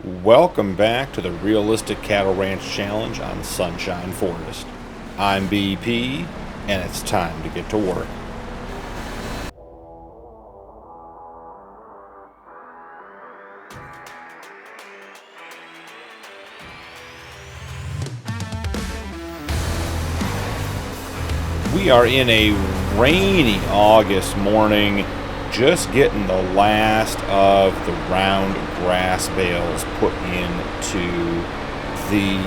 Welcome back to the Realistic Cattle Ranch Challenge on Sunshine Forest. I'm BP, and it's time to get to work. We are in a rainy August morning, just getting the last of the round grass bales put into the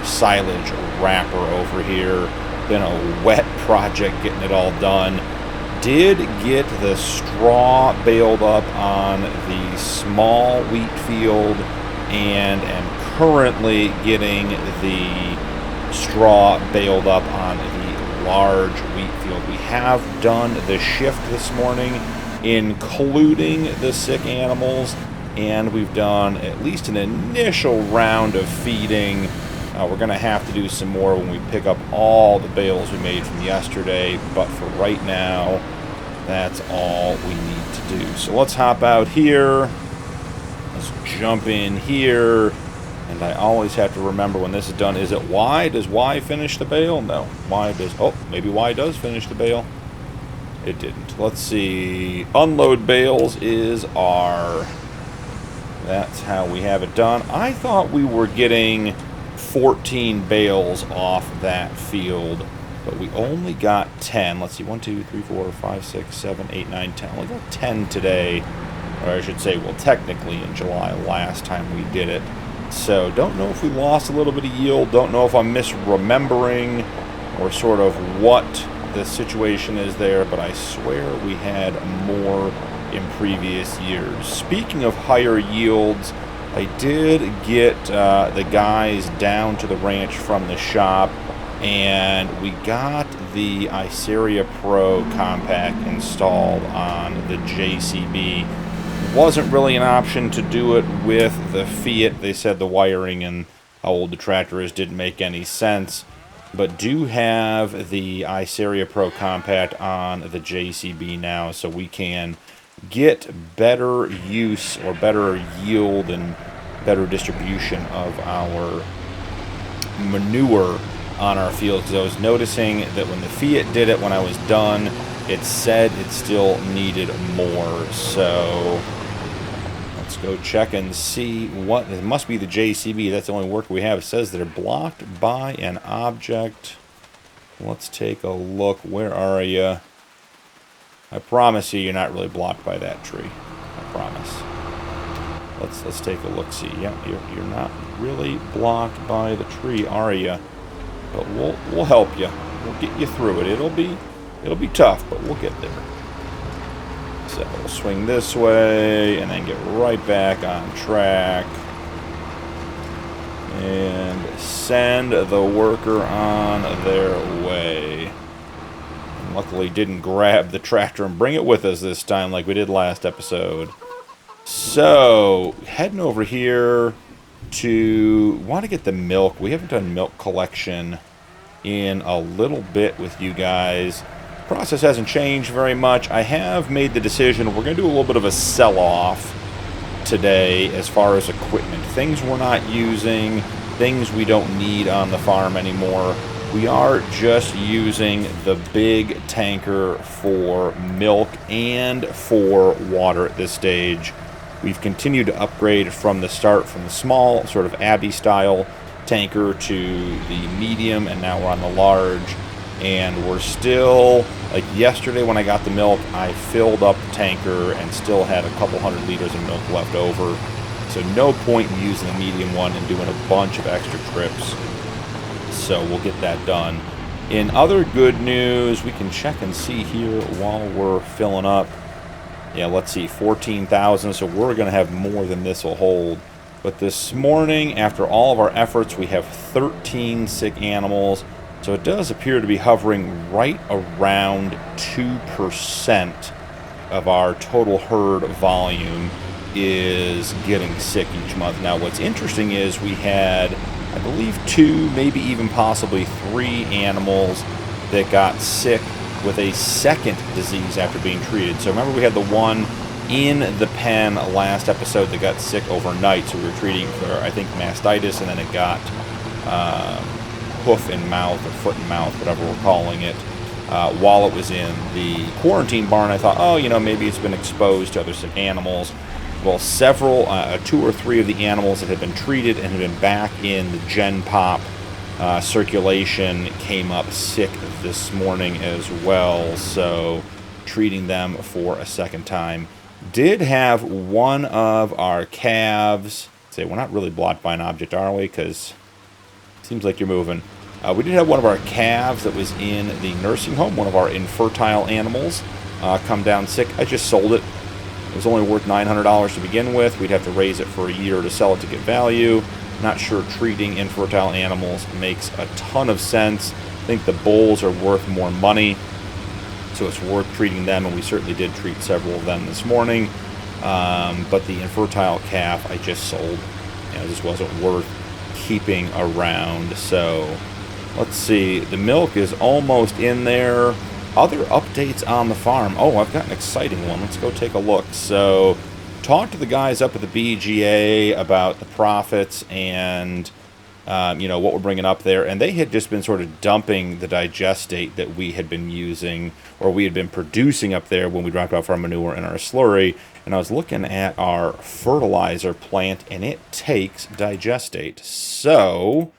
silage wrapper over here. Been a wet project getting it all done. Did get the straw baled up on the small wheat field and am currently getting the straw baled up on the large wheat field. We have done the shift this morning, including the sick animals, and we've done at least an initial round of feeding. We're going to have to do some more when we pick up all the bales we made from yesterday, but for right now, that's all we need to do. So let's hop out here. Let's jump in here. And I always have to remember when this is done, is it Y? Does Y finish the bale? No. Y does. Oh, maybe Y does finish the bale. It didn't. Let's see. Unload bales is R. That's how we have it done. I thought we were getting 14 bales off that field, but we only got 10. Let's see. 1, 2, 3, 4, 5, 6, 7, 8, 9, 10. We got 10 today. Or I should say, well, technically in July last time we did it. So, don't know if we lost a little bit of yield, don't know if I'm misremembering or sort of what the situation is there, but I swear we had more in previous years. Speaking of higher yields, I did get the guys down to the ranch from the shop, and we got the Iseria Pro compact installed on the JCB. Wasn't really an option to do it with the Fiat. They said the wiring and how old the tractor is didn't make any sense, but do have the Iseria Pro compact on the JCB now, so we can get better use or better yield and better distribution of our manure on our field. Because I was noticing that when the Fiat did it, when I was done, it said it still needed more. So let's go check and see what. It must be the JCB. That's the only work we have. It says they're blocked by an object. Let's take a look. Where are you? I promise you, you're not really blocked by that tree. I promise. Let's take a look. See, yeah, you're not really blocked by the tree, are you? But we'll help you. We'll get you through it. It'll be tough, but we'll get there. So we'll swing this way and then get right back on track and send the worker on their way. And luckily didn't grab the tractor and bring it with us this time like we did last episode. So heading over here to want to get the milk. We haven't done milk collection in a little bit with you guys. Process hasn't changed very much. I have made the decision we're going to do a little bit of a sell-off today as far as equipment. Things we're not using, things we don't need on the farm anymore. We are just using the big tanker for milk and for water at this stage. We've continued to upgrade from the start, from the small, sort of Abbey-style tanker to the medium, and now we're on the large. And we're still, like yesterday when I got the milk, I filled up the tanker and still had a couple hundred liters of milk left over. So no point in using the medium one and doing a bunch of extra trips. So we'll get that done. In other good news, we can check and see here while we're filling up. Yeah, let's see, 14,000, so we're going to have more than this will hold. But this morning, after all of our efforts, we have 13 sick animals. So it does appear to be hovering right around 2% of our total herd volume is getting sick each month. Now, what's interesting is we had, I believe, 2, maybe even possibly 3 animals that got sick with a second disease after being treated. So remember we had the one in the pen last episode that got sick overnight, so we were treating for, I think, mastitis, and then it got hoof and mouth, or foot and mouth, whatever we're calling it, while it was in the quarantine barn. I thought, oh, you know, maybe it's been exposed to other sick animals. Well, several, 2 or 3 of the animals that had been treated and had been back in the Gen Pop circulation came up sick this morning as well, so treating them for a second time. Did have one of our calves, say, we're not really blocked by an object, are we? Because it seems like you're moving. We did have one of our calves that was in the nursing home, one of our infertile animals, come down sick. I just sold it. It was only worth $900 to begin with. We'd have to raise it for a year to sell it to get value. Not sure treating infertile animals makes a ton of sense. I think the bulls are worth more money, so it's worth treating them, and we certainly did treat several of them this morning. But the infertile calf I just sold. You know, this wasn't worth keeping around. So let's see. The milk is almost in there. Other updates on the farm. Oh, I've got an exciting one. Let's go take a look. So, talked to the guys up at the BGA about the profits and, you know, what we're bringing up there. And they had just been sort of dumping the digestate that we had been using, or we had been producing up there when we dropped off our manure and our slurry. And I was looking at our fertilizer plant, and it takes digestate. So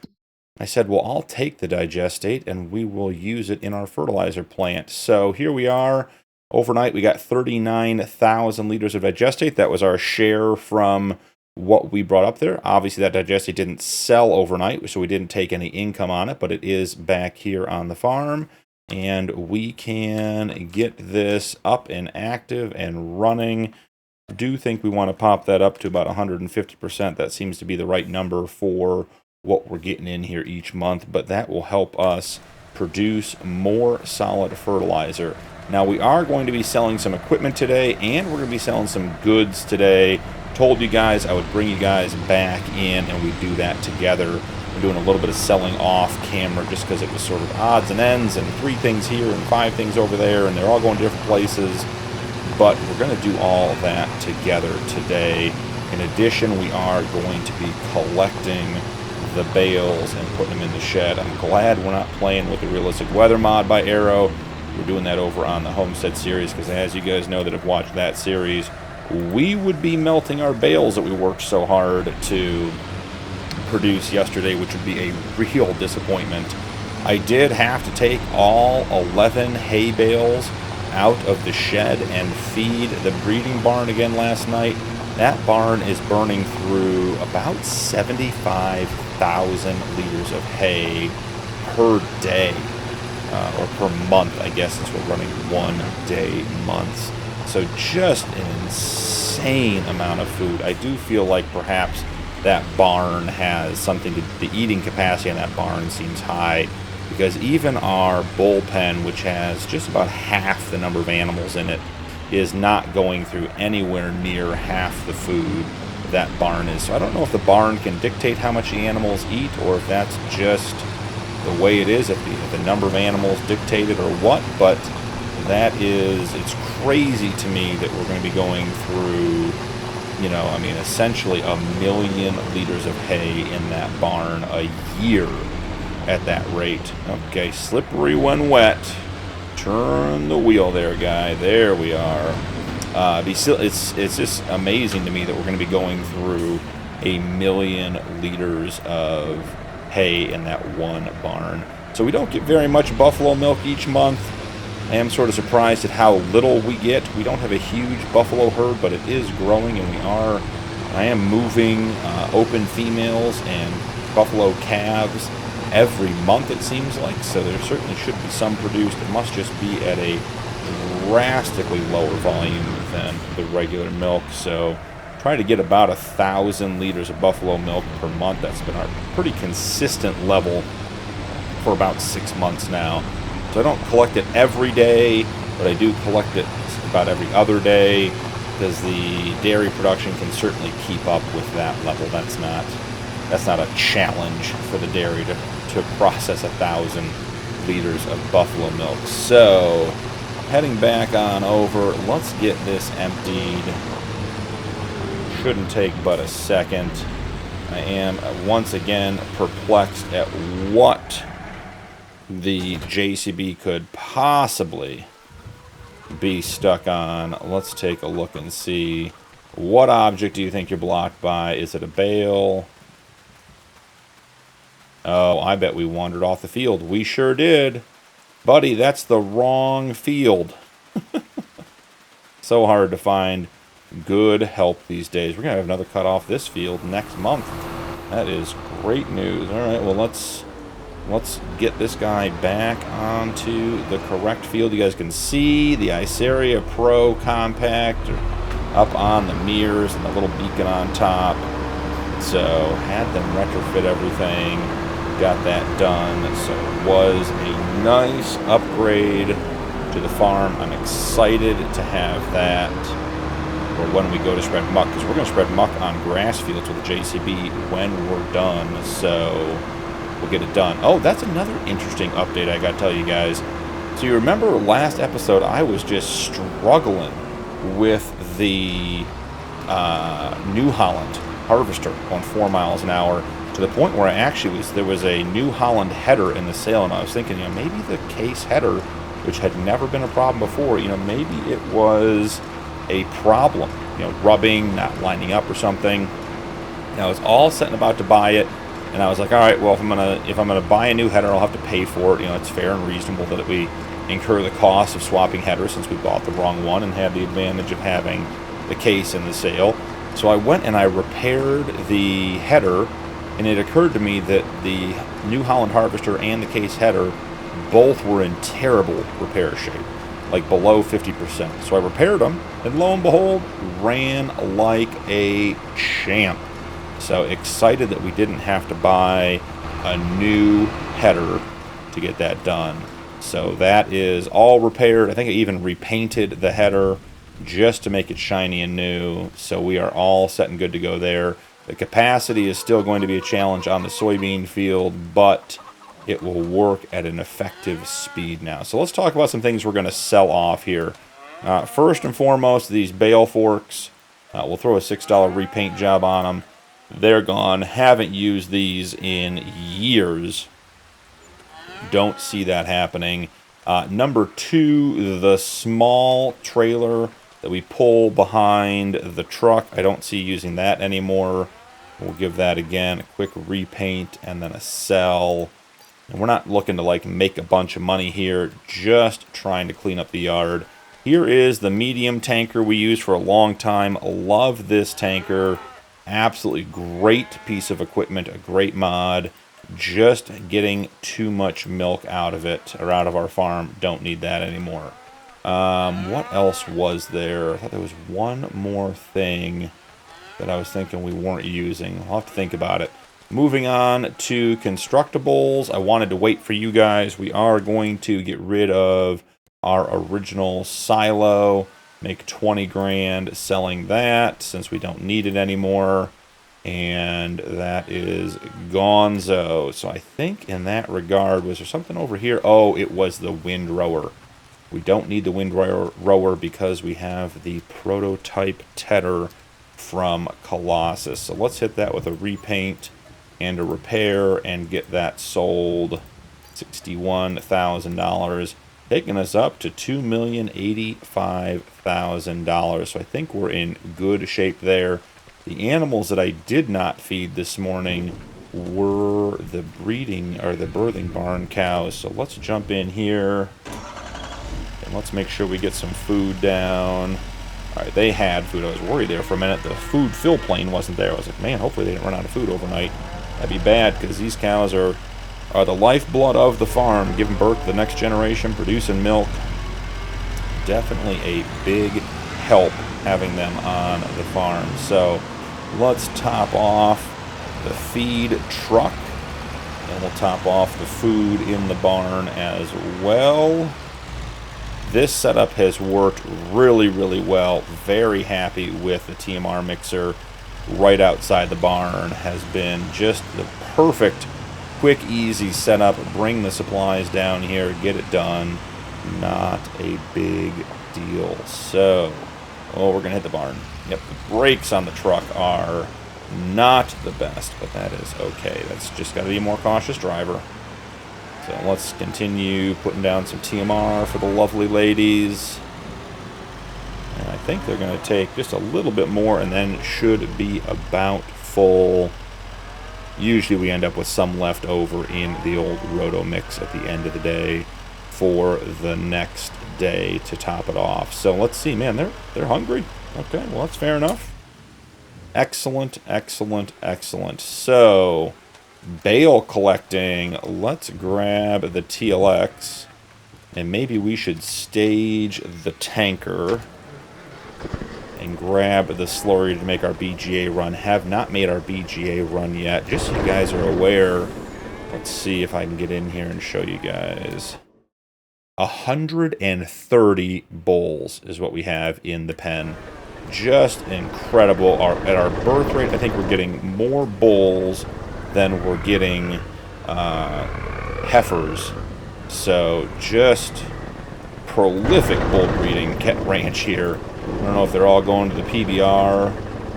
I said, well, I'll take the digestate and we will use it in our fertilizer plant. So here we are. Overnight, we got 39,000 liters of digestate. That was our share from what we brought up there. Obviously, that digestate didn't sell overnight, so we didn't take any income on it, but it is back here on the farm. And we can get this up and active and running. I do think we want to pop that up to about 150%. That seems to be the right number for what we're getting in here each month, but that will help us produce more solid fertilizer. Now, we are going to be selling some equipment today, and we're going to be selling some goods today. Told you guys I would bring you guys back in, and we do that together. We're doing a little bit of selling off camera just because it was sort of odds and ends, and 3 things here and 5 things over there, and they're all going to different places. But we're going to do all of that together today. In addition, we are going to be collecting the bales and putting them in the shed. I'm glad we're not playing with the realistic weather mod by Arrow. We're doing that over on the Homestead series, because as you guys know that have watched that series, we would be melting our bales that we worked so hard to produce yesterday, which would be a real disappointment. I did have to take all 11 hay bales out of the shed and feed the breeding barn again last night. That barn is burning through about 75,000 liters of hay per day, or per month, I guess, since we're running 1-day months. So just an insane amount of food. I do feel like perhaps that barn has something to, the eating capacity in that barn seems high, because even our bullpen, which has just about half the number of animals in it, is not going through anywhere near half the food that barn is. So I don't know if the barn can dictate how much the animals eat, or if that's just the way it is, if the number of animals dictate it or what, but that is, it's crazy to me that we're going to be going through, you know, I mean, essentially 1 million liters of hay in that barn a year at that rate. Okay, slippery when wet. Turn the wheel there, guy. There we are. It's just amazing to me that we're going to be going through 1 million liters of hay in that one barn. So we don't get very much buffalo milk each month. I am sort of surprised at how little we get. We don't have a huge buffalo herd, but it is growing, and I am moving open females and buffalo calves every month, it seems like, so there certainly should be some produced. It must just be at a drastically lower volume than the regular milk. So try to get about 1,000 liters of buffalo milk per month. That's been our pretty consistent level for about 6 months now. So I don't collect it every day, but I do collect it about every other day, because the dairy production can certainly keep up with that level. That's not a challenge for the dairy to process 1,000 liters of buffalo milk. So heading back on over. Let's get this emptied. Shouldn't take but a second. I am once again perplexed at what the JCB could possibly be stuck on. Let's take a look and see. What object do you think you're blocked by? Is it a bale? Oh, I bet we wandered off the field. We sure did. Buddy, that's the wrong field. So hard to find good help these days. We're going to have another cut off this field next month. That is great news. All right, well, let's get this guy back onto the correct field. You guys can see the Iceria Pro Compact up on the mirrors and the little beacon on top. So had them retrofit everything, got that done. So it was a nice upgrade to the farm. I'm excited to have that for when we go to spread muck, because we're going to spread muck on grass fields with the JCB when we're done. So we'll get it done. Oh, that's another interesting update I got to tell you guys. So you remember last episode, I was just struggling with the New Holland harvester going 4 miles an hour, to the point where there was a New Holland header in the sale, and I was thinking, maybe the case header, which had never been a problem before, maybe it was a problem, rubbing, not lining up or something. I was all set and about to buy it, and I was like, all right, well, if I'm gonna buy a new header, I'll have to pay for it. It's fair and reasonable that we incur the cost of swapping headers, since we bought the wrong one and had the advantage of having the case in the sale. So I went and I repaired the header, and it occurred to me that the New Holland harvester and the case header both were in terrible repair shape, like below 50%. So I repaired them, and lo and behold, ran like a champ. So excited that we didn't have to buy a new header to get that done. So that is all repaired. I think I even repainted the header just to make it shiny and new. So we are all set and good to go there. The capacity is still going to be a challenge on the soybean field, but it will work at an effective speed now. So let's talk about some things we're going to sell off here. First and foremost, these bale forks. We'll throw a $6 repaint job on them. They're gone. Haven't used these in years. Don't see that happening. Number two, the small trailer that we pull behind the truck. I don't see using that anymore. We'll give that again a quick repaint and then a sell. And we're not looking to make a bunch of money here, just trying to clean up the yard. Here is the medium tanker we used for a long time. Love this tanker. Absolutely great piece of equipment, a great mod. Just getting too much milk out of it, or out of our farm. Don't need that anymore. What else was there? I thought there was one more thing that I was thinking we weren't using. I'll have to think about it. Moving on to constructibles. I wanted to wait for you guys. We are going to get rid of our original silo. Make 20 grand selling that, since we don't need it anymore. And that is gonzo. So I think in that regard, was there something over here? Oh, it was the windrower. We don't need the windrower because we have the prototype tedder from Colossus. So let's hit that with a repaint and a repair and get that sold. $61,000, taking us up to $2,085,000. So I think we're in good shape there. The animals that I did not feed this morning were the birthing barn cows. So let's jump in here and let's make sure we get some food down. All right, they had food. I was worried there for a minute. The food fill plane wasn't there. I was like, man, hopefully they didn't run out of food overnight. That'd be bad, because these cows are the lifeblood of the farm, giving birth to the next generation, producing milk. Definitely a big help having them on the farm. So let's top off the feed truck, and we'll top off the food in the barn as well. This setup has worked really, really well. Very happy with the TMR mixer right outside the barn. Has been just the perfect, quick, easy setup. Bring the supplies down here, get it done. not a big deal. So, oh, we're going to hit the barn. Yep, the brakes on the truck are not the best, but that is okay. That's just got to be a more cautious driver. So let's continue putting down some TMR for the lovely ladies. And I think they're going to take just a little bit more and then it should be about full. Usually we end up with some left over in the old roto mix at the end of the day for the next day to top it off. So let's see, man, they're hungry. Okay, well, that's fair enough. Excellent, excellent, excellent. So, bale collecting. Let's grab the TLX. And maybe we should stage the tanker and grab the slurry to make our BGA run. Have not made our BGA run yet. Just so you guys are aware. Let's see if I can get in here and show you guys. 130 bulls is what we have in the pen. Just incredible. At our birth rate, I think we're getting more bulls than we're getting heifers. So just prolific bull breeding ranch here. I don't know if they're all going to the PBR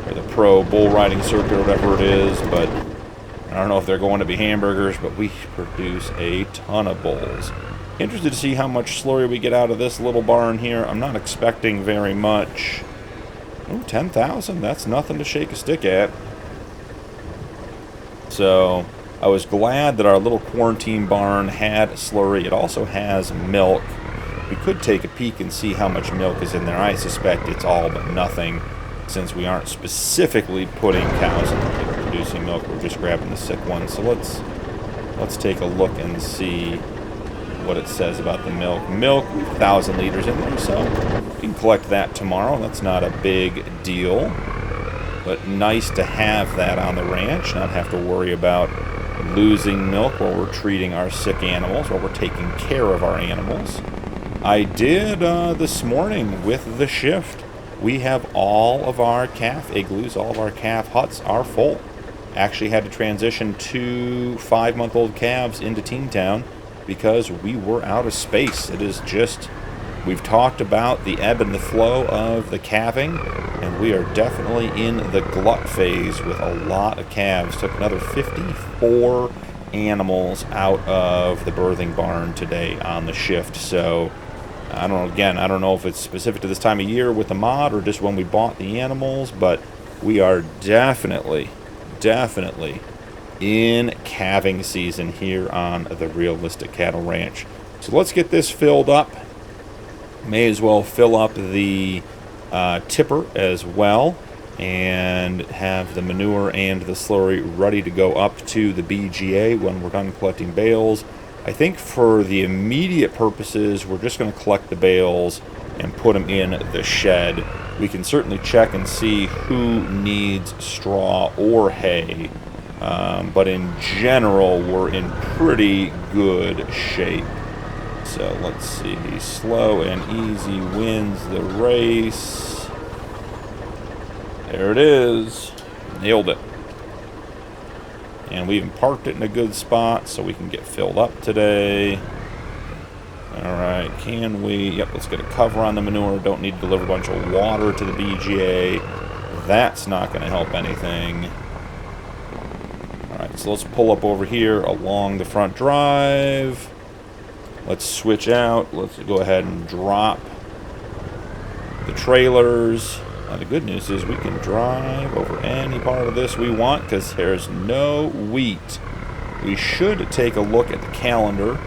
or the Pro Bull Riding Circuit or whatever it is, but I don't know if they're going to be hamburgers, but we produce a ton of bulls. Interested to see how much slurry we get out of this little barn here. I'm not expecting very much. Oh, 10,000. That's nothing to shake a stick at. So I was glad that our little quarantine barn had slurry. It also has milk. We could take a peek and see how much milk is in there. I suspect it's all but nothing, since we aren't specifically putting cows into producing milk. We're just grabbing the sick ones. So let's take a look and see what it says about the milk. Milk, 1,000 liters in there, so we can collect that tomorrow. That's not a big deal, but nice to have that on the ranch, not have to worry about losing milk while we're treating our sick animals, while we're taking care of our animals. I did this morning with the shift. We have all of our calf igloos, all of our calf huts are full. Actually had to transition 2 5-month-old calves into Teen Town because we were out of space. It is just, we've talked about the ebb and the flow of the calving, and we are definitely in the glut phase with a lot of calves. Took another 54 animals out of the birthing barn today on the shift. So I don't know if it's specific to this time of year with the mod or just when we bought the animals, but we are definitely in calving season here on the Realistic Cattle Ranch. So let's get this filled up. May as well fill up the tipper as well and have the manure and the slurry ready to go up to the BGA when we're done collecting bales. I think for the immediate purposes, we're just going to collect the bales and put them in the shed. We can certainly check and see who needs straw or hay, but in general, we're in pretty good shape. So let's see, slow and easy wins the race. There it is, nailed it. And we even parked it in a good spot so we can get filled up today. Alright, can we... Yep, let's get a cover on the manure. Don't need to deliver a bunch of water to the BGA. That's not going to help anything. Alright, so let's pull up over here along the front drive. Let's switch out. Let's go ahead and drop the trailers. Now, the good news is we can drive over any part of this we want because there's no wheat. We should take a look at the calendar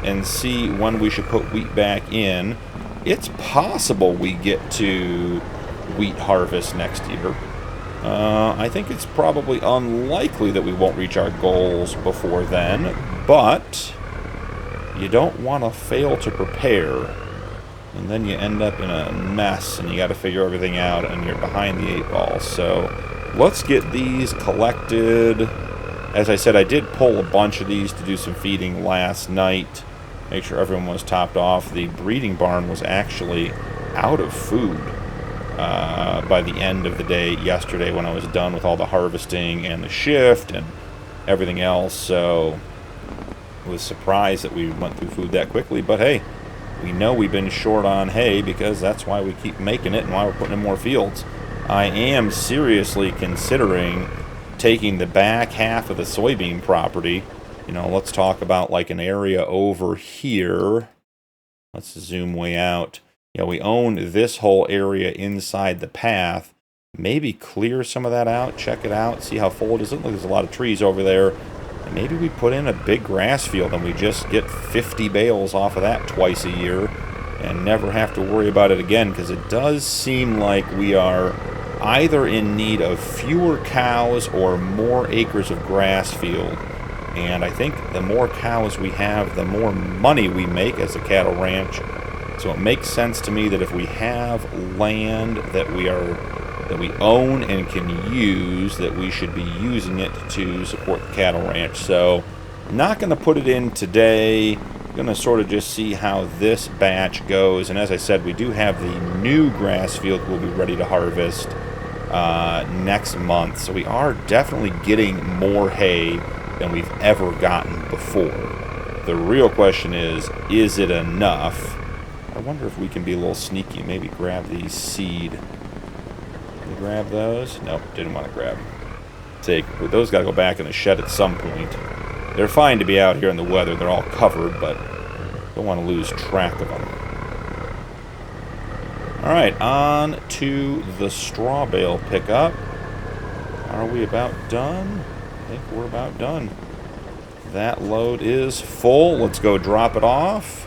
and see when we should put wheat back in. It's possible we get to wheat harvest next year. I think it's probably unlikely that we won't reach our goals before then, but you don't want to fail to prepare. And then you end up in a mess, and you got to figure everything out, and you're behind the 8 ball. So let's get these collected. As I said, I did pull a bunch of these to do some feeding last night. Make sure everyone was topped off. The breeding barn was actually out of food by the end of the day yesterday when I was done with all the harvesting and the shift and everything else. So I was surprised that we went through food that quickly. But hey, we know we've been short on hay because that's why we keep making it and why we're putting in more fields. I am seriously considering taking the back half of the soybean property. You know, let's talk about like an area over here. Let's zoom way out. You know, we own this whole area inside the path. Maybe clear some of that out, check it out, see how full it is. It looks like there's a lot of trees over there. And maybe we put in a big grass field and we just get 50 bales off of that twice a year and never have to worry about it again, because it does seem like we are either in need of fewer cows or more acres of grass field. And I think the more cows we have, the more money we make as a cattle ranch. So it makes sense to me that if we have land that we own and can use, that we should be using it to support the cattle ranch. So I'm not going to put it in today. I'm going to sort of just see how this batch goes. And as I said, we do have the new grass field we'll be ready to harvest next month. So we are definitely getting more hay than we've ever gotten before. The real question is it enough? I wonder if we can be a little sneaky, maybe grab these seed. Can we grab those? Nope, didn't want to grab them. Those got to go back in the shed at some point. They're fine to be out here in the weather. They're all covered, but don't want to lose track of them. Alright, on to the straw bale pickup. Are we about done? I think we're about done. That load is full. Let's go drop it off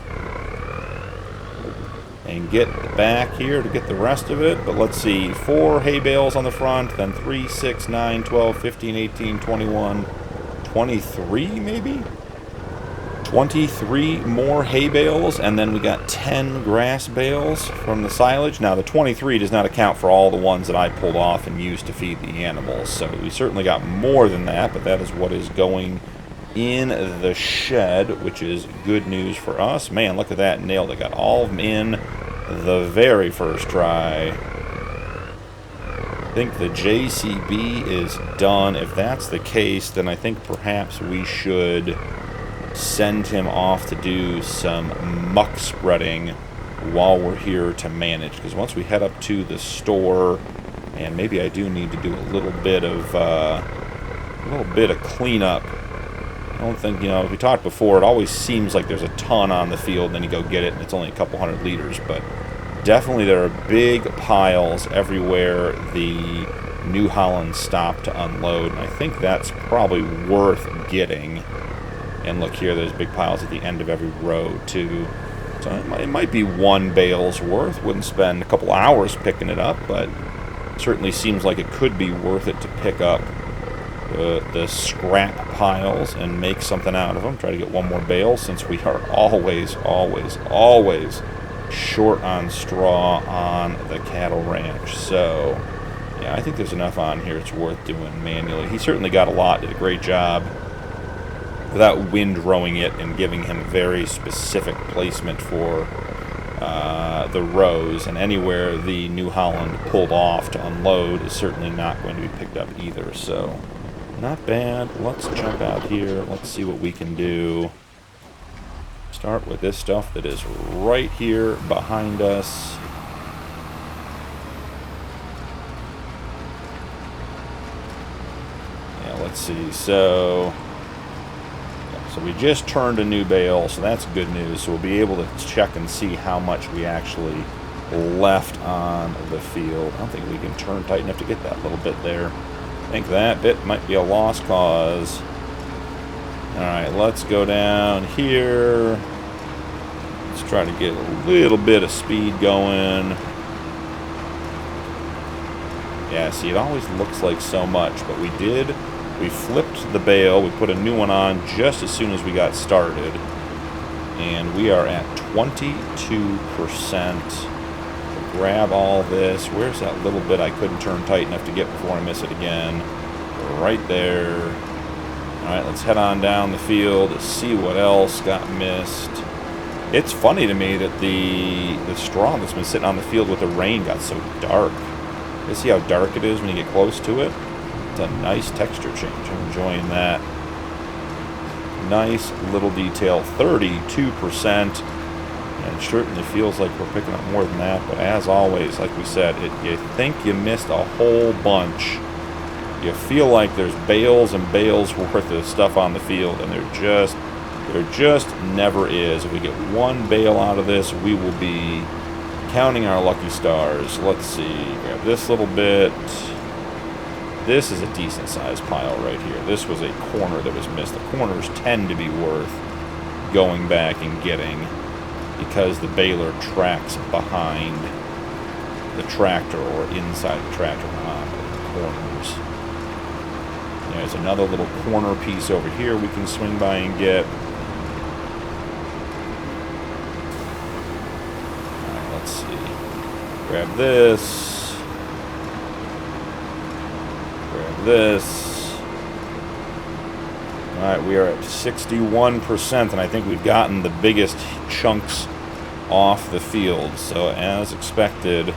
and get back here to get the rest of it. But let's see, 4 hay bales on the front, then 3, 6, 9, 12, 15, 18, 21, 23 maybe? 23 more hay bales, and then we got 10 grass bales from the silage. Now the 23 does not account for all the ones that I pulled off and used to feed the animals, so we certainly got more than that, but that is what is going in the shed, which is good news for us. Man, look at that, nailed it. Got all of them in the very first try. I think the JCB is done. If that's the case, then I think perhaps we should send him off to do some muck spreading while we're here to manage, because once we head up to the store, and maybe I do need to do a little bit of cleanup. I don't think, you know, as we talked before, it always seems like there's a ton on the field, and then you go get it, and it's only a couple hundred liters. But definitely there are big piles everywhere the New Holland stopped to unload, and I think that's probably worth getting. And look here, there's big piles at the end of every row, too. So it might be 1 bale's worth. Wouldn't spend a couple hours picking it up, but it certainly seems like it could be worth it to pick up the scrap piles and make something out of them. Try to get 1 more bale, since we are always short on straw on the cattle ranch. So yeah, I think there's enough on here it's worth doing manually. He certainly got a lot, did a great job without wind rowing it and giving him very specific placement for the rows, and anywhere the New Holland pulled off to unload is certainly not going to be picked up either. So not bad. Let's jump out here. Let's see what we can do. Start with this stuff that is right here behind us. Yeah, let's see. So we just turned a new bale, so that's good news. So we'll be able to check and see how much we actually left on the field. I don't think we can turn tight enough to get that little bit there. I think that bit might be a lost cause. Alright, let's go down here. Let's try to get a little bit of speed going. Yeah, see, it always looks like so much, but we flipped the bale, we put a new one on just as soon as we got started, and we are at 22%. Grab all this. Where's that little bit I couldn't turn tight enough to get before I miss it again? Right there. Alright, let's head on down the field to see what else got missed. It's funny to me that the straw that's been sitting on the field with the rain got so dark. You see how dark it is when you get close to it? It's a nice texture change. I'm enjoying that. Nice little detail. 32%. And it certainly feels like we're picking up more than that, but as always, like we said, you think you missed a whole bunch. You feel like there's bales and bales worth of stuff on the field, and there just never is. If we get one bale out of this, we will be counting our lucky stars. Let's see, grab this little bit. This is a decent sized pile right here. This was a corner that was missed. The corners tend to be worth going back and getting, because the baler tracks behind the tractor or inside the tractor behind the corners. There's another little corner piece over here we can swing by and get. Alright, let's see. Grab this. Grab this. Alright, we are at 61%, and I think we've gotten the biggest chunks off the field. So, as expected,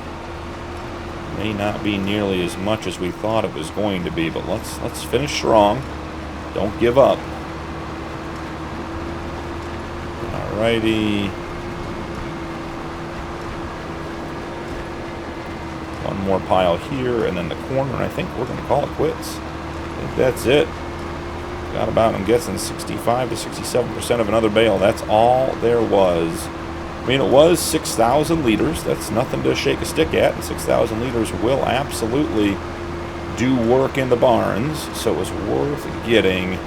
may not be nearly as much as we thought it was going to be, but let's finish strong. Don't give up. Alrighty. One more pile here, and then the corner, and I think we're going to call it quits. I think that's it. Got about, I'm guessing, 65 to 67% of another bale. That's all there was. I mean, it was 6,000 liters. That's nothing to shake a stick at, and 6,000 liters will absolutely do work in the barns, so it was worth getting.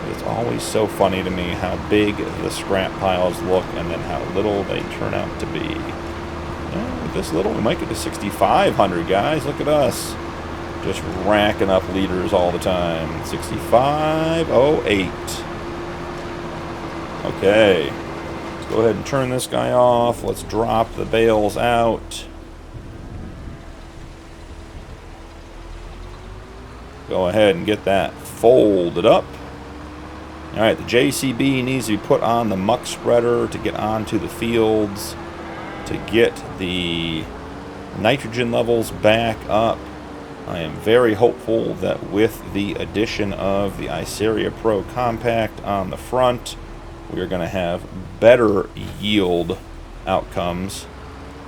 It's always so funny to me how big the scrap piles look and then how little they turn out to be. Yeah, with this little, we might get to 6,500, guys. Look at us. Just racking up liters all the time. 6508. Okay. Let's go ahead and turn this guy off. Let's drop the bales out. Go ahead and get that folded up. Alright, the JCB needs to be put on the muck spreader to get onto the fields, to get the nitrogen levels back up. I am very hopeful that with the addition of the Iceria Pro Compact on the front, we are going to have better yield outcomes.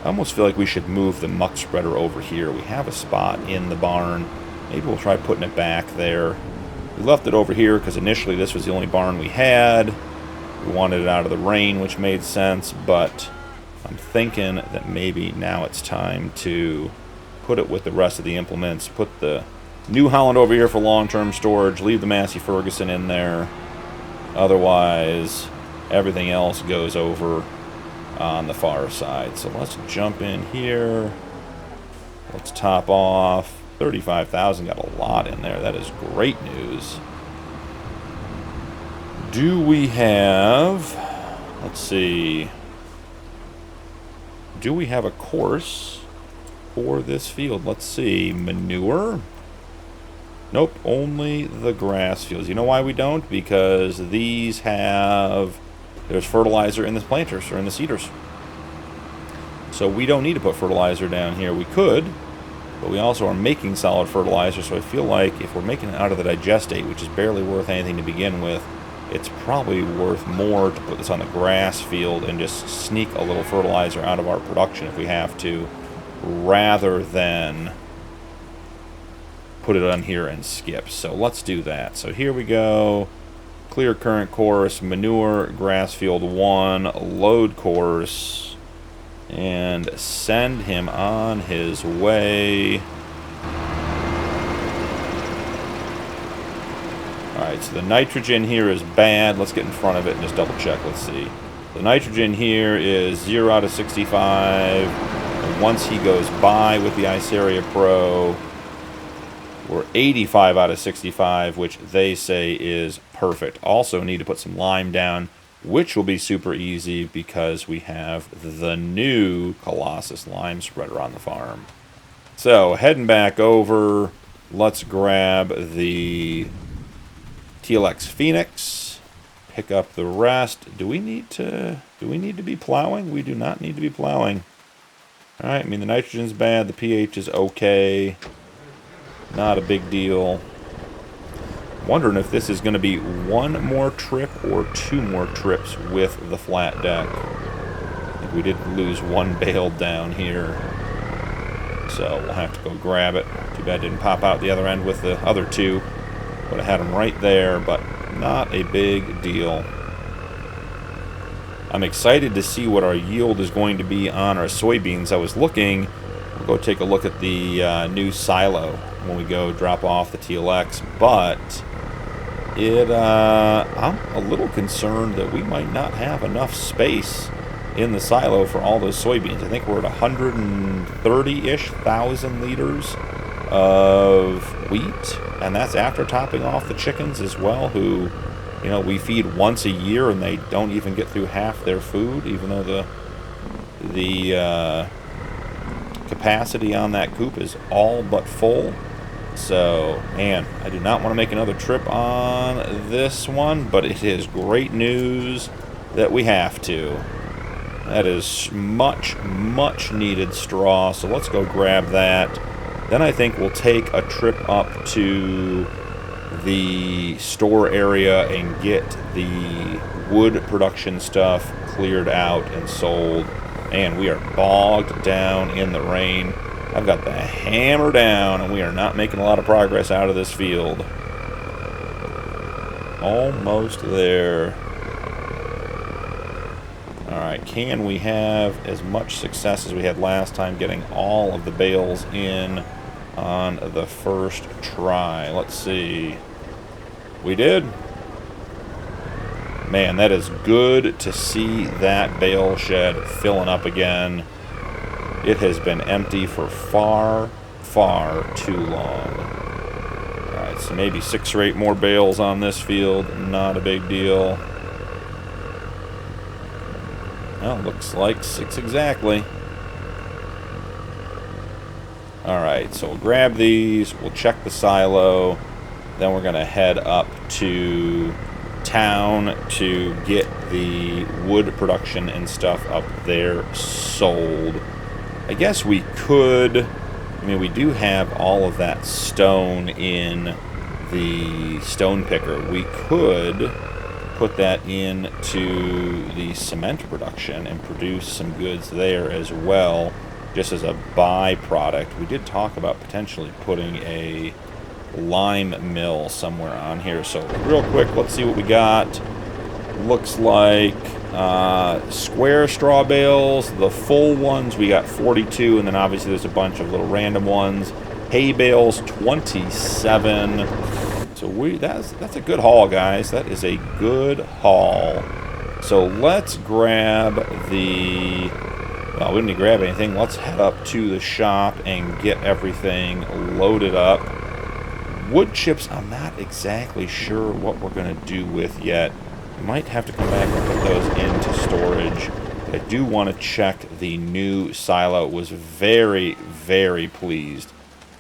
I almost feel like we should move the muck spreader over here. We have a spot in the barn. Maybe we'll try putting it back there. We left it over here because initially this was the only barn we had. We wanted it out of the rain, which made sense, but I'm thinking that maybe now it's time to put it with the rest of the implements. Put the New Holland over here for long-term storage. Leave the Massey Ferguson in there. Otherwise, everything else goes over on the far side. So let's jump in here. Let's top off. 35,000, got a lot in there. That is great news. Do we have... Let's see. Do we have a course for this field? Let's see. Manure? Nope, only the grass fields. You know why we don't? Because these have... There's fertilizer in the planters, or in the seeders. So we don't need to put fertilizer down here. We could, but we also are making solid fertilizer, so I feel like if we're making it out of the digestate, which is barely worth anything to begin with, it's probably worth more to put this on the grass field and just sneak a little fertilizer out of our production if we have to, rather than put it on here and skip. So let's do that. So here we go. Clear current course, manure, grass field 1, load course, and send him on his way. Alright, so the nitrogen here is bad. Let's get in front of it and just double check. Let's see. The nitrogen here is 0 out of 65. And once he goes by with the Iceria Pro, we're 85 out of 65, which they say is perfect. Also need to put some lime down, which will be super easy because we have the new Colossus lime spreader on the farm. So heading back over, let's grab the TLX Phoenix, pick up the rest. Do we need to be plowing? We do not need to be plowing. All right, I mean the nitrogen's bad, the pH is okay. Not a big deal. Wondering if this is going to be one more trip or 2 more trips with the flat deck. We did lose one bale down here, so we'll have to go grab it. Too bad it didn't pop out the other end with the other two. Would have had them right there, but not a big deal. I'm excited to see what our yield is going to be on our soybeans. I was looking, we'll go take a look at the new silo when we go drop off the TLX, but I'm a little concerned that we might not have enough space in the silo for all those soybeans. I think we're at 130-ish thousand liters of wheat, and that's after topping off the chickens as well, who, you know, we feed once a year and they don't even get through half their food, even though the capacity on that coop is all but full. So, man, I do not want to make another trip on this one, but it is great news that we have to. That is much, much needed straw, so let's go grab that. Then I think we'll take a trip up to the store area and get the wood production stuff cleared out and sold. Man, we are bogged down in the rain. I've got the hammer down, and we are not making a lot of progress out of this field. Almost there. Alright, can we have as much success as we had last time getting all of the bales in on the first try? Let's see. We did. Man, that is good to see that bale shed filling up again. It has been empty for far, far too long. Alright, so maybe 6 or 8 more bales on this field. Not a big deal. Well, looks like 6 exactly. Alright, so we'll grab these. We'll check the silo. Then we're going to head up to town to get the wood production and stuff up there sold. I guess we could, I mean, we do have all of that stone in the stone picker. We could put that into the cement production and produce some goods there as well, just as a byproduct. We did talk about potentially putting a lime mill somewhere on here. So real quick, let's see what we got. Looks like square straw bales, the full ones, we got 42, and then obviously there's a bunch of little random ones. Hay bales, 27. So that's a good haul, guys. That is a good haul. So let's grab the, well, we didn't need to grab anything. Let's head up to the shop and get everything loaded up. Wood chips, I'm not exactly sure what we're going to do with yet. Might have to come back and put those into storage. But I do want to check the new silo. Was very, very pleased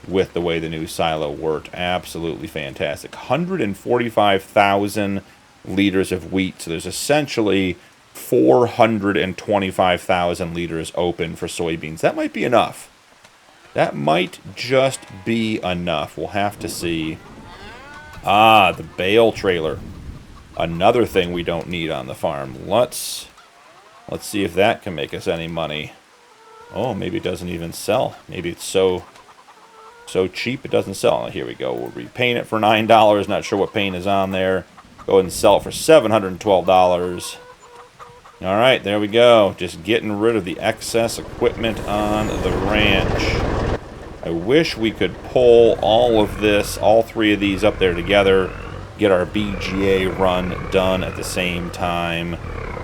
with the way the new silo worked. Absolutely fantastic. 145,000 liters of wheat. So there's essentially 425,000 liters open for soybeans. That might be enough. That might just be enough. We'll have to see. Ah, the bale trailer. Another thing we don't need on the farm. Let's see if that can make us any money. Oh, maybe it doesn't even sell. Maybe it's so cheap it doesn't sell. Here we go. We'll repaint it for $9. Not sure what paint is on there. Go ahead and sell it for $712. All right, there we go. Just getting rid of the excess equipment on the ranch. I wish we could pull all of this, all 3 of these up there together, get our BGA run done at the same time.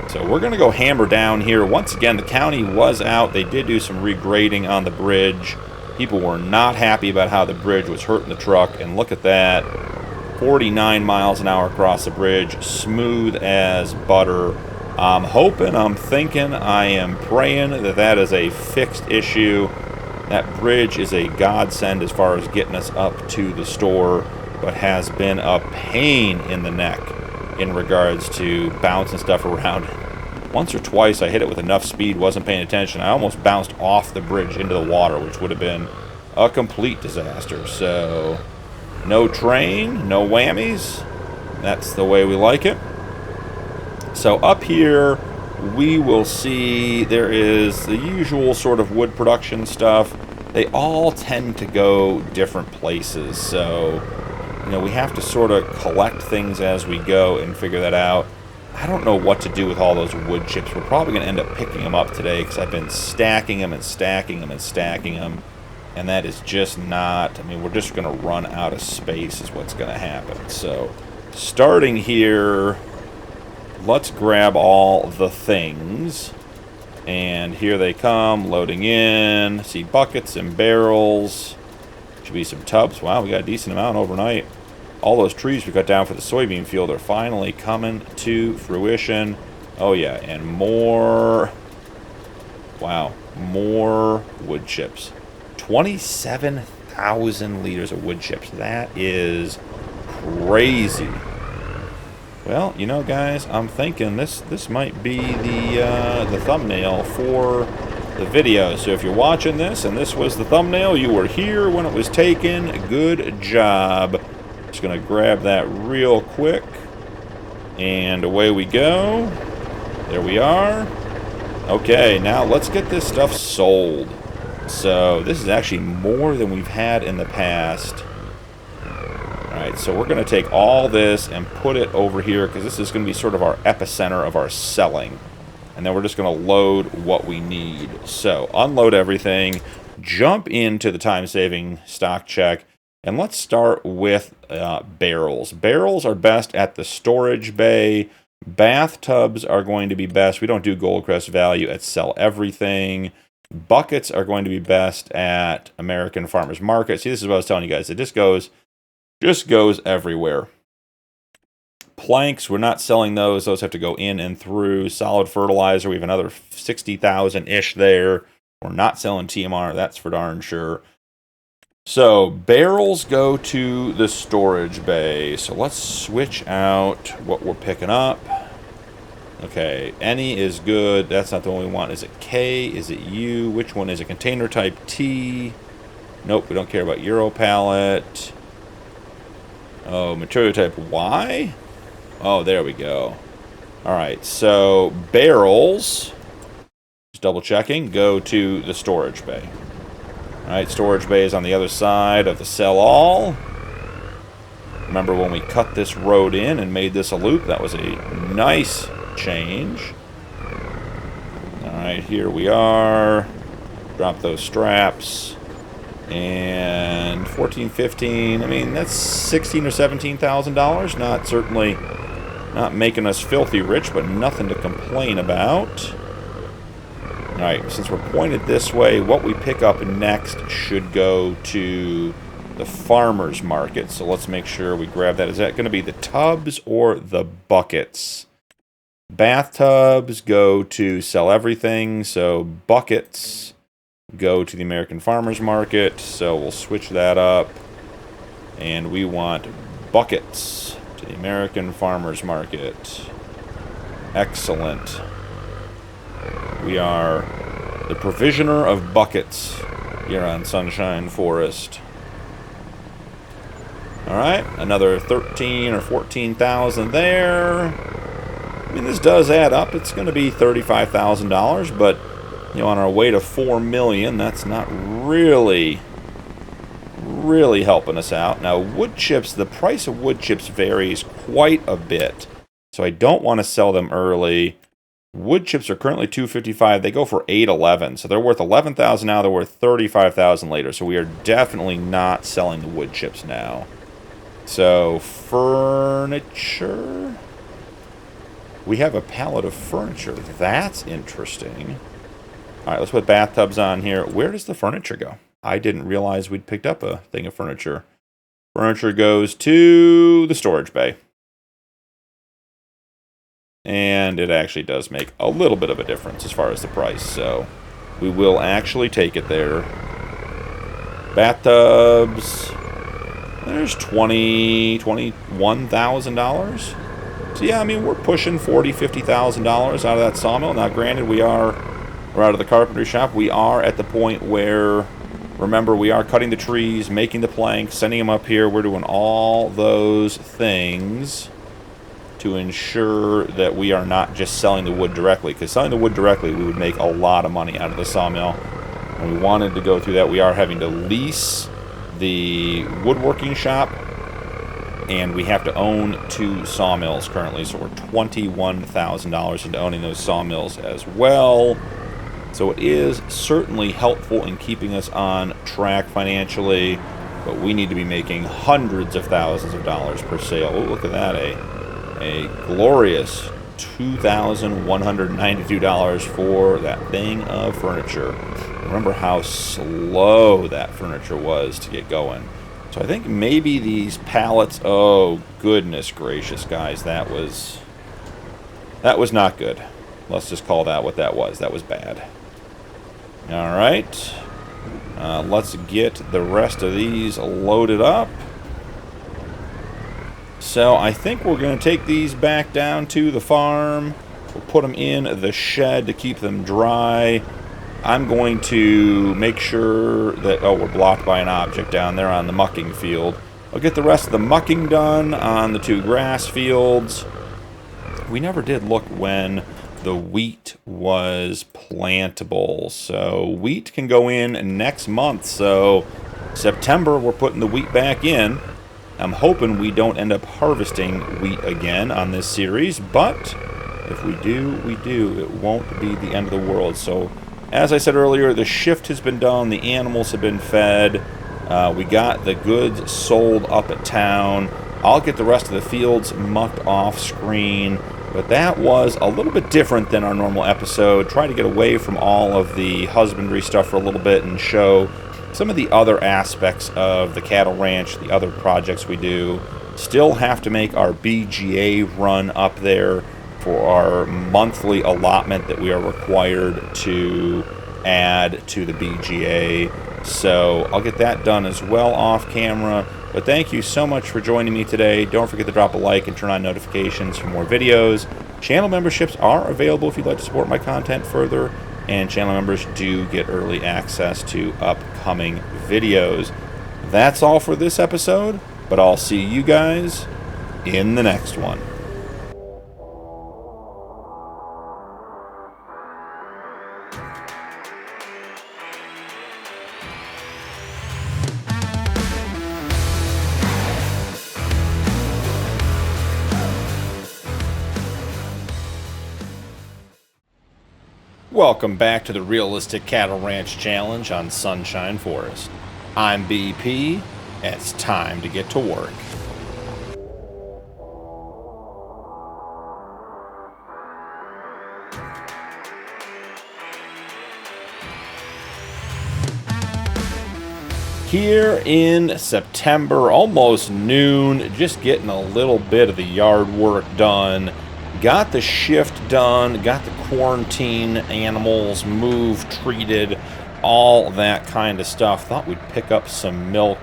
So we're going to go hammer down here. Once again, the county was out. They did do some regrading on the bridge. People were not happy about how the bridge was hurting the truck. And look at that. 49 miles an hour across the bridge. Smooth as butter. I'm hoping, I'm thinking, I am praying that that is a fixed issue. That bridge is a godsend as far as getting us up to the store, but has been a pain in the neck in regards to bouncing stuff around. Once or twice I hit it with enough speed, wasn't paying attention. I almost bounced off the bridge into the water, which would have been a complete disaster. So, no train, no whammies. That's the way we like it. So up here, we will see there is the usual sort of wood production stuff. They all tend to go different places, so, you know, we have to sort of collect things as we go and figure that out. I don't know what to do with all those wood chips. We're probably going to end up picking them up today because I've been stacking them and stacking them and stacking them. And that is just not, I mean, we're just going to run out of space is what's going to happen. So, starting here, let's grab all the things. And here they come, loading in. See buckets and barrels. Should be some tubs. Wow, we got a decent amount overnight. All those trees we cut down for the soybean field are finally coming to fruition. Oh yeah, and more. Wow, more wood chips. 27,000 liters of wood chips. That is crazy. Well, you know, guys, I'm thinking this might be the thumbnail for the video. So if you're watching this and this was the thumbnail, you were here when it was taken. Good job. Just gonna grab that real quick, and away we go. There we are. Okay, now let's get this stuff sold. So this is actually more than we've had in the past. Alright, so we're going to take all this and put it over here because this is going to be sort of our epicenter of our selling. And then we're just going to load what we need. So, unload everything, jump into the time-saving stock check, and let's start with barrels. Barrels are best at the storage bay. Bathtubs are going to be best. We don't do Goldcrest value at sell everything. Buckets are going to be best at American Farmers Market. See, this is what I was telling you guys. It just goes everywhere. Planks, we're not selling those. Those have to go in and through. Solid fertilizer, we have another 60,000-ish there. We're not selling TMR, that's for darn sure. So, barrels go to the storage bay. So let's switch out what we're picking up. Okay, any is good. That's not the one we want. Is it K? Is it U? Which one is it? Container type T? Nope, we don't care about Euro pallet. Oh, material type Y? Oh, there we go. Alright, so barrels, just double checking, go to the storage bay. Alright, storage bay is on the other side of the sell all. Remember when we cut this road in and made this a loop? That was a nice change. Alright, here we are. Drop those straps. And 14, 15, I mean, that's $16,000 or $17,000. Not certainly, not making us filthy rich, but nothing to complain about. Alright, since we're pointed this way, what we pick up next should go to the farmer's market. So let's make sure we grab that. Is that going to be the tubs or the buckets? Bathtubs go to sell everything, so buckets go to the American Farmers Market. So we'll switch that up, and we want buckets to the American Farmers Market. Excellent. We are the provisioner of buckets here on Sunshine Forest. Alright, another 13 or 14,000 there. I mean, this does add up. It's going to be $35,000, but, you know, on our way to 4 million, that's not really helping us out. Now, wood chips, the price of wood chips varies quite a bit, so I don't want to sell them early. Wood chips are currently $255. They go for $811, so they're worth $11,000 now. They're worth $35,000 later, so we are definitely not selling the wood chips now. So, furniture. We have a pallet of furniture. That's interesting. All right, let's put bathtubs on here. Where does the furniture go? I didn't realize we'd picked up a thing of furniture. Furniture goes to the storage bay. And it actually does make a little bit of a difference as far as the price, so we will actually take it there. Bathtubs. There's $21,000. So yeah, I mean, we're pushing $40,000, $50,000 out of that sawmill. Now, granted, we're out of the carpentry shop. We are at the point where, remember, we are cutting the trees, making the planks, sending them up here. We're doing all those things. to ensure that we are not just selling the wood directly. Because selling the wood directly, we would make a lot of money out of the sawmill. And we wanted to go through that. We are having to lease the woodworking shop, and we have to own 2 sawmills currently. So we're $21,000 into owning those sawmills as well. So it is certainly helpful in keeping us on track financially, but we need to be making hundreds of thousands of dollars per sale. Oh, look at that, a glorious $2,192 for that thing of furniture. Remember how slow that furniture was to get going. So I think maybe these pallets, oh goodness gracious, guys, that was not good. Let's just call that what that was. That was bad. All right, let's get the rest of these loaded up. So I think we're going to take these back down to the farm. We'll put them in the shed to keep them dry. I'm going to make sure that, oh, we're blocked by an object down there on the mucking field. I'll get the rest of the mucking done on the 2 grass fields. We never did look when the wheat was plantable. So wheat can go in next month. So September, we're putting the wheat back in. I'm hoping we don't end up harvesting wheat again on this series, but if we do, we do. It won't be the end of the world. So as I said earlier, the shift has been done. The animals have been fed. We got the goods sold up at town. I'll get the rest of the fields mucked off screen. But that was a little bit different than our normal episode. Try to get away from all of the husbandry stuff for a little bit and show some of the other aspects of the cattle ranch, the other projects we do. Still have to make our BGA run up there for our monthly allotment that we are required to add to the BGA. So I'll get that done as well off camera. But thank you so much for joining me today. Don't forget to drop a like and turn on notifications for more videos. Channel memberships are available if you'd like to support my content further. And channel members do get early access to upcoming videos. That's all for this episode, but I'll see you guys in the next one. Welcome back to the Realistic Cattle Ranch Challenge on Sunshine Forest. I'm BP, and it's time to get to work. Here in September, almost noon, just getting a little bit of the yard work done. Got the shift done, got the quarantine animals moved, treated, all that kind of stuff. Thought we'd pick up some milk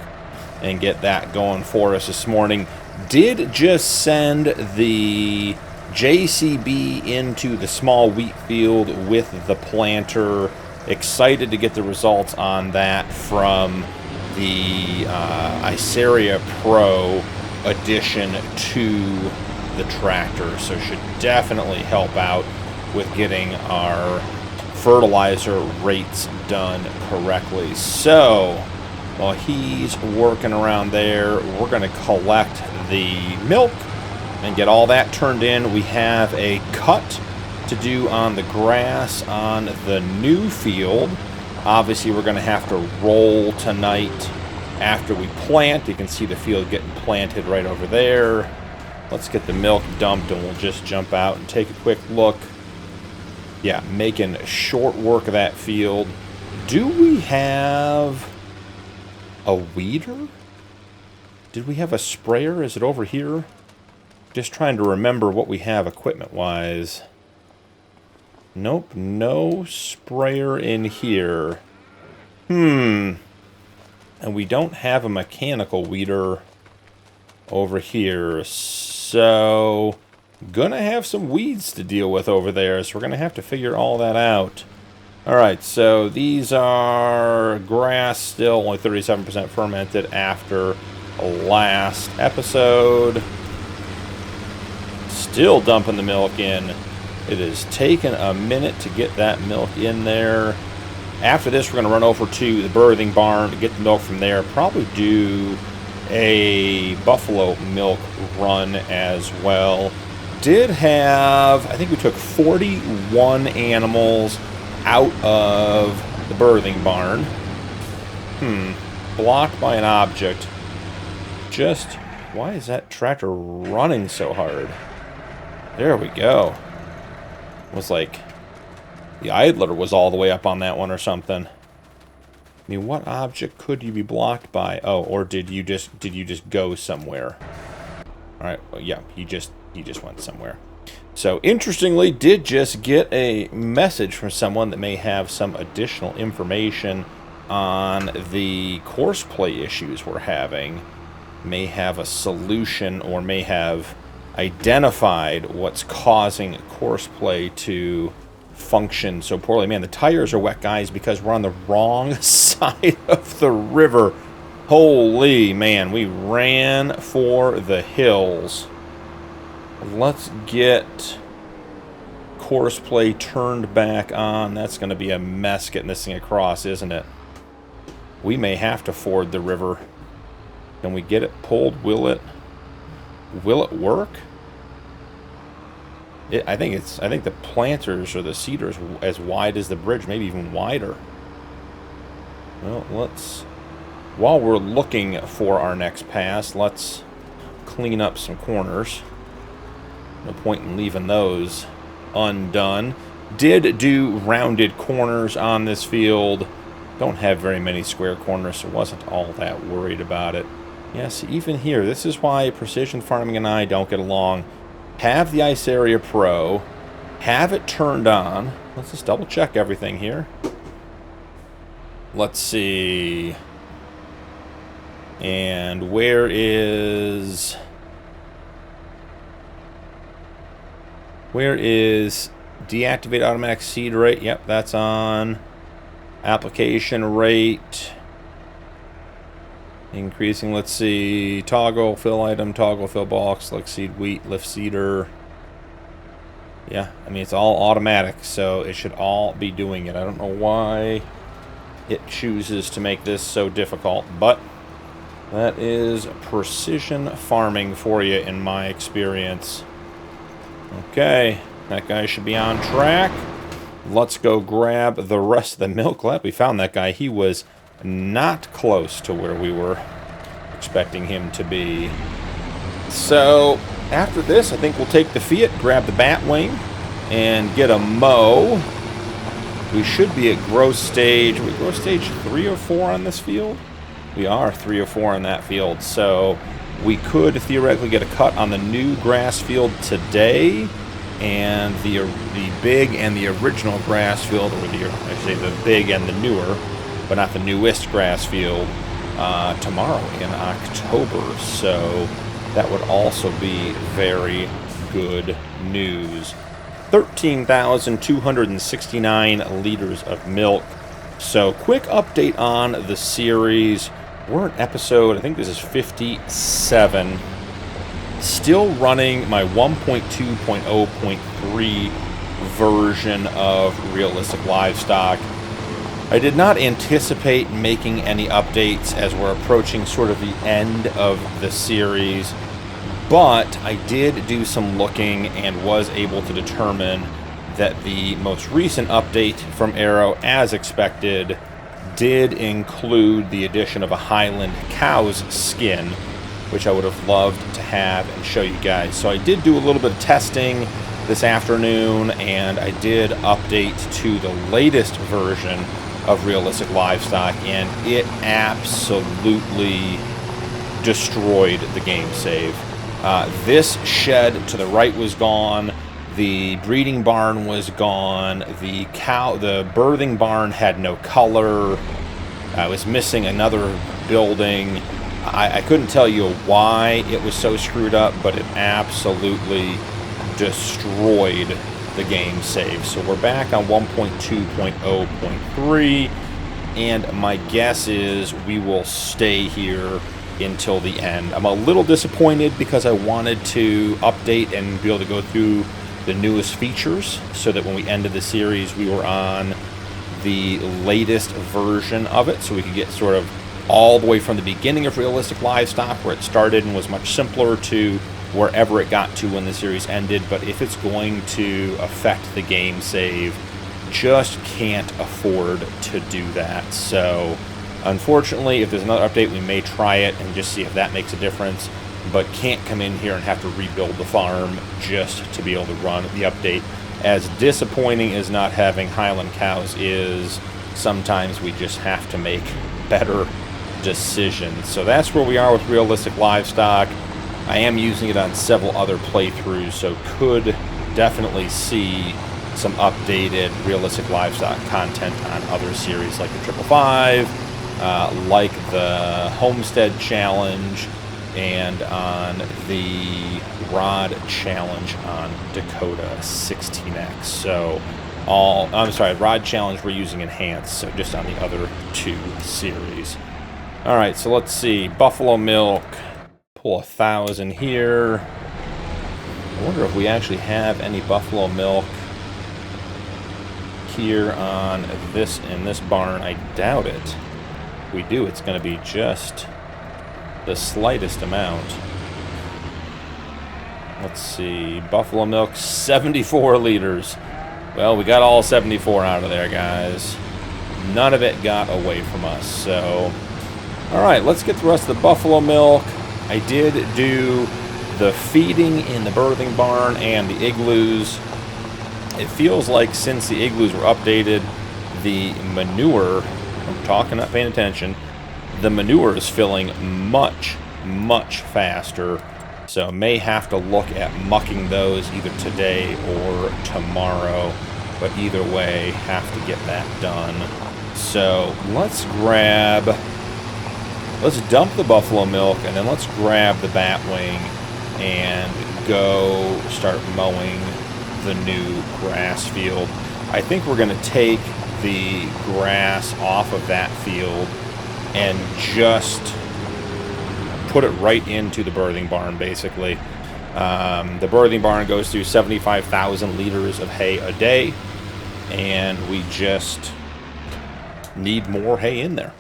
and get that going for us this morning. Did just send the JCB into the small wheat field with the planter. Excited to get the results on that from the Iceria Pro addition to the tractor, so should definitely help out with getting our fertilizer rates done correctly. So while he's working around there, we're going to collect the milk and get all that turned in. We have a cut to do on the grass on the new field. Obviously we're going to have to roll tonight after we plant. You can see the field getting planted right over there. Let's get the milk dumped and we'll just jump out and take a quick look. Yeah, making short work of that field. Do we have a weeder? Did we have a sprayer? Is it over here? Just trying to remember what we have equipment-wise. Nope, no sprayer in here. And we don't have a mechanical weeder over here, so gonna have some weeds to deal with over there, so we're gonna have to figure all that out. Alright, so these are grass, still only 37% fermented after last episode. Still dumping the milk in. It has taken a minute to get that milk in there. After this, we're going to run over to the birthing barn to get the milk from there. Probably do a buffalo milk run as well. Did have, I think we took 41 animals out of the birthing barn. Blocked by an object. Just, why is that tractor running so hard? There we go. It was like the idler was all the way up on that one or something. I mean, what object could you be blocked by? Oh, or did you just go somewhere? All right. Well, yeah, he just went somewhere. So, interestingly, did just get a message from someone that may have some additional information on the courseplay issues we're having. May have a solution or may have identified what's causing courseplay to function so poorly. Man, the tires are wet, guys, because we're on the wrong side of the river. Holy man, we ran for the hills. Let's get courseplay turned back on. That's going to be a mess getting this thing across, isn't it? We may have to ford the river. Can we get it pulled? Will it work? I think the planters or the cedars as wide as the bridge, maybe even wider. Well, while we're looking for our next pass, let's clean up some corners. No point in leaving those undone. Did do rounded corners on this field. Don't have very many square corners, so wasn't all that worried about it. Yes, even here, this is why Precision Farming and I don't get along. Have the Ice Area Pro, have it turned on. Let's just double check everything here. Let's see. And where is deactivate automatic seed rate? Yep, that's on. Application rate increasing. Let's see. Toggle fill item, toggle fill box, select seed wheat, lift seeder. Yeah, I mean, it's all automatic, so it should all be doing it. I don't know why it chooses to make this so difficult, but that is precision farming for you in my experience. Okay, that guy should be on track. Let's go grab the rest of the milk. Glad we found that guy. He was not close to where we were expecting him to be. So, after this, I think we'll take the Fiat, grab the Batwing, and get a mow. We should be at growth stage. Are we growth stage 3 or 4 on this field? We are 3 or 4 on that field. So, we could theoretically get a cut on the new grass field today, and the big and the original grass field, or I should say the big and the newer, but not the newest grass field, tomorrow in October. So that would also be very good news. 13,269 liters of milk. So quick update on the series. We're in episode, I think this is 57. Still running my 1.2.0.3 version of Realistic Livestock. I did not anticipate making any updates as we're approaching sort of the end of the series, but I did do some looking and was able to determine that the most recent update from Aero, as expected, did include the addition of a Highland cow's skin, which I would have loved to have and show you guys. So I did do a little bit of testing this afternoon, and I did update to the latest version of Realistic Livestock, and it absolutely destroyed the game save. This shed to the right was gone. The breeding barn was gone. The birthing barn had no color. I was missing another building. I couldn't tell you why it was so screwed up, but it absolutely destroyed the game save. So we're back on 1.2.0.3, and my guess is we will stay here until the end. I'm a little disappointed because I wanted to update and be able to go through the newest features so that when we ended the series we were on the latest version of it, so we could get sort of all the way from the beginning of Realistic Livestock, where it started and was much simpler, to wherever it got to when the series ended. But if it's going to affect the game save, just can't afford to do that. So unfortunately, if there's another update, we may try it and just see if that makes a difference, but can't come in here and have to rebuild the farm just to be able to run the update. As disappointing as not having Highland cows is, sometimes we just have to make better decisions. So that's where we are with Realistic Livestock. I am using it on several other playthroughs, so could definitely see some updated Realistic Livestock content on other series like the 555, like the Homestead Challenge, and on the Rod Challenge on Dakota 16X. So Rod Challenge we're using Enhanced, so just on the other two series. All right, so let's see. Buffalo milk, pull 1,000 here. I wonder if we actually have any buffalo milk here on this, in this barn. I doubt it. If we do, it's going to be just the slightest amount. Let's see. Buffalo milk, 74 liters. Well, we got all 74 out of there, guys. None of it got away from us. So, all right, let's get the rest of the buffalo milk. I did do the feeding in the birthing barn and the igloos. It feels like since the igloos were updated, the manure, I'm talking, not paying attention, the manure is filling much, much faster. So may have to look at mucking those either today or tomorrow. But either way, have to get that done. So let's dump the buffalo milk, and then let's grab the batwing and go start mowing the new grass field. I think we're going to take the grass off of that field and just put it right into the birthing barn, basically. The birthing barn goes through 75,000 liters of hay a day, and we just need more hay in there.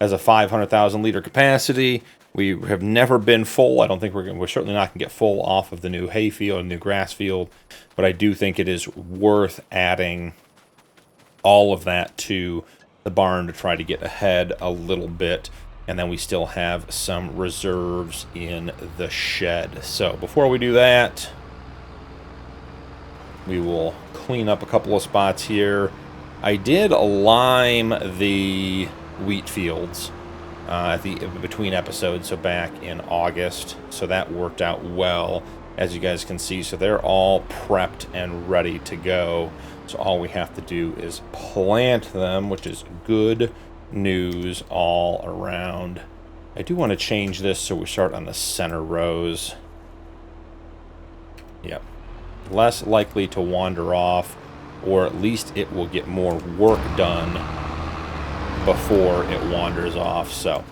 Has a 500,000 liter capacity. We have never been full. I don't think we're certainly not going to get full off of the new hay field, new grass field, but I do think it is worth adding all of that to the barn to try to get ahead a little bit. And then we still have some reserves in the shed. So before we do that, we will clean up a couple of spots here. I did lime the wheat fields between episodes, so back in August. So that worked out well, as you guys can see. So they're all prepped and ready to go. So all we have to do is plant them, which is good news all around. I do want to change this so we start on the center rows. Yep. Less likely to wander off, or at least it will get more work done before it wanders off. So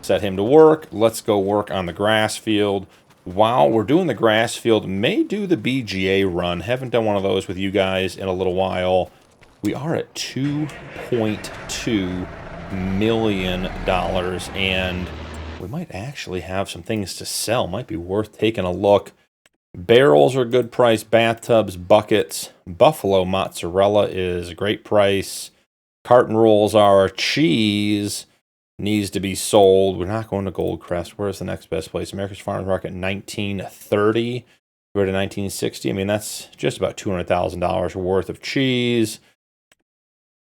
set him to work. Let's go work on the grass field. While we're doing the grass field, may do the BGA run. Haven't done one of those with you guys in a little while. We are at $2.2 million, and we might actually have some things to sell. Might be worth taking a look. Barrels are a good price. Bathtubs, buckets. Buffalo mozzarella is a great price. Carton rolls are. Cheese needs to be sold. We're not going to Goldcrest. Where's the next best place? America's Farmers Market, 1930. We're to 1960. I mean, that's just about $200,000 worth of cheese.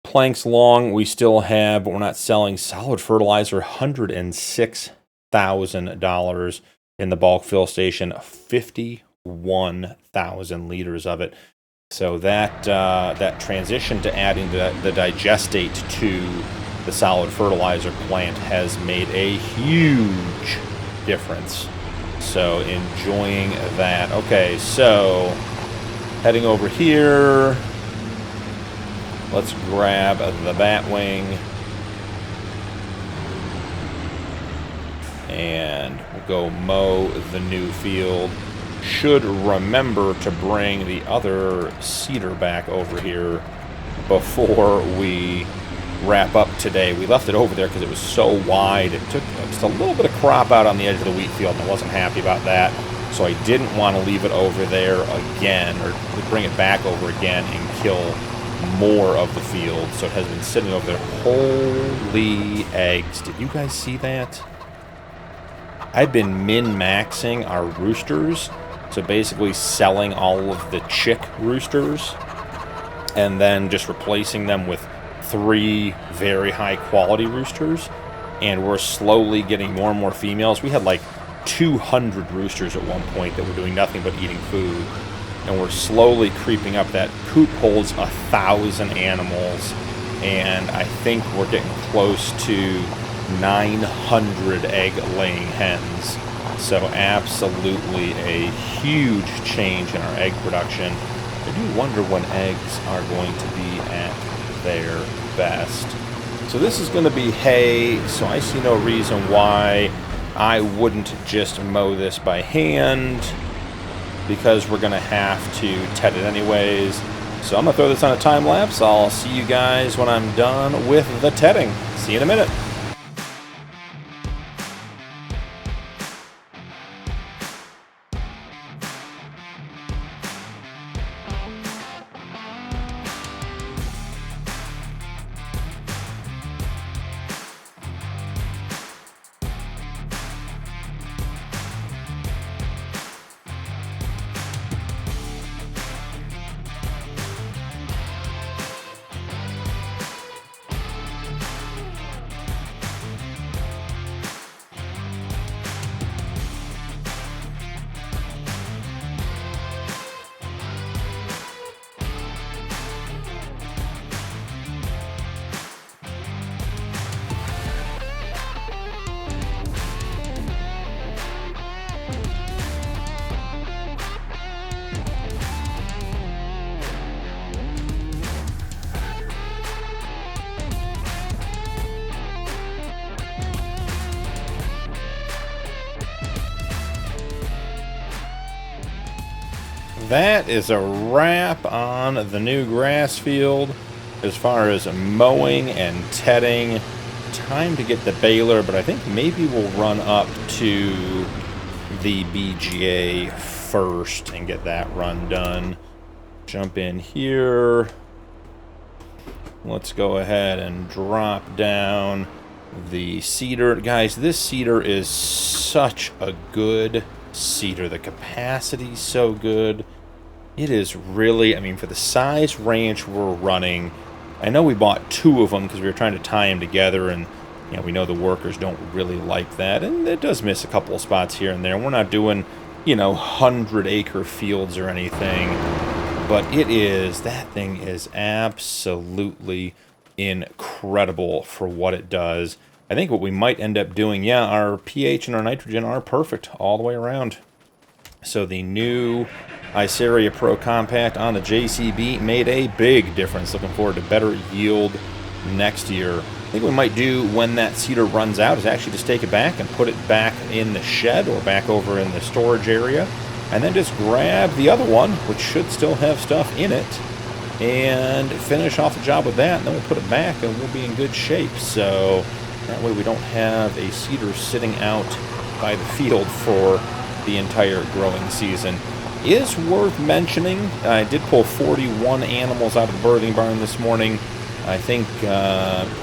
Planks long, we still have, but we're not selling. Solid fertilizer, $106,000 in the bulk fill station. 51,000 liters of it. So that transition to adding the digestate to the solid fertilizer plant has made a huge difference. So enjoying that. Okay, so heading over here. Let's grab the batwing. and we'll go mow the new field. Should remember to bring the other seeder back over here before we wrap up today. We left it over there because it was so wide. It took just a little bit of crop out on the edge of the wheat field, and I wasn't happy about that. So I didn't want to leave it over there again, or bring it back over again and kill more of the field. So it has been sitting over there. Holy eggs. Did you guys see that? I've been min-maxing our roosters. So basically selling all of the chick roosters and then just replacing them with 3 very high quality roosters. And we're slowly getting more and more females. We had like 200 roosters at one point that were doing nothing but eating food. And we're slowly creeping up. That coop holds 1,000 animals. And I think we're getting close to 900 egg-laying hens. So absolutely a huge change in our egg production. I do wonder when eggs are going to be at their best. So this is going to be hay, so I see no reason why I wouldn't just mow this by hand, because we're going to have to ted it anyways. So I'm going to throw this on a time lapse. I'll see you guys when I'm done with the tedding. See you in a minute. That is a wrap on the new grass field as far as mowing and tedding. Time to get the baler, but I think maybe we'll run up to the BGA first and get that run done. Jump in here. Let's go ahead and drop down the seeder. Guys, this seeder is such a good seeder. The capacity's so good. It is really, I mean, for the size ranch we're running, I know we bought 2 of them because we were trying to tie them together, and you know, we know the workers don't really like that, and it does miss a couple of spots here and there. We're not doing, you know, 100-acre fields or anything, but it is, that thing is absolutely incredible for what it does. I think what we might end up doing, yeah, our pH and our nitrogen are perfect all the way around. So the new Iceria Pro Compact on the JCB made a big difference. Looking forward to better yield next year. I think what we might do when that seeder runs out is actually just take it back and put it back in the shed or back over in the storage area, and then just grab the other one, which should still have stuff in it, and finish off the job with that, and then we'll put it back and we'll be in good shape. So that way we don't have a seeder sitting out by the field for the entire growing season. Is worth mentioning, I did pull 41 animals out of the birthing barn this morning. I think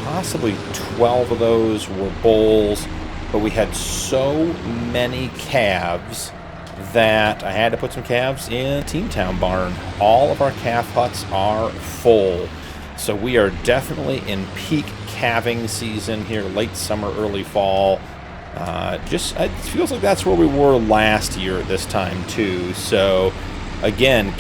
possibly 12 of those were bulls, but we had so many calves that I had to put some calves in Team Town barn. All of our calf huts are full, so we are definitely in peak calving season here, late summer, early fall. It feels like that's where we were last year at this time too. So again,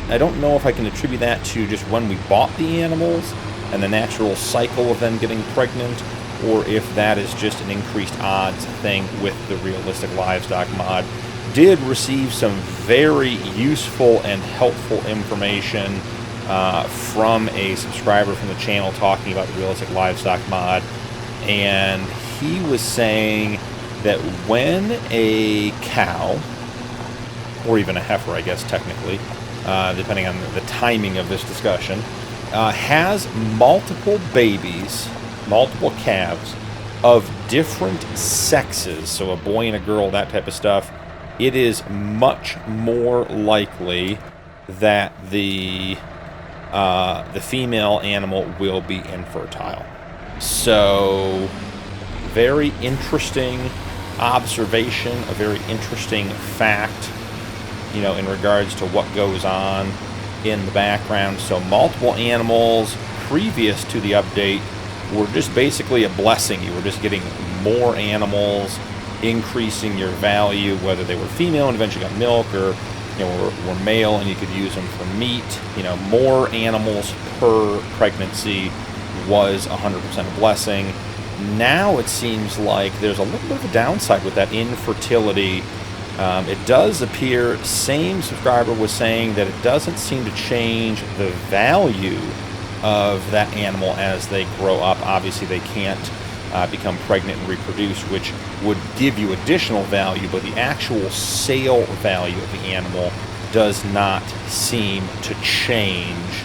I don't know if I can attribute that to just when we bought the animals and the natural cycle of them getting pregnant, or if that is just an increased odds thing with the realistic livestock mod. Did receive some very useful and helpful information from a subscriber from the channel talking about the realistic livestock mod, and he was saying that when a cow, or even a heifer, I guess technically, depending on the timing of this discussion, has multiple babies, multiple calves of different sexes, so a boy and a girl, that type of stuff, it is much more likely that the female animal will be infertile. So, very interesting observation, a very interesting fact, you know, in regards to what goes on in the background. So multiple animals previous to the update were just basically a blessing. You were just getting more animals, increasing your value, whether they were female and eventually got milk, or you know, were male and you could use them for meat. You know, more animals per pregnancy was 100% a blessing. Now it seems like there's a little bit of a downside with that infertility. It does appear, same subscriber was saying that it doesn't seem to change the value of that animal as they grow up. Obviously they can't become pregnant and reproduce, which would give you additional value, but the actual sale value of the animal does not seem to change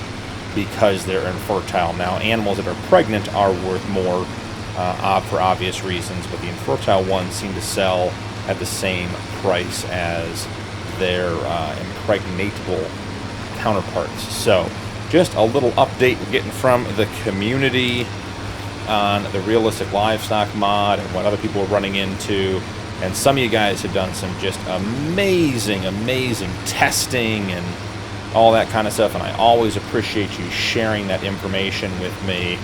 because they're infertile. Now, animals that are pregnant are worth more for obvious reasons, but the infertile ones seem to sell at the same price as their impregnatable counterparts. So, just a little update we're getting from the community on the realistic livestock mod and what other people are running into. And some of you guys have done some just amazing testing and all that kind of stuff, and I always appreciate you sharing that information with me.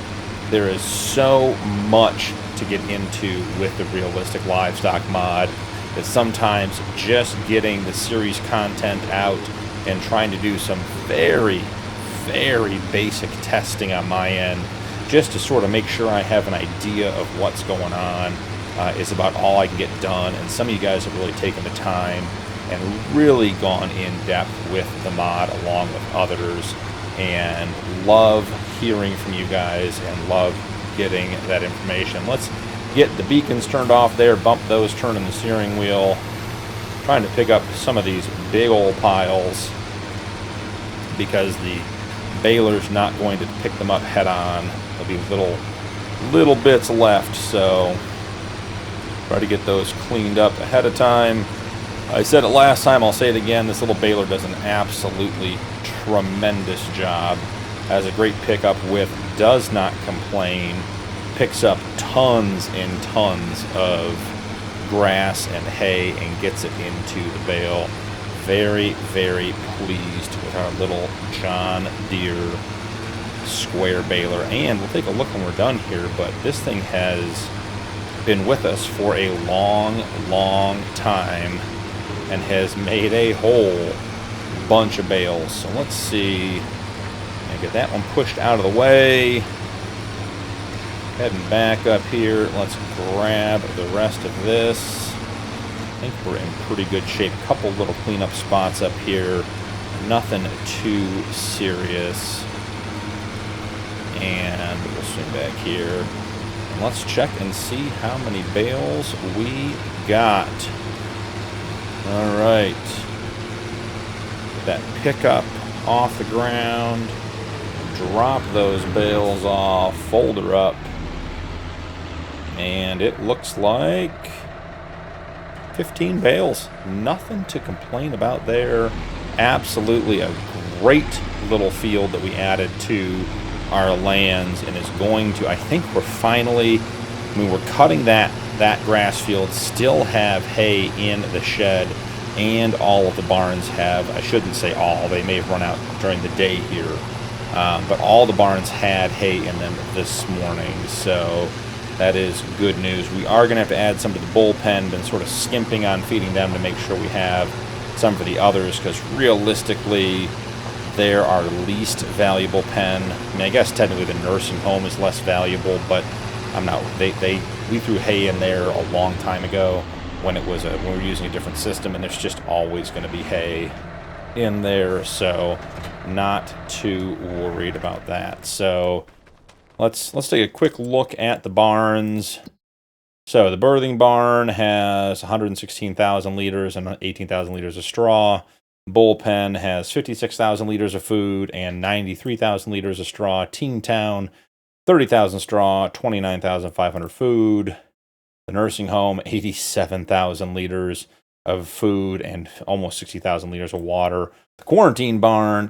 There is so much to get into with the realistic livestock mod that sometimes just getting the series content out and trying to do some very basic testing on my end just to sort of make sure I have an idea of what's going on is about all I can get done. And some of you guys have really taken the time and really gone in depth with the mod along with others, and love hearing from you guys and love getting that information. Let's get the beacons turned off there, bump those, turning the steering wheel, trying to pick up some of these big old piles because the baler's not going to pick them up head on. There'll be little bits left, so try to get those cleaned up ahead of time. I said it last time, I'll say it again, this little baler does an absolutely tremendous job. Has a great pickup width, does not complain, picks up tons and tons of grass and hay and gets it into the bale. Very pleased with our little John Deere square baler. And we'll take a look when we're done here, but this thing has been with us for a long time and has made a whole bunch of bales. So let's see, and get that one pushed out of the way. Heading back up here, let's grab the rest of this. I think we're in pretty good shape. Couple little cleanup spots up here, nothing too serious. And we'll swing back here. And let's check and see how many bales we got. All right. Get that pickup off the ground. Drop those bales off. Fold her up. And it looks like 15 bales. Nothing to complain about there. Absolutely a great little field that we added to our lands, and is going to, I think we're finally, I mean, we're cutting that grass field, still have hay in the shed, and all of the barns have, I shouldn't say all, they may have run out during the day here, but all the barns had hay in them this morning, so that is good news. We are going to have to add some to the bullpen, been sort of skimping on feeding them to make sure we have some for the others, because realistically, they're our least valuable pen. I mean, I guess technically the nursing home is less valuable, but I'm not. We threw hay in there a long time ago when it was when we were using a different system, and there's just always going to be hay in there, so not too worried about that. So let's take a quick look at the barns. So the birthing barn has 116,000 liters and 18,000 liters of straw. Bullpen has 56,000 liters of food and 93,000 liters of straw. Teen Town, 30,000 straw, 29,500 food. The nursing home, 87,000 liters of food and almost 60,000 liters of water. The quarantine barn,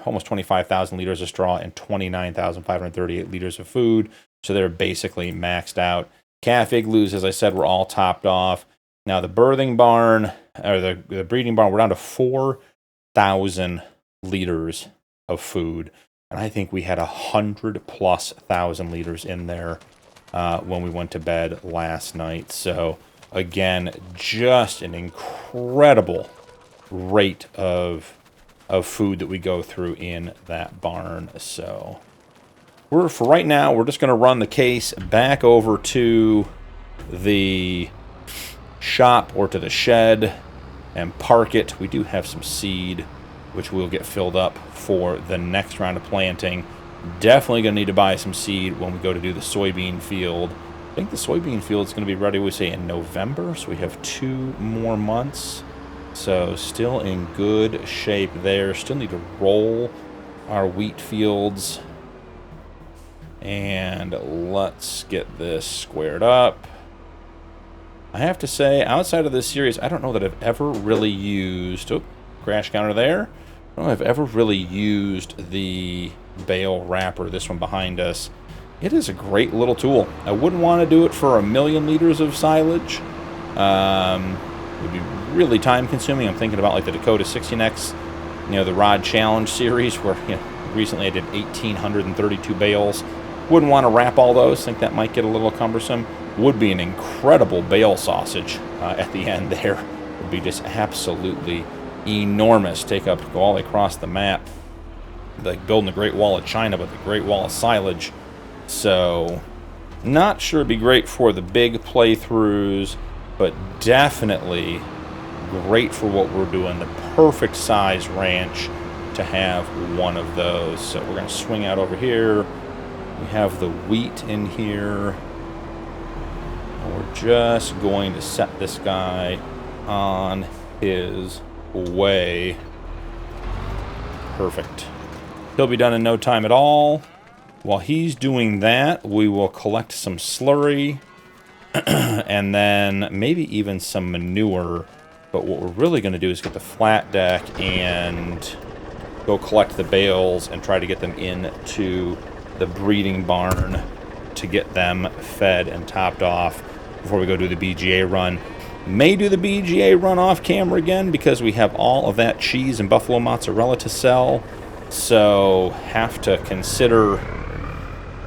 almost 25,000 liters of straw and 29,538 liters of food. So they're basically maxed out. Calf igloos, as I said, were all topped off. Now the birthing barn, or the breeding barn, we're down to 4,000 liters of food. And I think we had 100,000+ liters in there when we went to bed last night. So again, just an incredible rate of food that we go through in that barn. So for right now, we're just going to run the case back over to the shop or to the shed and park it. We do have some seed, which will get filled up for the next round of planting. Definitely going to need to buy some seed when we go to do the soybean field. I think the soybean field is going to be ready, we say, in November, so we have 2 more months. So still in good shape there. Still need to roll our wheat fields. And let's get this squared up. I have to say, outside of this series, I don't know that I've ever really used... Oh, crash counter there. I don't know if I've ever really used the bale wrapper, this one behind us. It is a great little tool. I wouldn't want to do it for 1,000,000 liters of silage. It would be really time consuming. I'm thinking about like the Dakota 16X, the Rod Challenge series, where recently I did 1,832 bales. Wouldn't want to wrap all those. Think that might get a little cumbersome. Would be an incredible bale sausage at the end there. Would be just absolutely enormous. Go all the way across the map. Like building the Great Wall of China, but the Great Wall of silage. So, not sure it'd be great for the big playthroughs, but definitely great for what we're doing. The perfect size ranch to have one of those. So we're going to swing out over here. We have the wheat in here. And we're just going to set this guy on his way. Perfect. He'll be done in no time at all. While he's doing that, we will collect some slurry and then maybe even some manure. But what we're really going to do is get the flat deck and go collect the bales and try to get them into the breeding barn to get them fed and topped off before we go do the BGA run. May do the BGA run off camera again because we have all of that cheese and buffalo mozzarella to sell. So have to consider,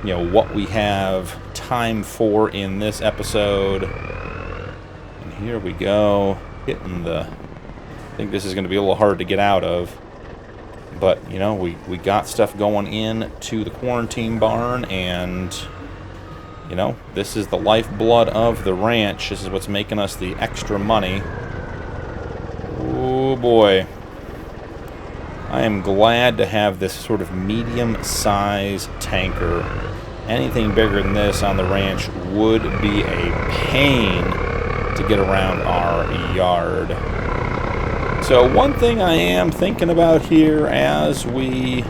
what we have time for in this episode. And here we go, hitting the... I think this is going to be a little hard to get out of. But, we got stuff going in to the quarantine barn, and, this is the lifeblood of the ranch. This is what's making us the extra money. Oh, boy. I am glad to have this sort of medium-size tanker. Anything bigger than this on the ranch would be a pain to get around our yard. So one thing I am thinking about here as we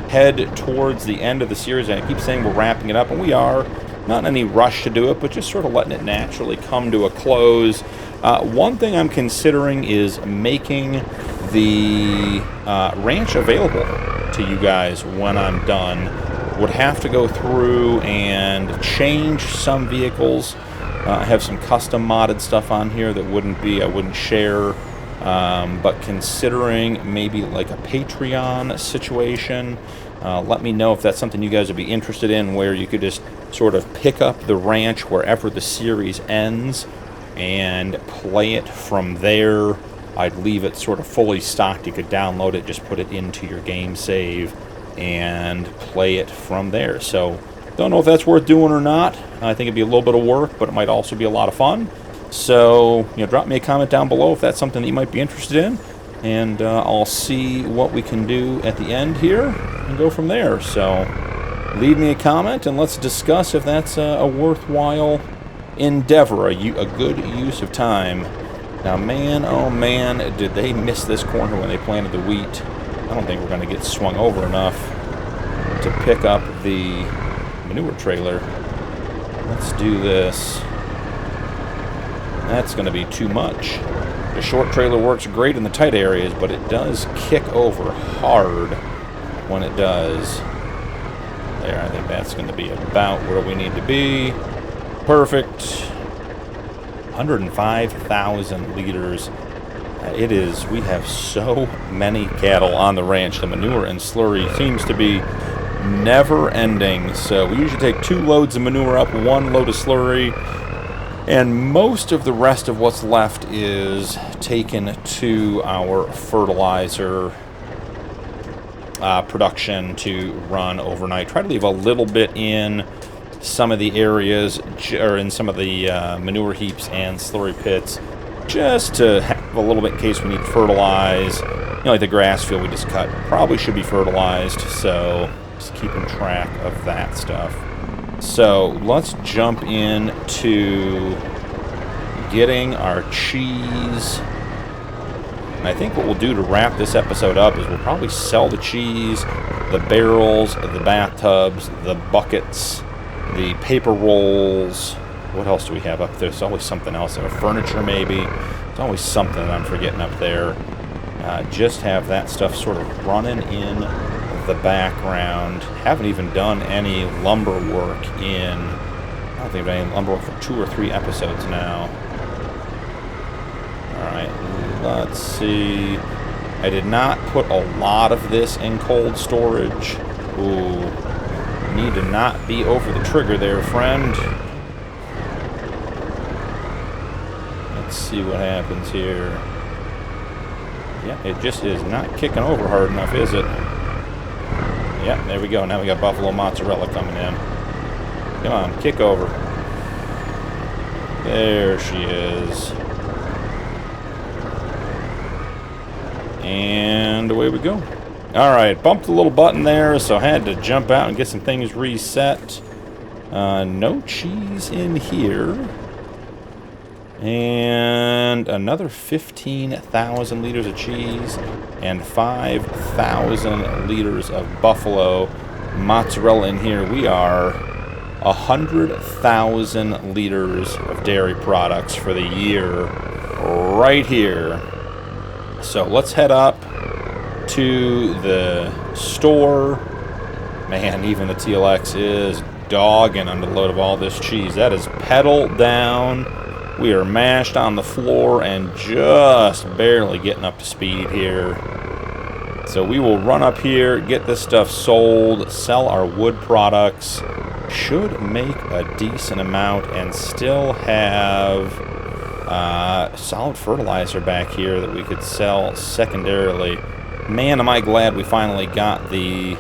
head towards the end of the series, and I keep saying we're wrapping it up, and we are, not in any rush to do it, but just sort of letting it naturally come to a close. One thing I'm considering is making the ranch available to you guys when I'm done. Would have to go through and change some vehicles. I have some custom modded stuff on here that I wouldn't share. But considering maybe like a Patreon situation, let me know if that's something you guys would be interested in, where you could just sort of pick up the ranch wherever the series ends and play it from there. I'd leave it sort of fully stocked. You could download it, just put it into your game save and play it from there. So don't know if that's worth doing or not. I think it'd be a little bit of work, but it might also be a lot of fun. So, drop me a comment down below if that's something that you might be interested in, and I'll see what we can do at the end here and go from there. So, leave me a comment and let's discuss if that's a worthwhile endeavor, a good use of time. Now, man, oh man, did they miss this corner when they planted the wheat. I don't think we're going to get swung over enough to pick up the manure trailer. Let's do this. That's going to be too much. The short trailer works great in the tight areas, but it does kick over hard when it does. There, I think that's going to be about where we need to be. Perfect. 105,000 liters. It is, we have so many cattle on the ranch. The manure and slurry seems to be never ending. So we usually take 2 loads of manure up, 1 load of slurry, and most of the rest of what's left is taken to our fertilizer production to run overnight. Try to leave a little bit in some of the areas, or in some of the manure heaps and slurry pits, just to have a little bit in case we need to fertilize. You know, like the grass field we just cut probably should be fertilized, so just keeping track of that stuff. So let's jump into getting our cheese. And I think what we'll do to wrap this episode up is we'll probably sell the cheese, the barrels, the bathtubs, the buckets, the paper rolls. What else do we have up there? There's always something else. Furniture, maybe. There's always something that I'm forgetting up there. Just have that stuff sort of running in the background. Haven't even done any lumber work in, I don't think I've done any lumber work for 2 or 3 episodes now. Alright, let's see. I did not put a lot of this in cold storage. Ooh. Need to not be over the trigger there, friend. Let's see what happens here. Yeah, it just is not kicking over hard enough, is it? Yeah, there we go. Now we got buffalo mozzarella coming in. Come on, kick over. There she is. And away we go. Alright, bumped the little button there, so I had to jump out and get some things reset. No cheese in here. And another 15,000 liters of cheese and 5,000 liters of buffalo mozzarella in here. We are 100,000 liters of dairy products for the year right here. So let's head up to the store. Man, even the TLX is dogging under the load of all this cheese. That is pedal down. We are mashed on the floor and just barely getting up to speed here. So we will run up here, get this stuff sold, sell our wood products. Should make a decent amount and still have solid fertilizer back here that we could sell secondarily. Man, am I glad we finally got the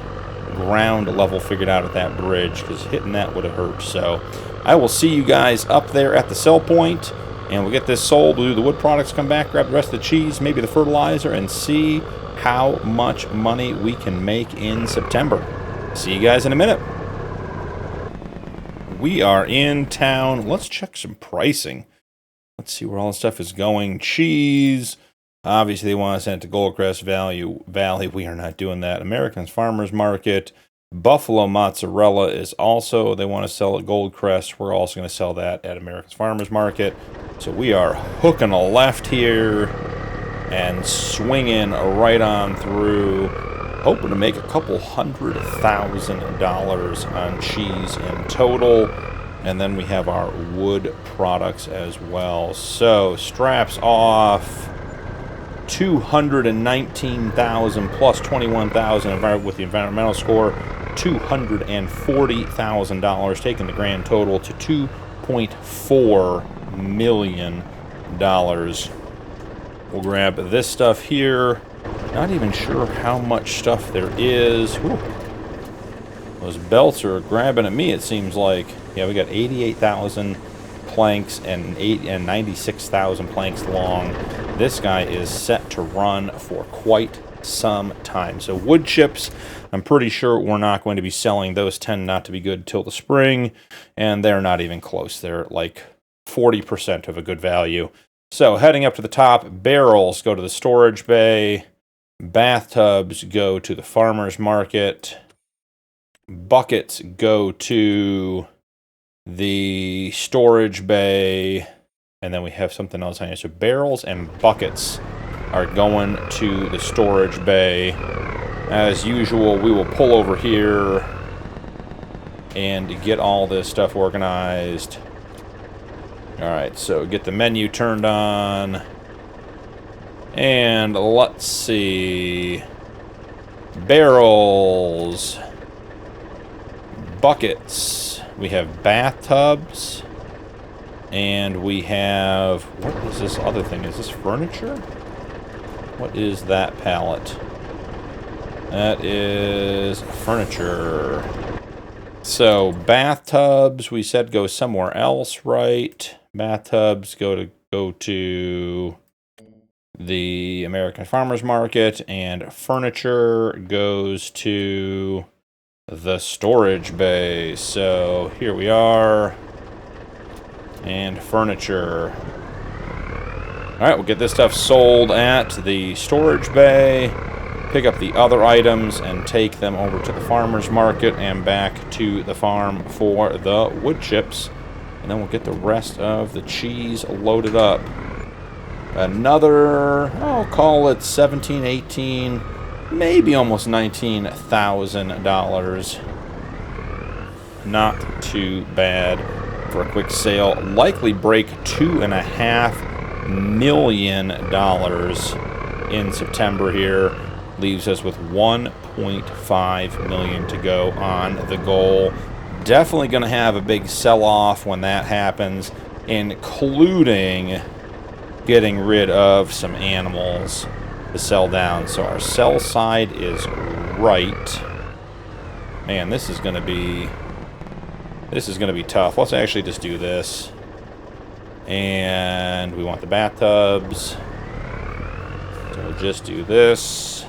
ground level figured out at that bridge, because hitting that would have hurt. So I will see you guys up there at the sell point, and we'll get this sold. We'll do the wood products, come back, grab the rest of the cheese, maybe the fertilizer, and see how much money we can make in September. See you guys in a minute. We are in town. Let's check some pricing. Let's see where all this stuff is going. Cheese. Obviously, they want to send it to Goldcrest Valley. We are not doing that. American's Farmers Market. Buffalo mozzarella is also, they want to sell at Goldcrest. We're also going to sell that at American's Farmers Market. So we are hooking a left here and swinging right on through. Hoping to make a couple $100,000 on cheese in total. And then we have our wood products as well. So straps off. 219,000 plus 21,000 with the environmental score, $240,000, taking the grand total to $2.4 million. We'll grab this stuff here. Not even sure how much stuff there is. Whew. Those belts are grabbing at me, it seems like. Yeah, we got 88,000 planks and 96,000 planks long. This guy is set to run for quite some time. So wood chips, I'm pretty sure we're not going to be selling. Those tend not to be good till the spring, and they're not even close. They're like 40% of a good value. So heading up to the top, barrels go to the storage bay, bathtubs go to the farmer's market, buckets go to the storage bay, and then we have something else on here. So barrels and buckets are going to the storage bay. As usual, we will pull over here and get all this stuff organized. Alright, so get the menu turned on. And let's see. Barrels. Buckets. We have bathtubs. And we have... what is this other thing? Is this furniture? What is that pallet? That is furniture. So, bathtubs, we said go somewhere else, right? Bathtubs go to the American Farmers Market, and furniture goes to the storage bay. So, here we are. And furniture. Alright, we'll get this stuff sold at the storage bay, pick up the other items, and take them over to the farmer's market and back to the farm for the wood chips. And then we'll get the rest of the cheese loaded up. Another, I'll call it $17, $18, maybe almost $19,000. Not too bad for a quick sale. Likely break $2.5 million in September here. Leaves us with $1.5 million to go on the goal. Definitely going to have a big sell-off when that happens, including getting rid of some animals to sell down. So our sell side is right. Man, this is going to be tough. Let's actually just do this. And we want the bathtubs. So we'll just do this.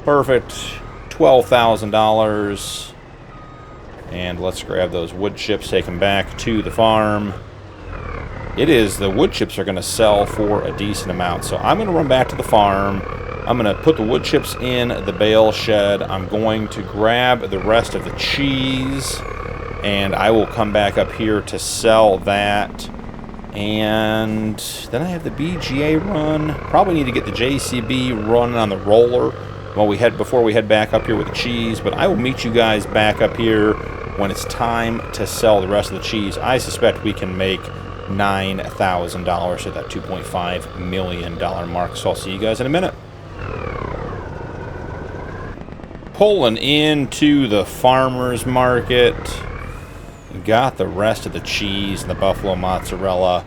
Perfect. $12,000. And let's grab those wood chips, take them back to the farm. The wood chips are going to sell for a decent amount. So I'm going to run back to the farm. I'm going to put the wood chips in the bale shed. I'm going to grab the rest of the cheese. And I will come back up here to sell that. And then I have the BGA run. Probably need to get the JCB running on the roller before we head back up here with the cheese. But I will meet you guys back up here when it's time to sell the rest of the cheese. I suspect we can make $9,000 at that $2.5 million mark. So I'll see you guys in a minute. Pulling into the farmer's market. Got the rest of the cheese and the buffalo mozzarella.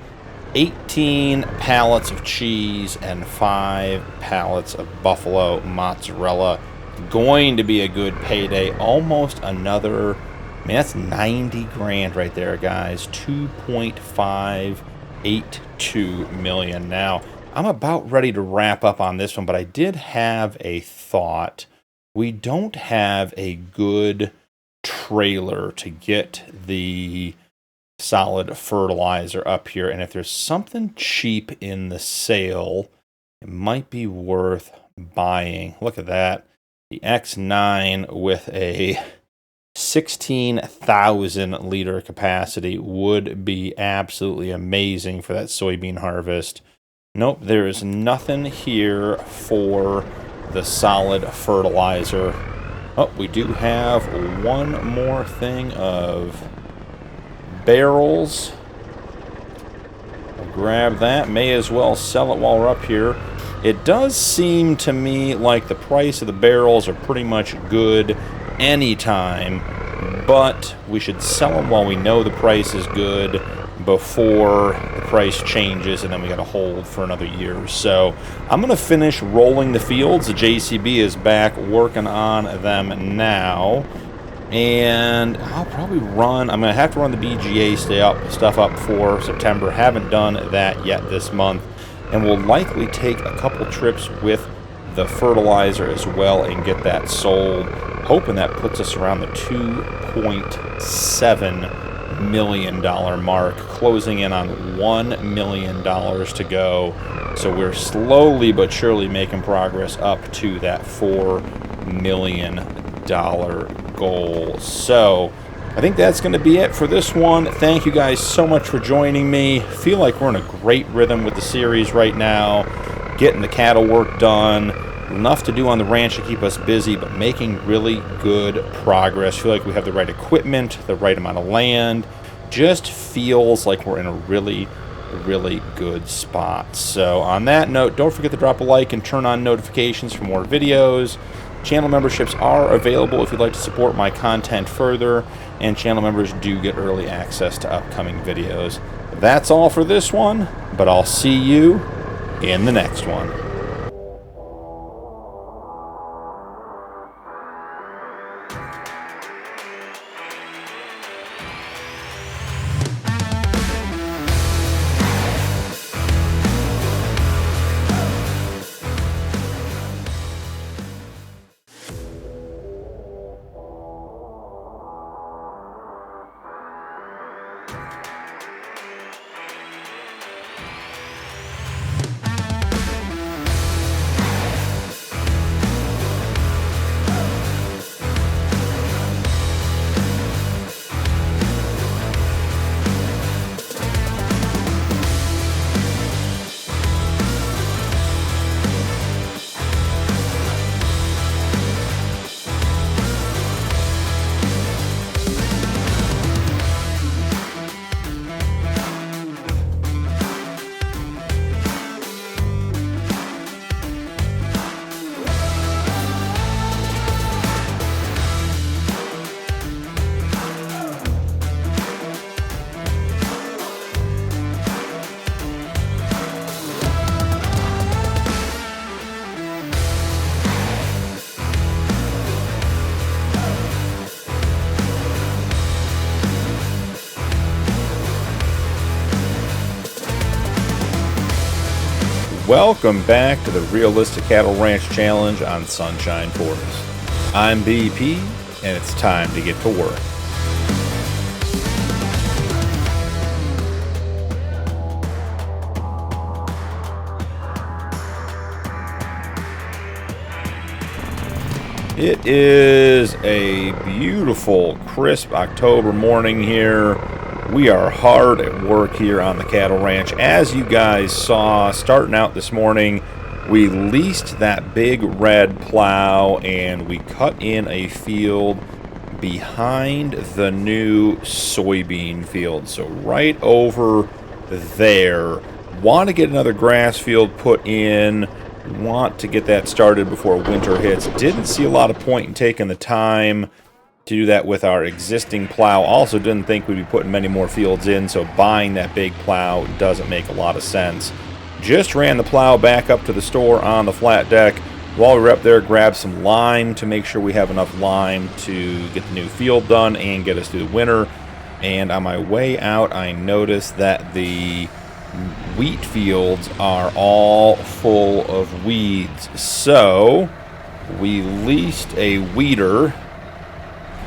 18 pallets of cheese and 5 pallets of buffalo mozzarella. Going to be a good payday. Almost another... man, that's 90 grand right there, guys. 2.582 million. Now, I'm about ready to wrap up on this one, but I did have a thought. We don't have a good trailer to get the solid fertilizer up here, and if there's something cheap in the sale, it might be worth buying. Look at that. The X9 with a 16,000 liter capacity would be absolutely amazing for that soybean harvest. Nope, there is nothing here for the solid fertilizer. Oh, we do have one more thing of barrels. I'll grab that. May as well sell it while we're up here. It does seem to me like the price of the barrels are pretty much good anytime, but we should sell them while we know the price is good before the price changes, and then we got to hold for another year. So I'm going to finish rolling the fields. The JCB is back working on them now, and I'll probably run... I'm going to have to run the BGA stuff up for September. Haven't done that yet this month, and we'll likely take a couple trips with the fertilizer as well and get that sold, hoping that puts us around the $2.7 million mark, closing in on $1 million to go. So we're slowly but surely making progress up to that $4 million goal. So I think that's going to be it for this one. Thank you guys so much for joining me. Feel like we're in a great rhythm with the series right now. Getting the cattle work done. Enough to do on the ranch to keep us busy, but making really good progress. Feel like we have the right equipment, the right amount of land. Just feels like we're in a really good spot. So on that note, don't forget to drop a like and turn on notifications for more videos. Channel memberships are available if you'd like to support my content further, and channel members do get early access to upcoming videos. That's all for this one, but I'll see you in the next one. Welcome back to the Realistic Cattle Ranch Challenge on Sunshine Forest. I'm BP, and it's time to get to work. It is a beautiful, crisp October morning here. We are hard at work here on the cattle ranch. As you guys saw, starting out this morning, we leased that big red plow and we cut in a field behind the new soybean field. So right over there. Want to get another grass field put in. Want to get that started before winter hits. Didn't see a lot of point in taking the time to do that with our existing plow. Also didn't think we'd be putting many more fields in, so buying that big plow doesn't make a lot of sense. Just ran the plow back up to the store on the flat deck. While we were up there, grabbed some lime to make sure we have enough lime to get the new field done and get us through the winter. And on my way out, I noticed that the wheat fields are all full of weeds. So we leased a weeder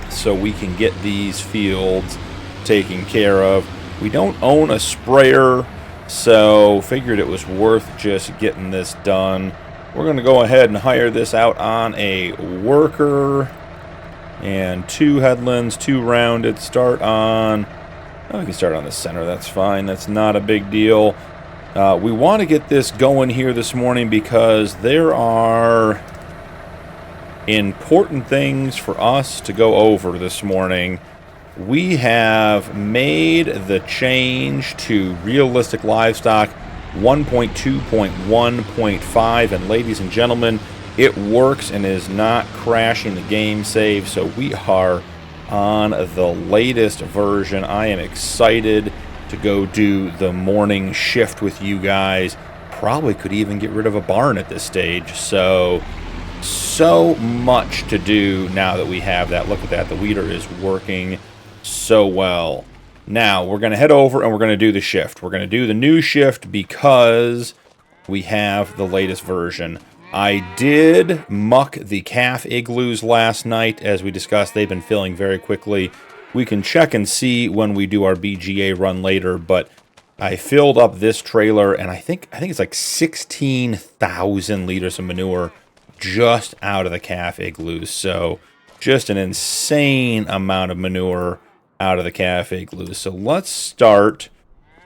so we can get these fields taken care of. We don't own a sprayer, so figured it was worth just getting this done. We're going to go ahead and hire this out on a worker. And 2 headlands, 2 rounded. Start on... Oh, we can start on the center. That's fine. That's not a big deal. We want to get this going here this morning because there are important things for us to go over this morning. We have made the change to Realistic Livestock 1.2.1.5, and ladies and gentlemen, it works and is not crashing the game save, so we are on the latest version. I am excited to go do the morning shift with you guys. Probably could even get rid of a barn at this stage. So much to do now that we have that. Look at that. The weeder is working so well. Now, we're going to head over and we're going to do the shift. We're going to do the new shift because we have the latest version. I did muck the calf igloos last night. As we discussed, they've been filling very quickly. We can check and see when we do our BGA run later, but I filled up this trailer, and I think it's like 16,000 liters of manure just out of the calf igloos. So just an insane amount of manure out of the calf igloos. So let's start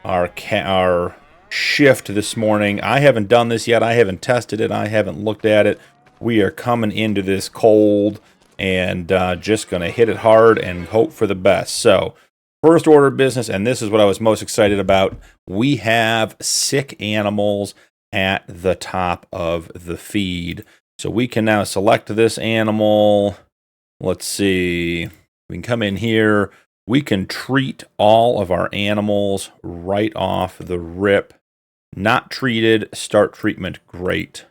our shift this morning. I haven't done this yet. I haven't tested it. I haven't looked at it. We are coming into this cold and just going to hit it hard and hope for the best. So first order of business, and this is what I was most excited about. We have sick animals at the top of the feed. So we can now select this animal. Let's see. We can come in here. We can treat all of our animals right off the rip. Not treated, start treatment, great.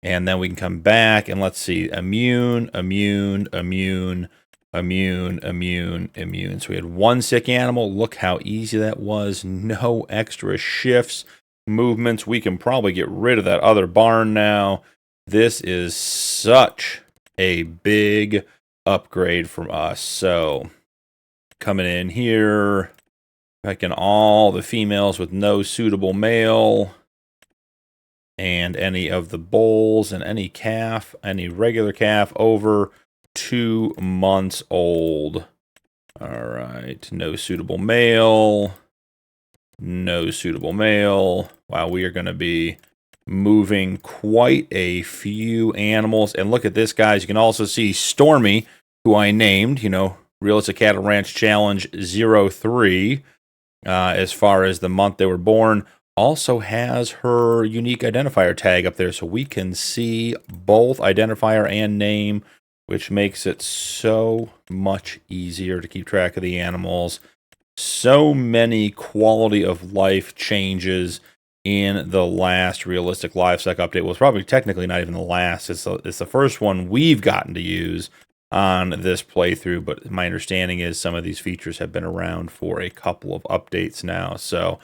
And then we can come back and let's see, immune, immune, immune, immune, immune, immune. So we had one sick animal. Look how easy that was. No extra shifts, movements. We can probably get rid of that other barn now. This is such a big upgrade from us. So coming in here, picking all the females with no suitable male. And any of the bulls and any calf, any regular calf over 2 months old. All right, no suitable male. No suitable male. Wow, we are going to be moving quite a few animals. And look at this, guys. You can also see Stormy, who I named, Realistic Cattle Ranch Challenge 03, as far as the month they were born. Also has her unique identifier tag up there, so we can see both identifier and name, which makes it so much easier to keep track of the animals. So many quality of life changes in the last Realistic Livestock update. Well, it's probably technically not even the last. It's the first one we've gotten to use on this playthrough, but my understanding is some of these features have been around for a couple of updates now. So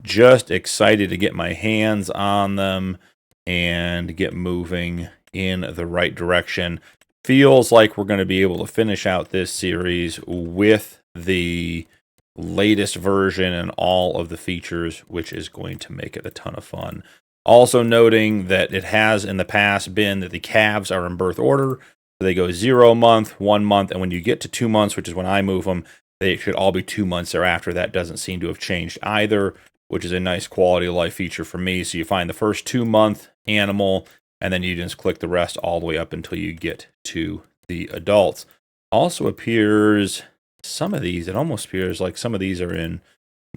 just excited to get my hands on them and get moving in the right direction. Feels like we're going to be able to finish out this series with the latest version and all of the features, which is going to make it a ton of fun. Also noting that it has in the past been that the calves are in birth order. So they go 0 month, 1 month, and when you get to 2 months, which is when I move them, they should all be 2 months thereafter. That doesn't seem to have changed either, which is a nice quality of life feature for me. So you find the first 2 month animal, and then you just click the rest all the way up until you get to the adults. Also appears some of these, it almost appears like some of these are in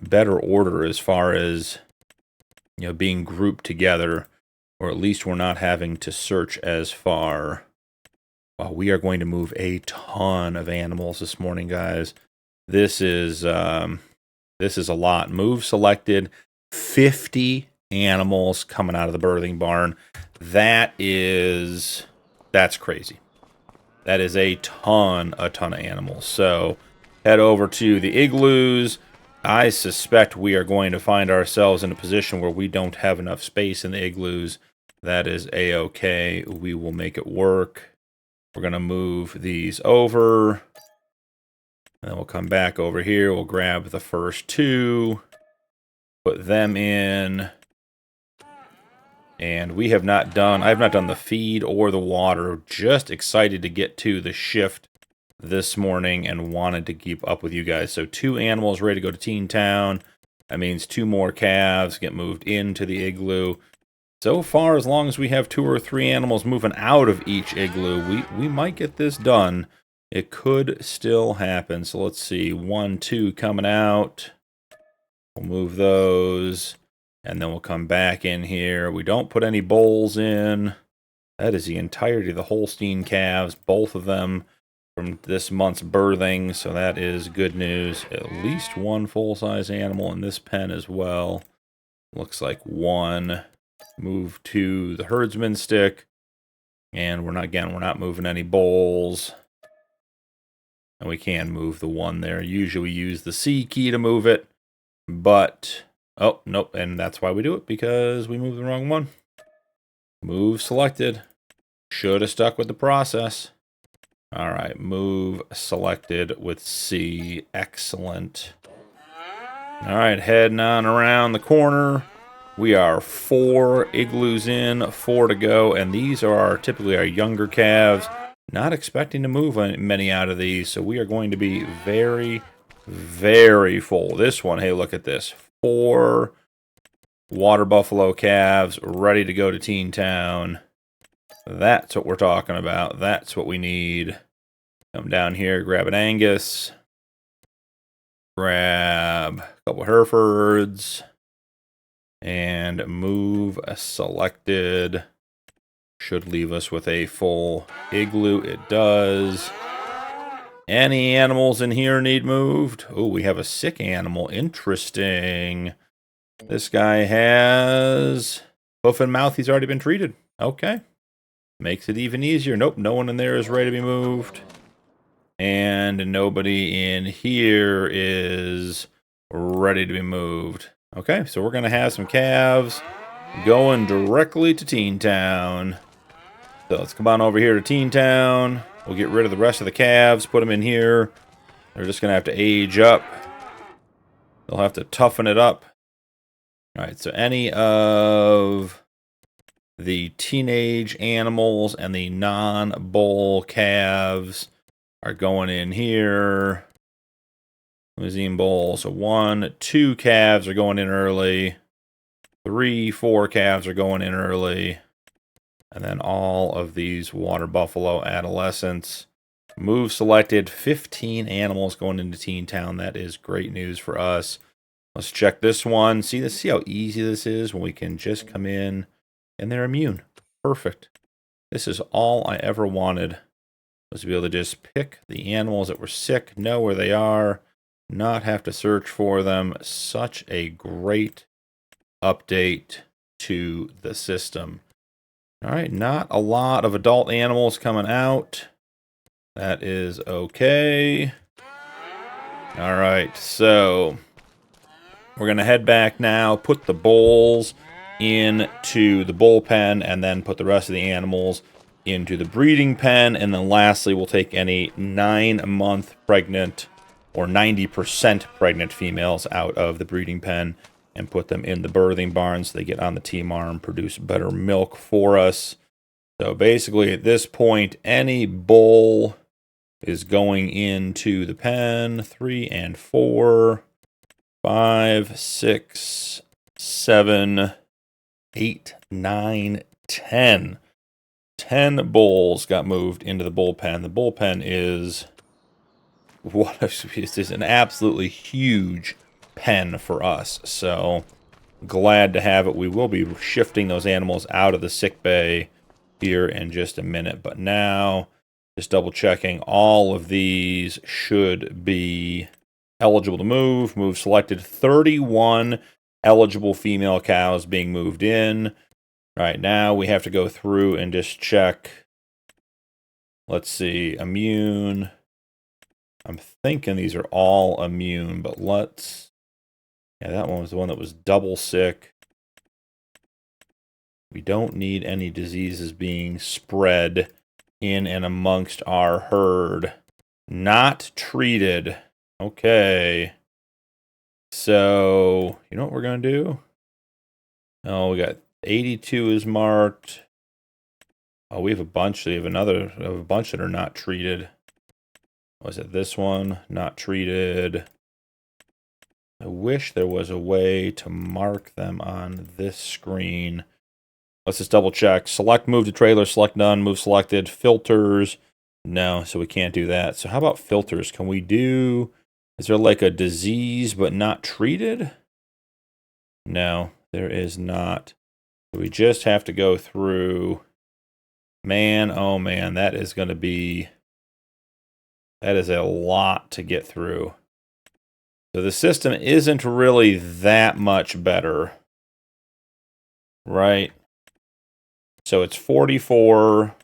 better order as far as being grouped together, or at least we're not having to search as far. Wow, we are going to move a ton of animals this morning, guys. This is a lot. Move selected, 50 animals coming out of the birthing barn. That's crazy. That is a ton of animals. So head over to the igloos. I suspect we are going to find ourselves in a position where we don't have enough space in the igloos. That is a-okay. We will make it work. We're going to move these over. And then we'll come back over here. We'll grab the first 2. Put them in. And I have not done the feed or the water. Just excited to get to the shift this morning and wanted to keep up with you guys. So 2 animals ready to go to Teen Town. That means 2 more calves get moved into the igloo. So far, as long as we have 2 or 3 animals moving out of each igloo, we might get this done. It could still happen. So let's see. 1, 2 coming out. We'll move those. And then we'll come back in here. We don't put any bulls in. That is the entirety of the Holstein calves. Both of them from this month's birthing. So that is good news. At least 1 full-size animal in this pen as well. Looks like 1. Move to the herdsman stick. And we're not moving any bulls. And we can move the 1 there. Usually we use the C key to move it. But, oh, nope. And that's why we do it, because we moved the wrong one. Move selected. Should have stuck with the process. All right, move selected with C. Excellent. All right, heading on around the corner. We are 4 igloos in, 4 to go, and these are typically our younger calves. Not expecting to move many out of these, so we are going to be very, very full. This one, hey, look at this. 4 water buffalo calves ready to go to Teen Town. That's what we're talking about. That's what we need. Come down here, grab an Angus. Grab a couple Herefords. And move selected. Should leave us with a full igloo. It does. Any animals in here need moved? Oh, we have a sick animal. Interesting. This guy has hoof and mouth. He's already been treated. Okay. Makes it even easier. Nope, no one in there is ready to be moved. And nobody in here is ready to be moved. Okay, so we're going to have some calves going directly to Teen Town. So let's come on over here to Teen Town. We'll get rid of the rest of the calves, put them in here. They're just going to have to age up. They'll have to toughen it up. All right, so any of the teenage animals and the non-bull calves are going in here. Limousine bull. So 1, 2 calves are going in early. 3, 4 calves are going in early. And then all of these water buffalo adolescents. Move selected. 15 animals going into Teen Town. That is great news for us. Let's check this one. See this? See how easy this is when we can just come in and they're immune. Perfect. This is all I ever wanted. Was to be able to just pick the animals that were sick, know where they are, not have to search for them. Such a great update to the system. All right, not a lot of adult animals coming out. That is okay. All right, so we're going to head back now, put the bulls into the bullpen, and then put the rest of the animals into the breeding pen. And then lastly, we'll take any 9-month pregnant or 90% pregnant females out of the breeding pen and put them in the birthing barn so they get on the TMR and produce better milk for us. So basically at this point, any bull is going into the pen. 3 and 4, 5, 6, 7, 8, 9, 10. 10 bulls got moved into the bullpen. The bullpen is this is an absolutely huge pen for us. So glad to have it. We will be shifting those animals out of the sick bay here in just a minute. But now, just double checking, all of these should be eligible to move. Move selected. 31 eligible female cows being moved in. Right now, we have to go through and just check. Let's see, immune. I'm thinking these are all immune, but let's... Yeah, that one was the one that was double sick. We don't need any diseases being spread in and amongst our herd. Not treated. Okay. So, you know what we're going to do? Oh, we got 82 is marked. Oh, we have a bunch. We have a bunch that are not treated. Was it this one? Not treated. I wish there was a way to mark them on this screen. Let's just double check. Select move to trailer, select none, move selected. Filters. No, so we can't do that. So how about filters? Can we do... Is there like a disease but not treated? No, there is not. We just have to go through. Man, oh man, that is going to be... That is a lot to get through. So the system isn't really that much better. Right? So it's 44,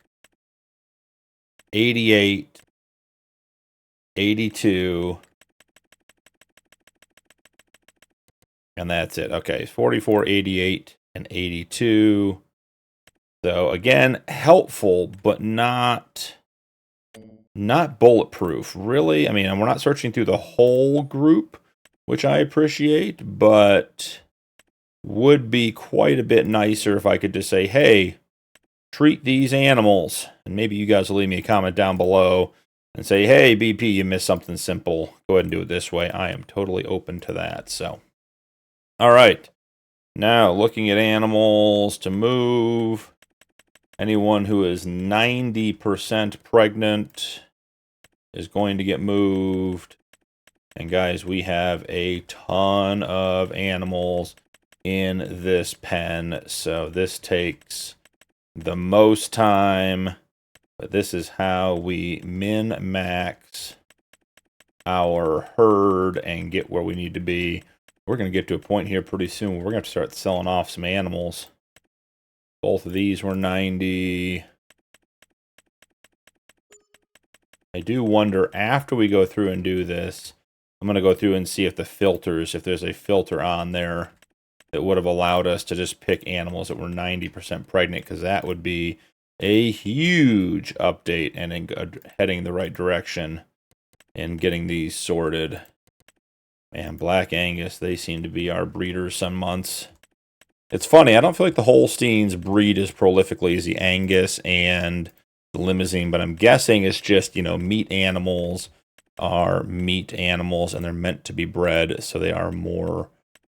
88, 82, and that's it. Okay, 44, 88, and 82. So again, helpful, but not not bulletproof, really. I mean, we're not searching through the whole group, which I appreciate, but would be quite a bit nicer if I could just say, hey, treat these animals. And maybe you guys will leave me a comment down below and say, hey, BP, you missed something simple. Go ahead and do it this way. I am totally open to that. So, all right. Now, looking at animals to move. Anyone who is 90% pregnant is going to get moved. And guys, we have a ton of animals in this pen. So this takes the most time. But this is how we min-max our herd and get where we need to be. We're going to get to a point here pretty soon where we're going to start selling off some animals. Both of these were 90. I do wonder, after we go through and do this, I'm going to go through and see if the filters, if there's a filter on there that would have allowed us to just pick animals that were 90% pregnant, because that would be a huge update and heading the right direction and getting these sorted. And Black Angus, they seem to be our breeders some months. It's funny, I don't feel like the Holsteins breed as prolifically as the Angus and the Limousine, but I'm guessing it's just, you know, meat animals are meat animals and they're meant to be bred, so they are more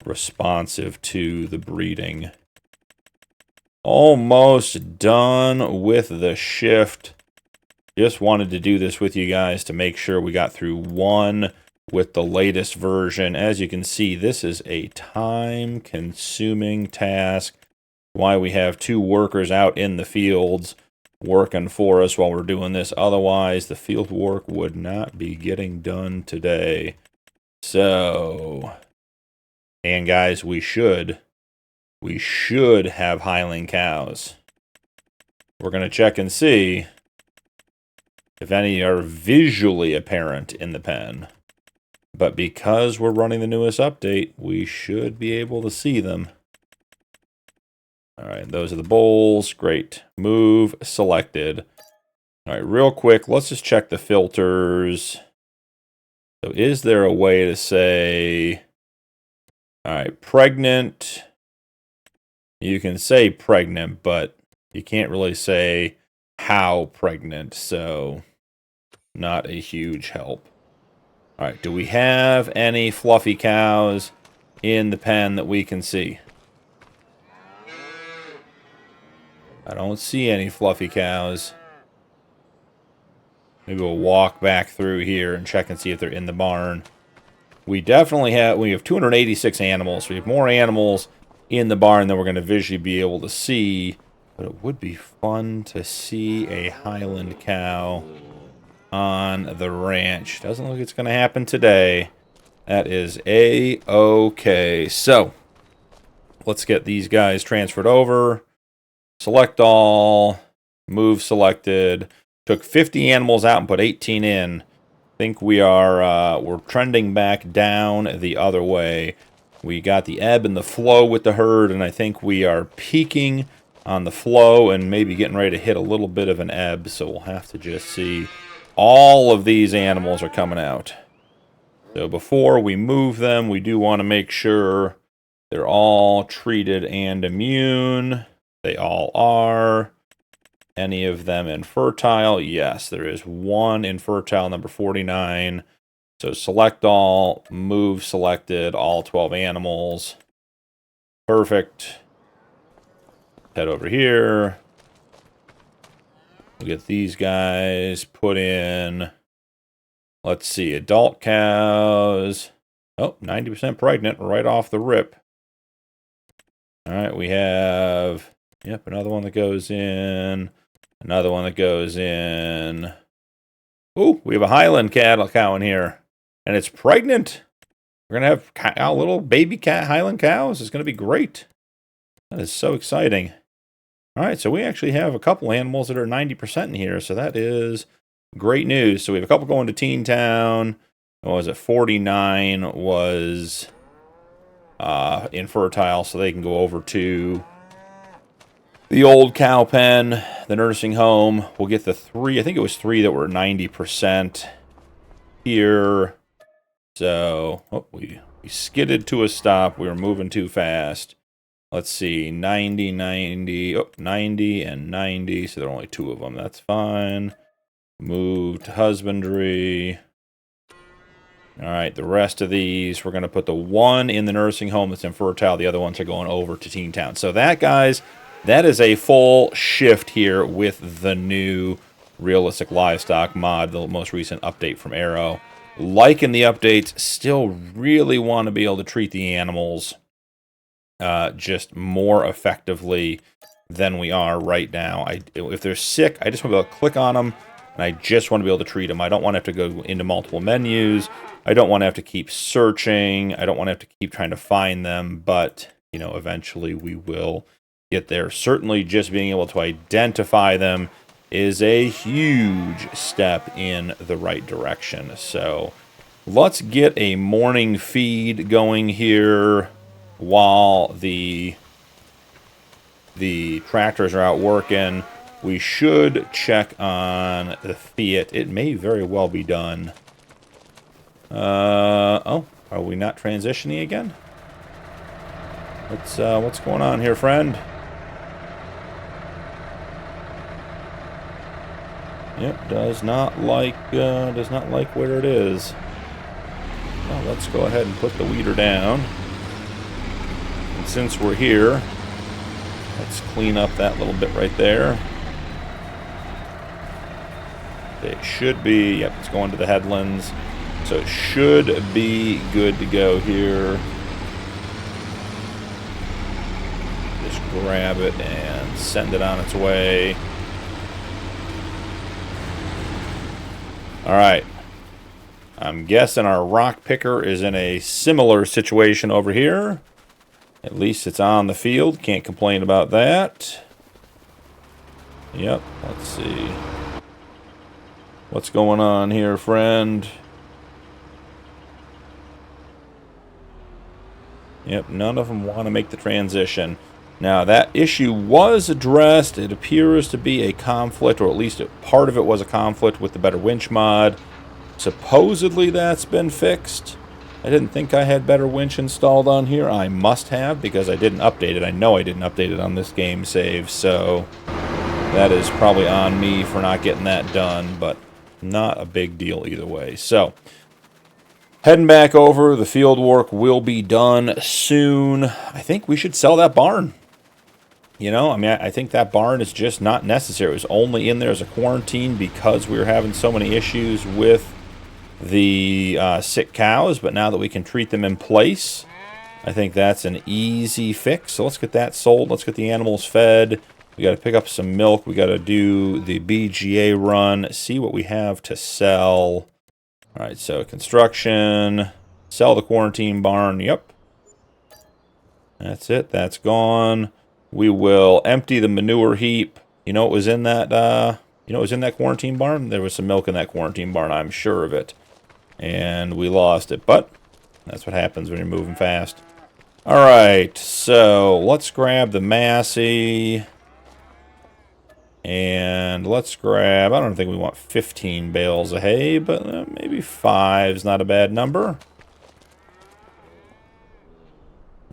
responsive to the breeding. Almost done with the shift. Just wanted to do this with you guys to make sure we got through one with the latest version. As you can see, this is a time-consuming task. Why we have 2 workers out in the fields working for us while we're doing this. Otherwise, the field work would not be getting done today. So, and guys, we should have hireling cows. We're going to check and see if any are visually apparent in the pen. But because we're running the newest update, we should be able to see them. All right, those are the bowls. Great. Move selected. All right, real quick, let's just check the filters. So is there a way to say, all right, pregnant? You can say pregnant, but you can't really say how pregnant, so not a huge help. All right, do we have any fluffy cows in the pen that we can see? I don't see any fluffy cows. Maybe we'll walk back through here and check and see if they're in the barn. We definitely have, we have 286 animals. So we have more animals in the barn than we're going to visually be able to see. But it would be fun to see a Highland cow on the ranch. Doesn't look like it's going to happen today. That is A-okay. So, let's get these guys transferred over. Select all. Move selected. Took 50 animals out and put 18 in. I think we are, we're trending back down the other way. We got the ebb and the flow with the herd, and I think we are peaking on the flow and maybe getting ready to hit a little bit of an ebb, so we'll have to just see. All of these animals are coming out. So before we move them, we do want to make sure they're all treated and immune. They all are. Any of them infertile? Yes, there is one infertile, number 49. So select all, move selected, all 12 animals. Perfect. Head over here. We'll get these guys put in. Let's see, adult cows. Oh, 90% pregnant right off the rip. All right, we have, yep, another one that goes in. Another one that goes in. Ooh, we have a Highland cow in here. And it's pregnant. We're going to have little baby Highland cows. It's going to be great. That is so exciting. All right, so we actually have a couple animals that are 90% in here. So that is great news. So we have a couple going to Teen Town. What was it? 49 was infertile, so they can go over to the old cow pen, the nursing home. We'll get the 3, I think it was 3 that were 90% here. So, oh, we skidded to a stop. We were moving too fast. Let's see, 90, 90, oh, 90 and 90. So there are only 2 of them. That's fine. Move to husbandry. All right, the rest of these, we're going to put the 1 in the nursing home that's infertile. The other ones are going over to Teen Town. So that, guys, that is a full shift here with the new realistic livestock mod, the most recent update from Arrow. Liking the updates, still really want to be able to treat the animals just more effectively than we are right now. If they're sick, I just want to be able to click on them, and I just want to be able to treat them. I don't want to have to go into multiple menus. I don't want to have to keep searching. I don't want to have to keep trying to find them, but, you know, eventually we will get there. Certainly just being able to identify them is a huge step in the right direction. So let's get a morning feed going here while the tractors are out working. We should check on the Fiat. It may very well be done. Oh, are we not transitioning again? What's going on here, friend? Yep, does not like where it is. Well, let's go ahead and put the weeder down. And since we're here, let's clean up that little bit right there. It should be, yep, it's going to the headlands. So it should be good to go here. Just grab it and send it on its way. Alright. I'm guessing our rock picker is in a similar situation over here. At least it's on the field. Can't complain about that. Yep, let's see. What's going on here, friend? Yep, none of them want to make the transition. Now, that issue was addressed. It appears to be a conflict, or at least part of it was a conflict with the Better Winch mod. Supposedly that's been fixed. I didn't think I had Better Winch installed on here. I must have, because I didn't update it. I know I didn't update it on this game save, so that is probably on me for not getting that done, but not a big deal either way. So, heading back over, the field work will be done soon. I think we should sell that barn. You know, I mean, I think that barn is just not necessary. It was only in there as a quarantine because we were having so many issues with the sick cows, but now that we can treat them in place, I think that's an easy fix. So let's get that sold. Let's get the animals fed. We got to pick up some milk. We got to do the BGA run, see what we have to sell. All right, so construction, sell the quarantine barn. Yep. That's it. That's gone. We will empty the manure heap. You know what was in that, quarantine barn? There was some milk in that quarantine barn, I'm sure of it. And we lost it, but that's what happens when you're moving fast. All right, so let's grab the Massey. And let's grab, I don't think we want 15 bales of hay, but maybe 5 is not a bad number.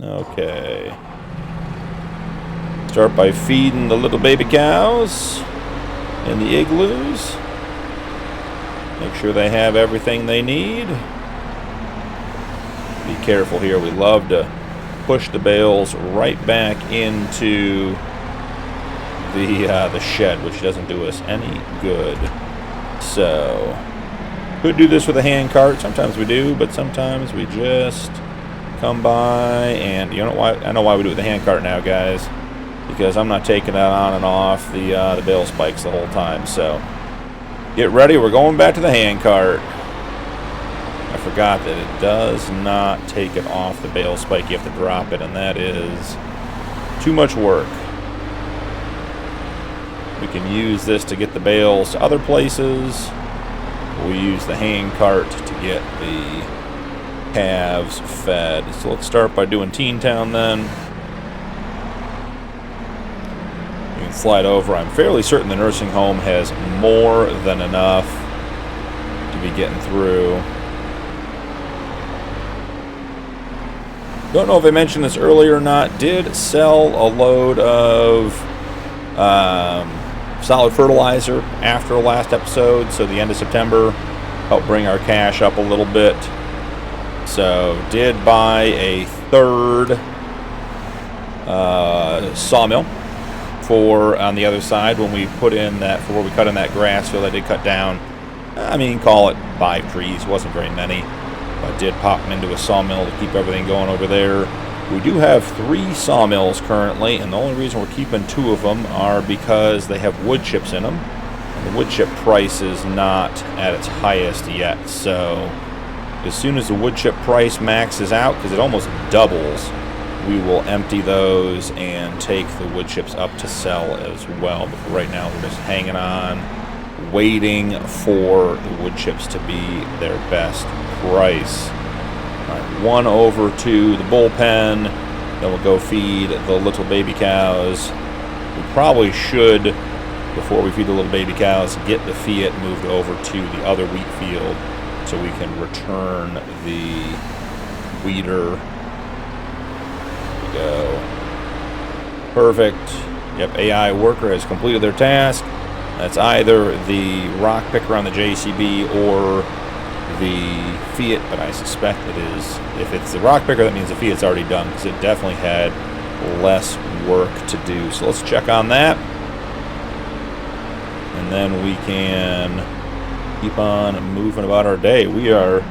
Okay. Start by feeding the little baby cows in the igloos. Make sure they have everything they need. Be careful here. We love to push the bales right back into the shed, which doesn't do us any good. So, could do this with a hand cart. Sometimes we do, but sometimes we just come by and, you know why? I know why we do it with a hand cart now, guys. Because I'm not taking that on and off the bale spikes the whole time. So, get ready. We're going back to the hand cart. I forgot that it does not take it off the bale spike. You have to drop it, and that is too much work. We can use this to get the bales to other places. We'll use the hand cart to get the calves fed. So let's start by doing Teen Town then. slide over. I'm fairly certain the nursing home has more than enough to be getting through. Don't know if I mentioned this earlier or not. Did sell a load of solid fertilizer after the last episode, so the end of September helped bring our cash up a little bit. So did buy a third sawmill for on the other side when we put in that, for where we cut in that grass field. I did cut down, I mean, call it 5 trees, wasn't very many. I did pop them into a sawmill to keep everything going over there. We do have 3 sawmills currently, and the only reason we're keeping 2 of them are because they have wood chips in them. And the wood chip price is not at its highest yet, so as soon as the wood chip price maxes out, because it almost doubles, we will empty those and take the wood chips up to sell as well. But right now we're just hanging on, waiting for the wood chips to be their best price. All right, 1 over to the bullpen, then we'll go feed the little baby cows. We probably should, before we feed the little baby cows, get the Fiat moved over to the other wheat field so we can return the weeder. There we go. Perfect. Yep, AI worker has completed their task. That's either the rock picker on the JCB or the Fiat, but I suspect it is. If it's the rock picker, that means the Fiat's already done, because it definitely had less work to do. So let's check on that. And then we can keep on moving about our day. We are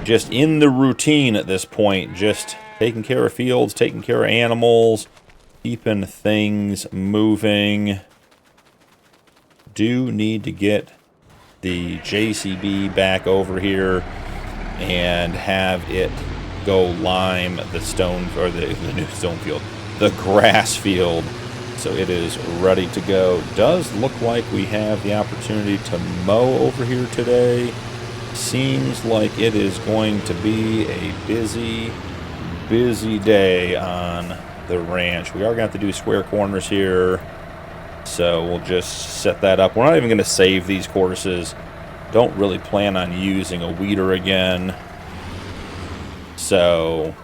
just in the routine at this point, just taking care of fields, taking care of animals, keeping things moving. Do need to get the JCB back over here and have it go lime the stone, or the new stone field, the grass field, so it is ready to go. Does look like we have the opportunity to mow over here today. Seems like it is going to be a busy day on the ranch. We are going to have to do square corners here, so we'll just set that up. We're not even going to save these courses. Don't really plan on using a weeder again, so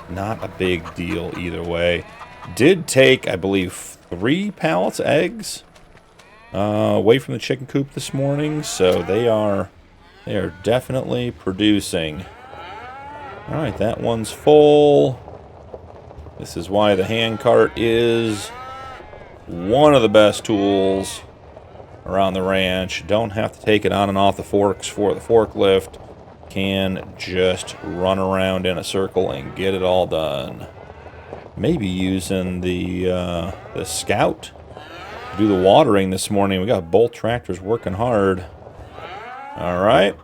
not a big deal either way. Did take, I believe, 3 pallets of eggs away from the chicken coop this morning, so they are definitely producing. All right, that one's full. This is why the hand cart is one of the best tools around the ranch. Don't have to take it on and off the forks for the forklift. Can just run around in a circle and get it all done. Maybe using the Scout to do the watering this morning. We got both tractors working hard. All right,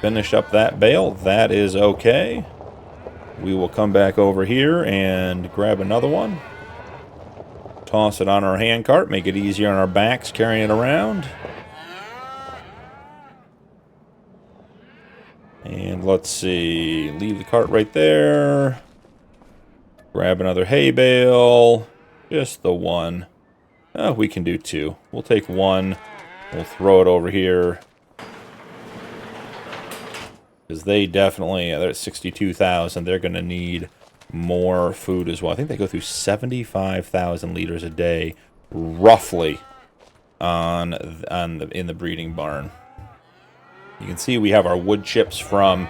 finished up that bale. That is okay. We will come back over here and grab another one. Toss it on our hand cart, make it easier on our backs carrying it around. And let's see, leave the cart right there. Grab another hay bale. Just the one. Oh, we can do 2. We'll take 1. We'll throw it over here. Because they definitely, they're at 62,000. They're going to need more food as well. I think they go through 75,000 liters a day, roughly, in the breeding barn. You can see we have our wood chips from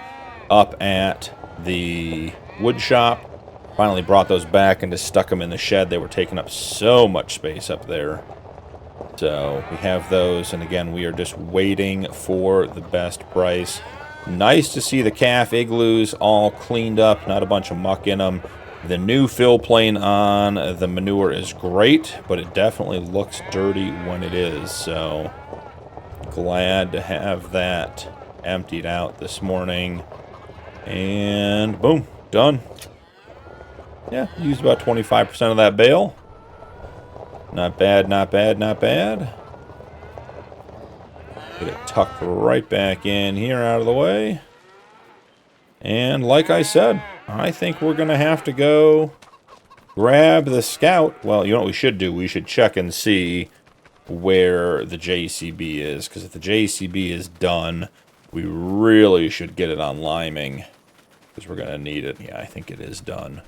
up at the wood shop. Finally brought those back and just stuck them in the shed. They were taking up so much space up there. So we have those, and again, we are just waiting for the best price. Nice to see the calf igloos all cleaned up, not a bunch of muck in them. The new fill plane on the manure is great, but it definitely looks dirty when it is, so glad to have that emptied out this morning. And boom, done. Yeah, used about 25% of that bale. Not bad, not bad, not bad. Get it tucked right back in here out of the way. And like I said, I think we're going to have to go grab the Scout. Well, you know what we should do? We should check and see where the JCB is, because if the JCB is done, we really should get it on liming, because we're going to need it. Yeah, I think it is done.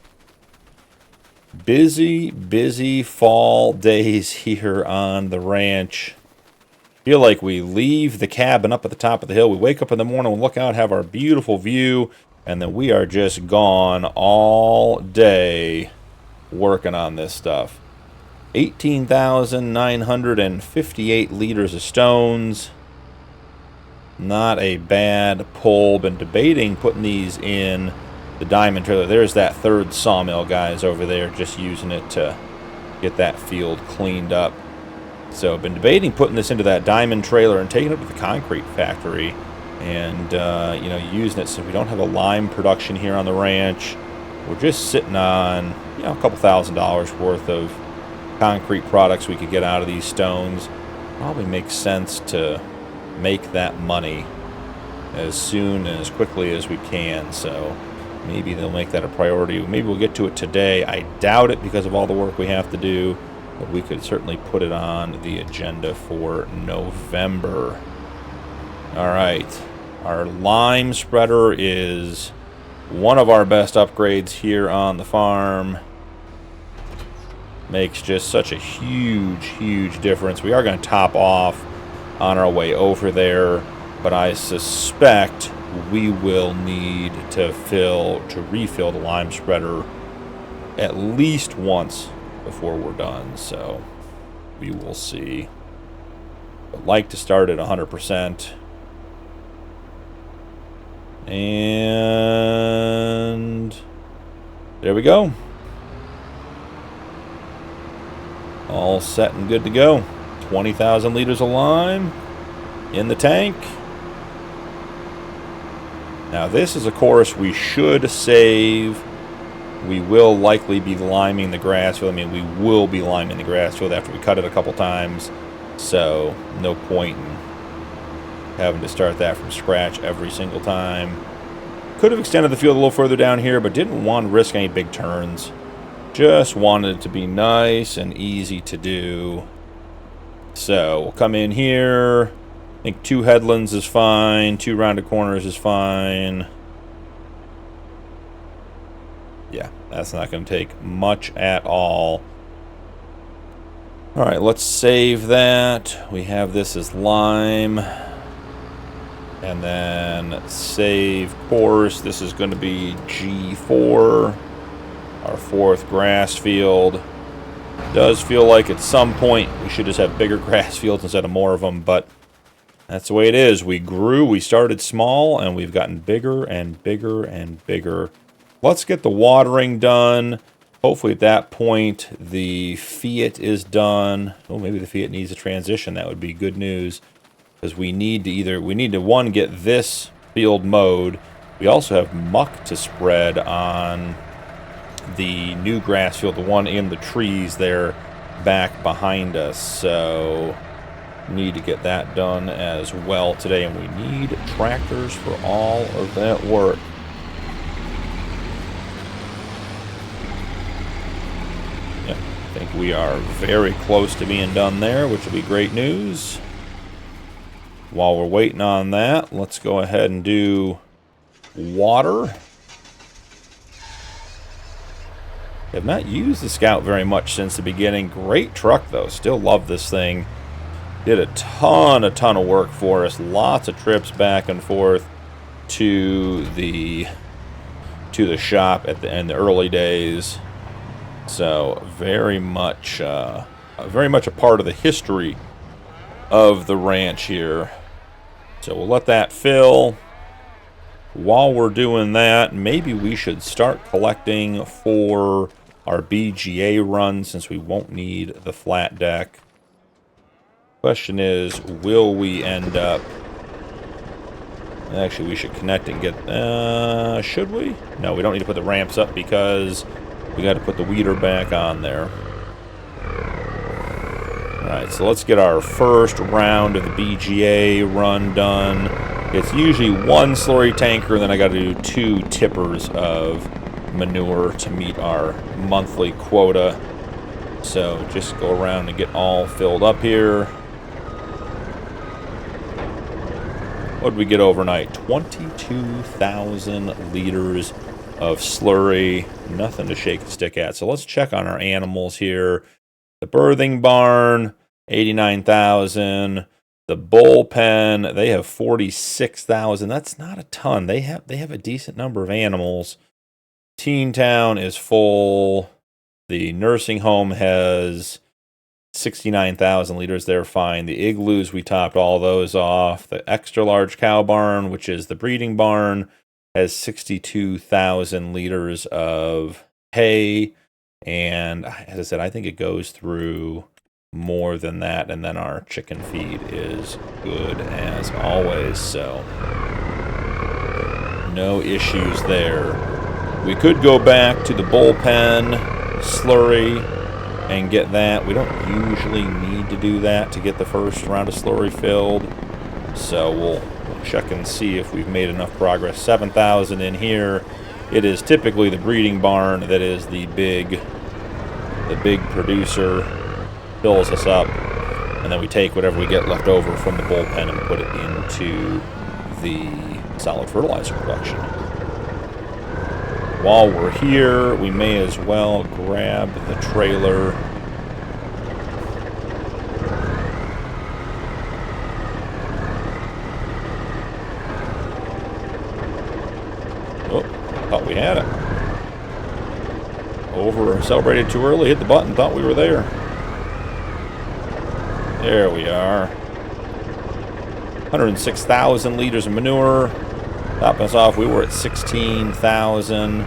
Busy, busy fall days here on the ranch. Feel like we leave the cabin up at the top of the hill. We wake up in the morning, we look out, have our beautiful view, and then we are just gone all day working on this stuff. 18,958 liters of stones. Not a bad pull. Been debating putting these in the diamond trailer. There's that third sawmill, guys, over there, just using it to get that field cleaned up. So I've been debating putting this into that diamond trailer and taking it to the concrete factory and, you know, using it since we don't have a lime production here on the ranch. We're just sitting on, you know, a couple $1,000s worth of concrete products we could get out of these stones. Probably makes sense to make that money as soon and as quickly as we can. So maybe they'll make that a priority. Maybe we'll get to it today. I doubt it because of all the work we have to do, but we could certainly put it on the agenda for November. All right, our lime spreader is one of our best upgrades here on the farm. Makes just such a huge difference. We are going to top off on our way over there, but I suspect we will need to refill the lime spreader at least once before we're done, so we will see. But like to start at 100%. And there we go. All set and good to go. 20,000 liters of lime in the tank. Now this is a course we should save. We will likely be liming the grass field. I mean, we will be liming the grass field after we cut it a couple times. So no point in having to start that from scratch every single time. Could have extended the field a little further down here, but didn't want to risk any big turns. Just wanted it to be nice and easy to do. So we'll come in here. I think 2 headlands is fine. 2 rounded corners is fine. Yeah, that's not going to take much at all. All right, let's save that. We have this as lime. And then save course. This is going to be G4. Our 4th grass field. Does feel like at some point we should just have bigger grass fields instead of more of them, but that's the way it is. We grew, we started small, and we've gotten bigger and bigger and bigger. Let's get the watering done. Hopefully at that point the Fiat is done. Oh, maybe the Fiat needs a transition. That would be good news, because we need to one, get this field mowed. We also have muck to spread on the new grass field, the one in the trees there back behind us. So need to get that done as well today, and we need tractors for all of that work. Yeah, I think we are very close to being done there, which will be great news. While we're waiting on that, let's go ahead and do water. Have not used the Scout very much since the beginning. Great truck, though. Still love this thing. Did a ton of work for us. Lots of trips back and forth to the shop in the early days. So very much a part of the history of the ranch here. So we'll let that fill. While we're doing that, maybe we should start collecting for our BGA run, since we won't need the flat deck. Question is, will we end up... Actually, we should connect and get... should we? No, we don't need to put the ramps up because we got to put the weeder back on there. Alright, so let's get our first round of the BGA run done. It's usually 1 slurry tanker, and then I got to do 2 tippers of manure to meet our monthly quota. So just go around and get all filled up here. What did we get overnight? 22,000 liters of slurry. Nothing to shake a stick at. So let's check on our animals here. The birthing barn, 89,000. The bullpen, they have 46,000. That's not a ton. They have a decent number of animals. Teen Town is full. The nursing home has 69,000 liters. They're fine. The igloos, we topped all those off. The extra large cow barn, which is the breeding barn, has 62,000 liters of hay. And as I said, I think it goes through more than that. And then our chicken feed is good as always. So no issues there. We could go back to the bullpen slurry and get that. We don't usually need to do that to get the first round of slurry filled. So we'll check and see if we've made enough progress. 7,000 in here. It is typically the breeding barn that is the big producer. Fills us up, and then we take whatever we get left over from the bullpen and put it into the solid fertilizer production. While we're here, we may as well grab the trailer. Oh, thought we had it. Over celebrated too early, hit the button, thought we were there. There we are. 106,000 liters of manure. Topping us off, we were at 16,000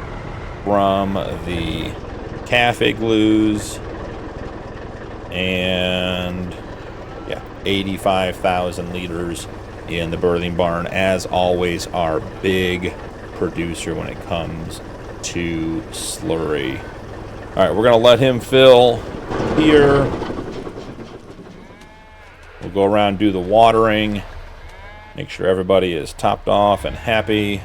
from the calf igloos. And, yeah, 85,000 liters in the birthing barn. As always, our big producer when it comes to slurry. All right, we're going to let him fill here. We'll go around and do the watering. Make sure everybody is topped off and happy.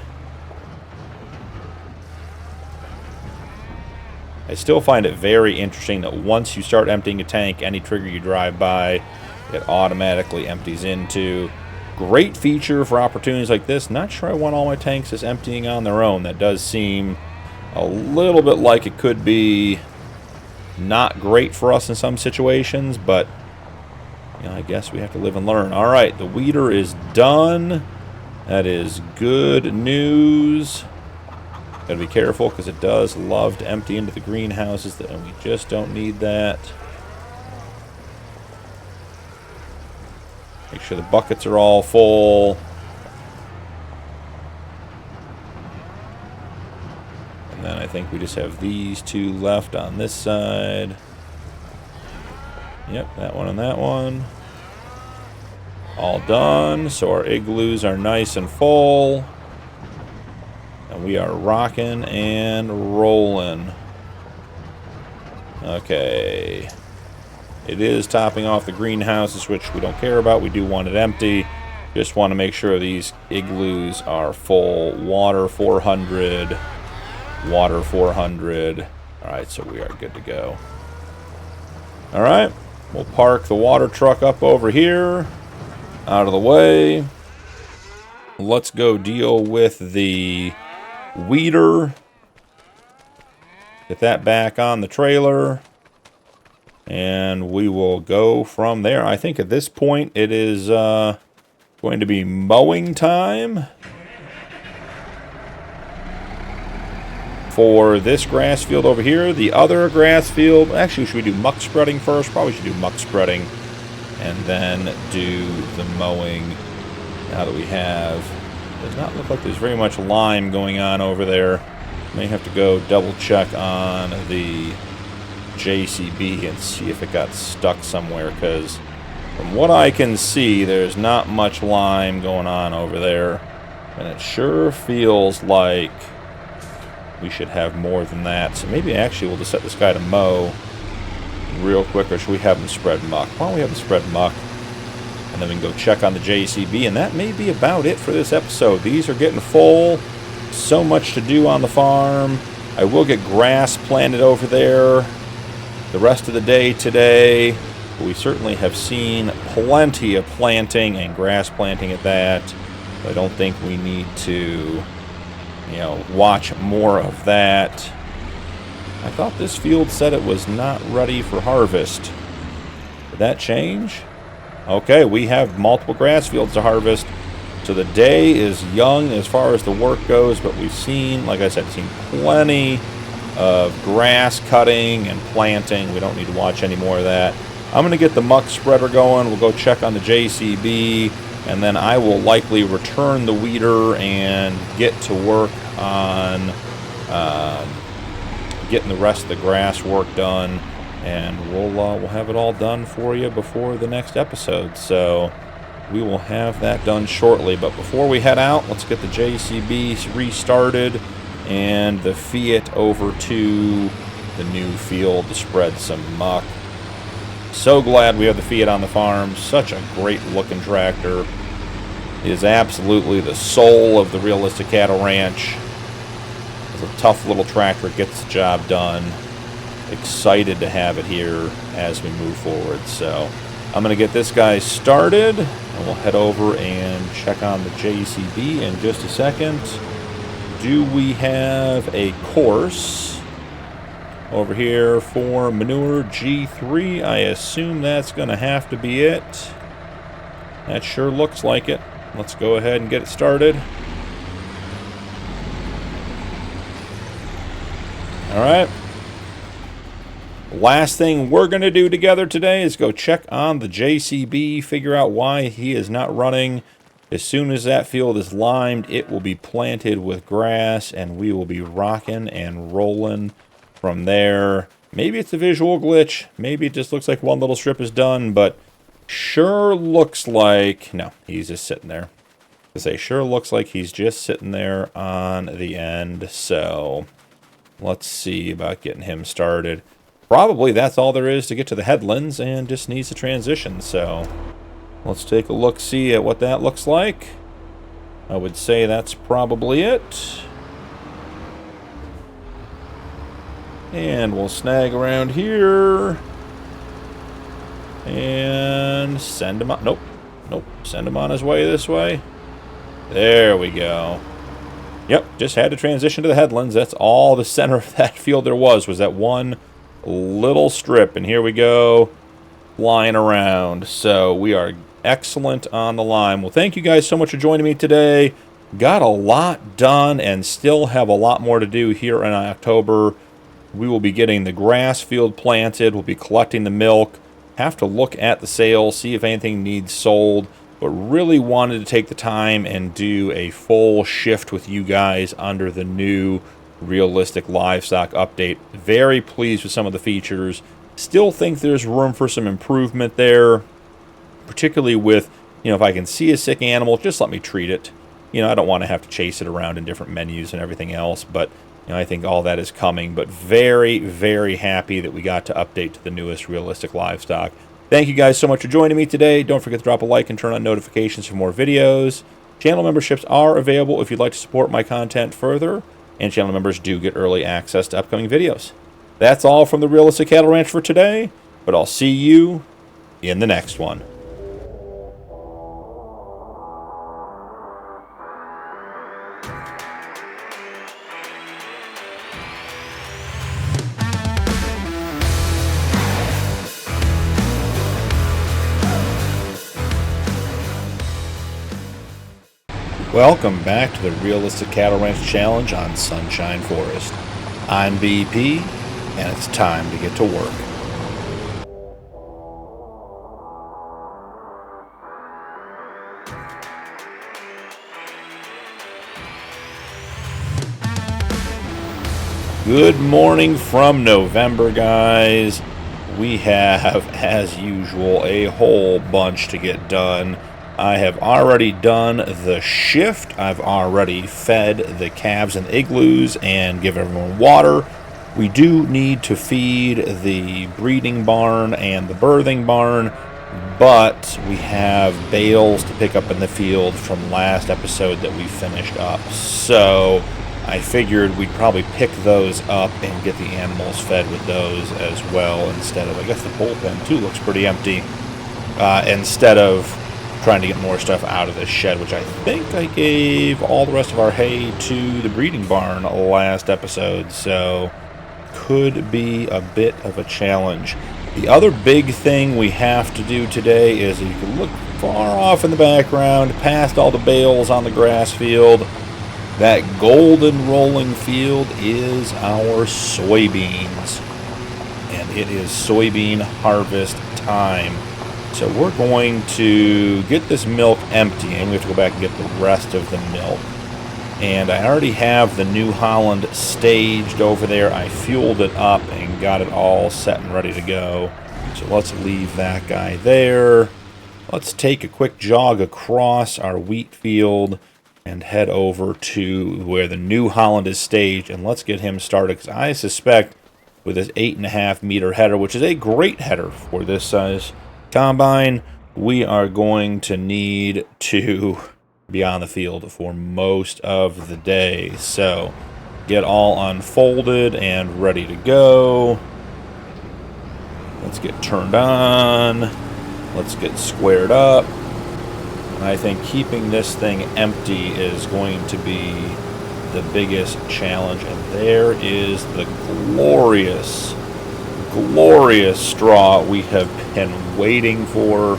I still find it very interesting that once you start emptying a tank, any trigger you drive by, it automatically empties into. Great feature for opportunities like this. Not sure I want all my tanks just emptying on their own. That does seem a little bit like it could be not great for us in some situations, but you know, I guess we have to live and learn. All right, the weeder is done. That is good news. Gotta be careful because it does love to empty into the greenhouses, and we just don't need that. Make sure the buckets are all full. And then I think we just have these two left on this side. Yep, that one and that one. All done. So our igloos are nice and full. And we are rocking and rolling. Okay. It is topping off the greenhouses, which we don't care about. We do want it empty. Just want to make sure these igloos are full. Water 400. Water 400. Alright, so we are good to go. Alright. We'll park the water truck up over here. Out of the way. Let's go deal with the weeder. Get that back on the trailer. And we will go from there. I think at this point it is going to be mowing time. For this grass field over here. The other grass field, actually, should we do muck spreading first? Probably should do muck spreading and then do the mowing. Now that we have, does not look like there's very much lime going on over there. May have to go double check on the JCB and see if it got stuck somewhere, because from what I can see, there's not much lime going on over there, and it sure feels like we should have more than that. So maybe actually we'll just set this guy to mow real quick, or should we have him spread muck? Why don't we have him spread muck, and then we can go check on the JCB, and that may be about it for this episode. These are getting full. So much to do on the farm. I will get grass planted over there the rest of the day today. We certainly have seen plenty of planting and grass planting at that. I don't think we need to, you know, watch more of that. I thought this field said it was not ready for harvest. Did that change? Okay, we have multiple grass fields to harvest. So the day is young as far as the work goes, but we've seen, like I said, seen plenty of grass cutting and planting. We don't need to watch any more of that. I'm going to get the muck spreader going. We'll go check on the JCB, and then I will likely return the weeder and get to work on getting the rest of the grass work done, and we'll have it all done for you before the next episode. So we will have that done shortly. But before we head out, let's get the JCB restarted and the Fiat over to the new field to spread some muck. So glad we have the Fiat on the farm. Such a great looking tractor. It is absolutely the soul of the realistic cattle ranch. It's a tough little tractor, gets the job done. Excited to have it here as we move forward. So I'm going to get this guy started, and we'll head over and check on the JCB in just a second. Do we have a course over here for manure G3? I assume that's going to have to be it. That sure looks like it. Let's go ahead and get it started. All right. Last thing we're going to do together today is go check on the JCB, figure out why he is not running. As soon as that field is limed, it will be planted with grass, and we will be rocking and rolling from there. Maybe it's a visual glitch. Maybe it just looks like one little strip is done, but sure looks like... No, he's just sitting there. I say sure looks like he's just sitting there on the end, so let's see about getting him started. Probably that's all there is to get to the headlands, and just needs to transition, so let's take a look-see at what that looks like. I would say that's probably it. And we'll snag around here and send him on. Nope. Send him on his way this way. There we go. Yep, just had to transition to the headlands. That's all the center of that field there was that one little strip. And here we go, flying around. So we are excellent on the line. Well, thank you guys so much for joining me today. Got a lot done and still have a lot more to do here in October. We will be getting the grass field planted. We'll be collecting the milk. Have to look at the sales, see if anything needs sold. But really wanted to take the time and do a full shift with you guys under the new realistic livestock update. Very pleased with some of the features. Still think there's room for some improvement there, particularly with, you know, if I can see a sick animal, just let me treat it. You know, I don't want to have to chase it around in different menus and everything else, but you know, I think all that is coming. But very, very happy that we got to update to the newest realistic livestock. Thank you guys so much for joining me today. Don't forget to drop a like and turn on notifications for more videos. Channel memberships are available if you'd like to support my content further, and channel members do get early access to upcoming videos. That's all from the Realistic Cattle Ranch for today, but I'll see you in the next one. Welcome back to the Realistic Cattle Ranch Challenge on Sunshine Forest. I'm BP, and it's time to get to work. Good morning from November, guys. We have, as usual, a whole bunch to get done. I have already done the shift. I've already fed the calves in the igloos and give everyone water. We do need to feed the breeding barn and the birthing barn, but we have bales to pick up in the field from last episode that we finished up. So I figured we'd probably pick those up and get the animals fed with those as well instead of, I guess the bullpen too looks pretty empty, instead of trying to get more stuff out of this shed, which I think I gave all the rest of our hay to the breeding barn last episode, so could be a bit of a challenge. The other big thing we have to do today is, you can look far off in the background, past all the bales on the grass field. That golden rolling field is our soybeans, and it is soybean harvest time. So we're going to get this milk empty, and we have to go back and get the rest of the milk. And I already have the New Holland staged over there. I fueled it up and got it all set and ready to go. So let's leave that guy there. Let's take a quick jog across our wheat field and head over to where the New Holland is staged, and let's get him started, because I suspect with this 8.5 meter header, which is a great header for this size combine, we are going to need to be on the field for most of the day. So get all unfolded and ready to go. Let's get turned on. Let's get squared up. And I think keeping this thing empty is going to be the biggest challenge. And there is the glorious, glorious straw we have been waiting for.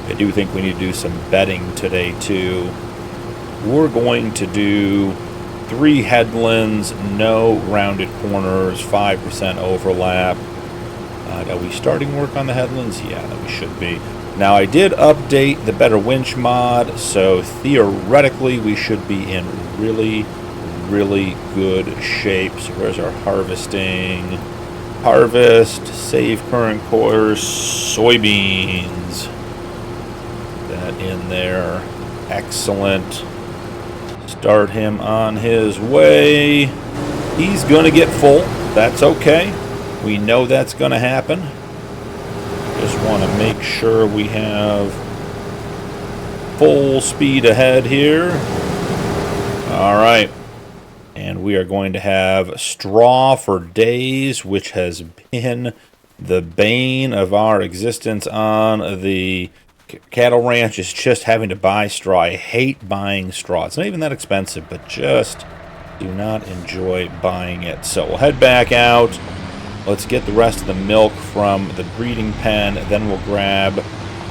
I do think we need to do some bedding today too. We're going to do 3 headlands, no rounded corners, 5% overlap. Are we starting work on the headlands? Yeah, we should be. Now, I did update the Better Winch mod, so theoretically we should be in really, really good shape. So where's our harvesting? Harvest, save current course, soybeans. That in there. Excellent. Start him on his way. He's going to get full. That's okay. We know that's going to happen. Just want to make sure we have full speed ahead here. All right. And we are going to have straw for days, which has been the bane of our existence on the cattle ranch, is just having to buy straw. I hate buying straw. It's not even that expensive, but just do not enjoy buying it. So we'll head back out. Let's get the rest of the milk from the breeding pen. Then we'll grab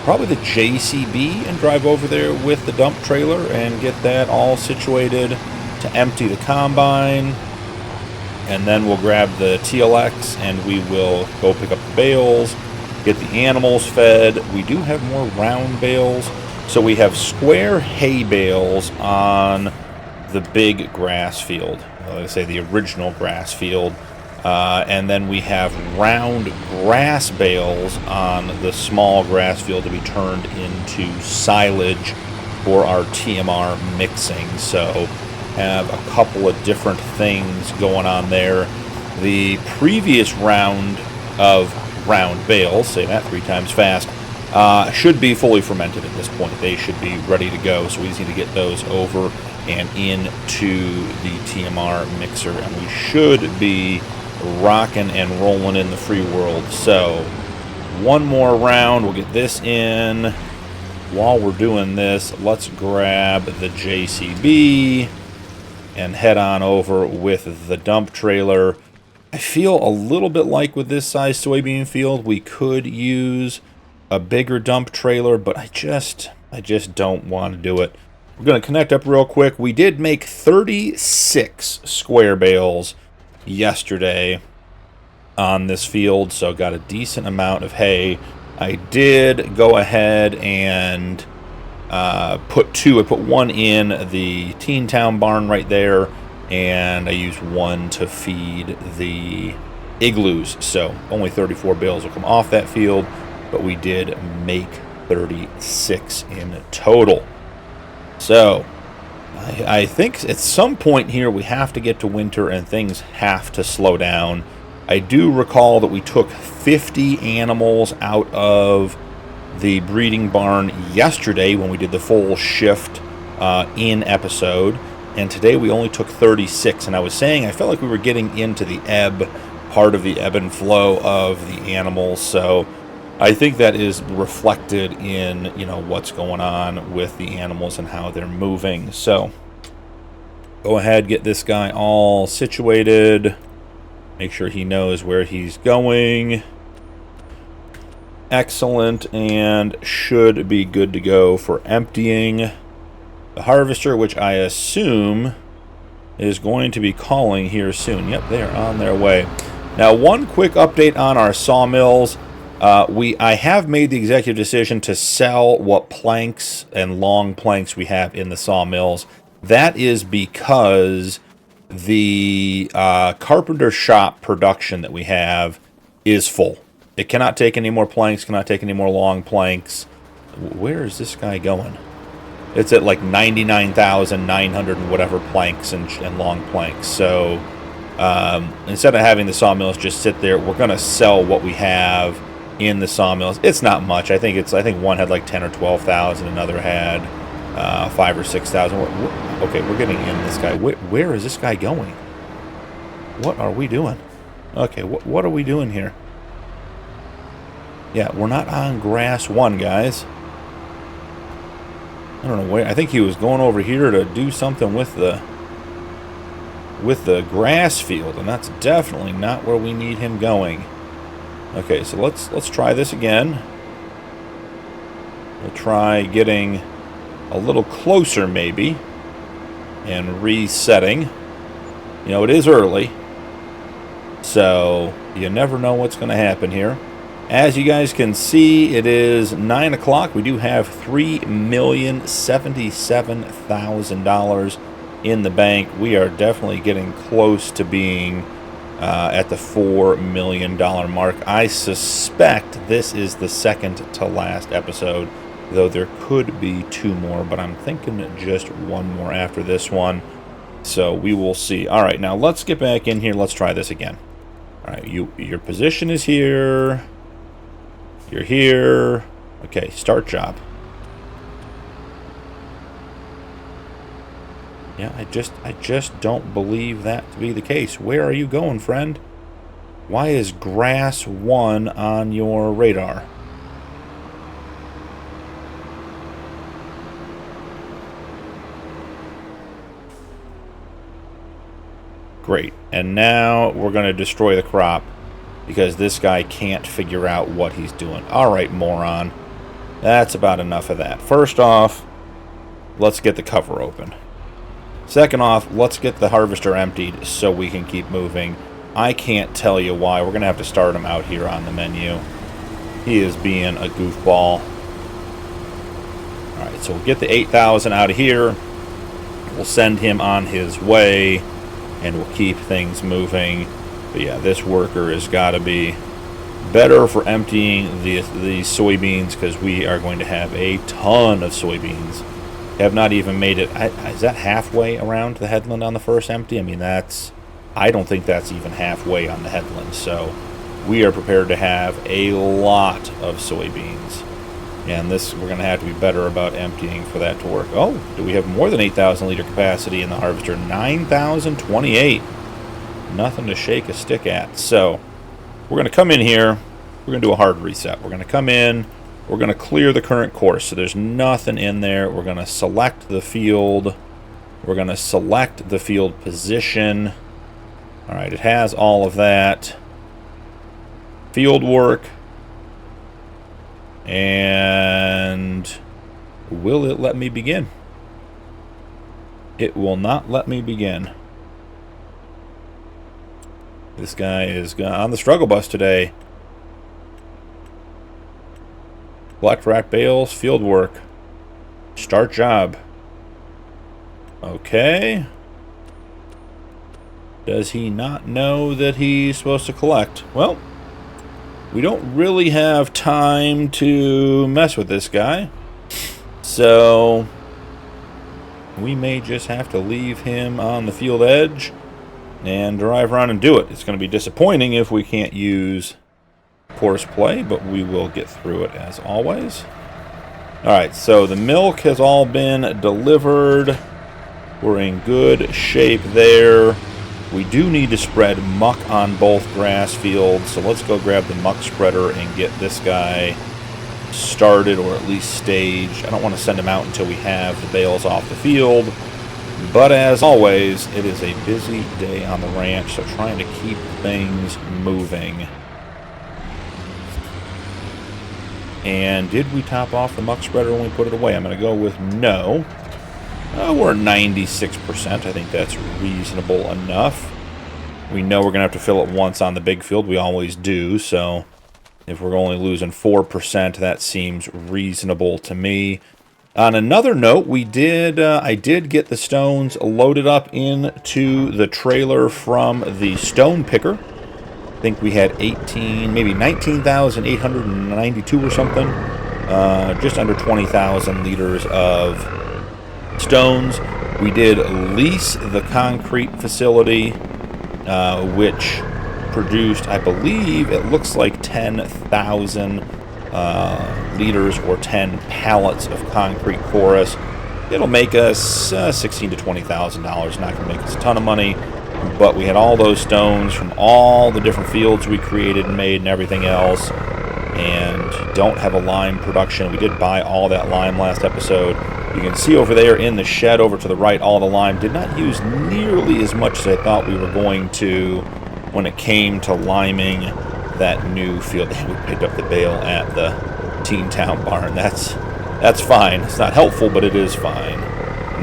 probably the JCB and drive over there with the dump trailer and get that all situated to empty the combine. And then we'll grab the TLX and we will go pick up the bales, get the animals fed. We do have more round bales. So we have square hay bales on the big grass field. Like I say, the original grass field. And then we have round grass bales on the small grass field to be turned into silage for our TMR mixing. So have a couple of different things going on there. The previous round of round bales, say that 3 times fast, should be fully fermented at this point. They should be ready to go. So we just need to get those over and into the TMR mixer, and we should be rocking and rolling in the free world. So one more round, we'll get this in. While we're doing this, let's grab the JCB and head on over with the dump trailer. I feel a little bit like with this size soybean field we could use a bigger dump trailer, but I just don't want to do it. We're going to connect up real quick. We did make 36 square bales yesterday on this field, so got a decent amount of hay. I did go ahead and put 2. I put 1 in the Teen Town barn right there, and I used 1 to feed the igloos. So only 34 bales will come off that field, but we did make 36 in total. So I think at some point here we have to get to winter and things have to slow down. I do recall that we took 50 animals out of the breeding barn yesterday when we did the full shift in episode. And today we only took 36. And I was saying I felt like we were getting into the part of the ebb and flow of the animals. So I think that is reflected in, you know, what's going on with the animals and how they're moving. So go ahead, get this guy all situated. Make sure he knows where he's going. Excellent, and should be good to go for emptying the harvester, which I assume is going to be calling here soon. Yep, they are on their way. Now, one quick update on our sawmills. I have made the executive decision to sell what planks and long planks we have in the sawmills. That is because the carpenter shop production that we have is full. It cannot take any more planks, cannot take any more long planks. Where is this guy going? It's at like 99,900 and whatever planks and long planks. So instead of having the sawmills just sit there, we're going to sell what we have in the sawmills. It's not much. I think one had like 10 or 12,000, another had 5 or 6,000. Okay, we're getting in this guy. Where is this guy going? What are we doing? Okay, what are we doing here? Yeah, we're not on grass 1, guys. I don't know where. I think he was going over here to do something with the grass field, and that's definitely not where we need him going. Okay, so let's try this again. We'll try getting a little closer maybe and resetting. You know, it is early, so you never know what's going to happen here. As you guys can see, it is 9 o'clock. We do have $3,077,000 in the bank. We are definitely getting close to being at the $4 million mark. I suspect this is the second to last episode, though there could be 2 more, but I'm thinking just 1 more after this one. So we will see. All right, now let's get back in here. Let's try this again. All right, your position is here. You're here. Okay, start job. Yeah, I just don't believe that to be the case. Where are you going, friend? Why is grass 1 on your radar? Great. And now we're going to destroy the crop because this guy can't figure out what he's doing. All right, moron. That's about enough of that. First off, let's get the cover open. Second off, let's get the harvester emptied so we can keep moving. I can't tell you why. We're going to have to start him out here on the menu. He is being a goofball. All right, so we'll get the 8,000 out of here. We'll send him on his way, and we'll keep things moving. But yeah, this worker has got to be better for emptying the soybeans, because we are going to have a ton of soybeans. Have not even made it. Is that halfway around the headland on the first empty? I mean, I don't think that's even halfway on the headland. So we are prepared to have a lot of soybeans. And we're going to have to be better about emptying for that to work. Oh, do we have more than 8,000 liter capacity in the harvester? 9,028. Nothing to shake a stick at. So we're going to come in here. We're going to do a hard reset. We're going to come in. We're going to clear the current course. So there's nothing in there. We're going to select the field. We're going to select the field position. All right, it has all of that. Field work. And will it let me begin? It will not let me begin. This guy is on the struggle bus today. Collect rack bales, field work. Start job. Okay. Does he not know that he's supposed to collect? Well, we don't really have time to mess with this guy. So we may just have to leave him on the field edge and drive around and do it. It's going to be disappointing if we can't use course play, but we will get through it as always. Alright, so the milk has all been delivered. We're in good shape there. We do need to spread muck on both grass fields, so let's go grab the muck spreader and get this guy started, or at least staged. I don't want to send him out until we have the bales off the field. But as always, it is a busy day on the ranch, so trying to keep things moving. And did we top off the muck spreader when we put it away? I'm going to go with no. We're 96%. I think that's reasonable enough. We know we're going to have to fill it once on the big field. We always do, so if we're only losing 4%, that seems reasonable to me. On another note, I did get the stones loaded up into the trailer from the stone picker. I think we had 19,892 or something. Just under 20,000 liters of stones. We did lease the concrete facility, which produced, I believe, it looks like 10,000 liters or 10 pallets of concrete for us. It'll make us $16,000 to $20,000. Not going to make us a ton of money, but we had all those stones from all the different fields we created and made and everything else, and don't have a lime production. We did buy all that lime last episode. You can see over there in the shed over to the right, all the lime. Did not use nearly as much as I thought we were going to when it came to liming that new field. We picked up the bale at the Teen Town barn. That's fine. It's not helpful, but it is fine.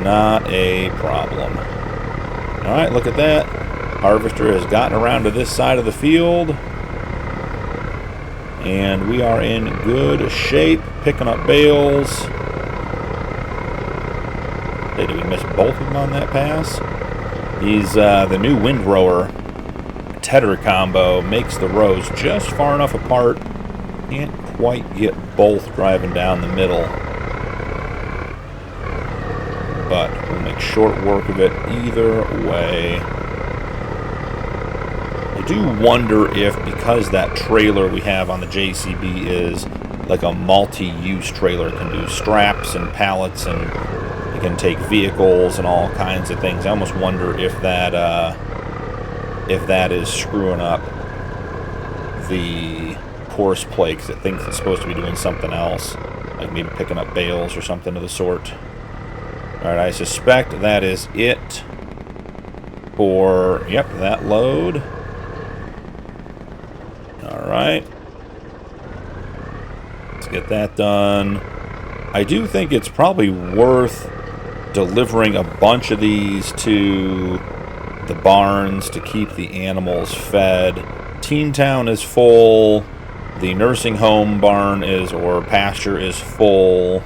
Not a problem. All right, look at that. Harvester has gotten around to this side of the field, and we are in good shape, picking up bales. Hey, did we miss both of them on that pass? He's the new windrower tether combo makes the rows just far enough apart. Can't quite get both driving down the middle, but we'll make short work of it either way. I do wonder if, because that trailer we have on the JCB is like a multi-use trailer, it can do straps and pallets, and it can take vehicles and all kinds of things. I almost wonder if that is screwing up the course play, because it thinks it's supposed to be doing something else, like maybe picking up bales or something of the sort. Alright, I suspect that is it for, yep, that load. Alright. Let's get that done. I do think it's probably worth delivering a bunch of these to the barns to keep the animals fed. Teen Town is full. The nursing home barn or pasture is full.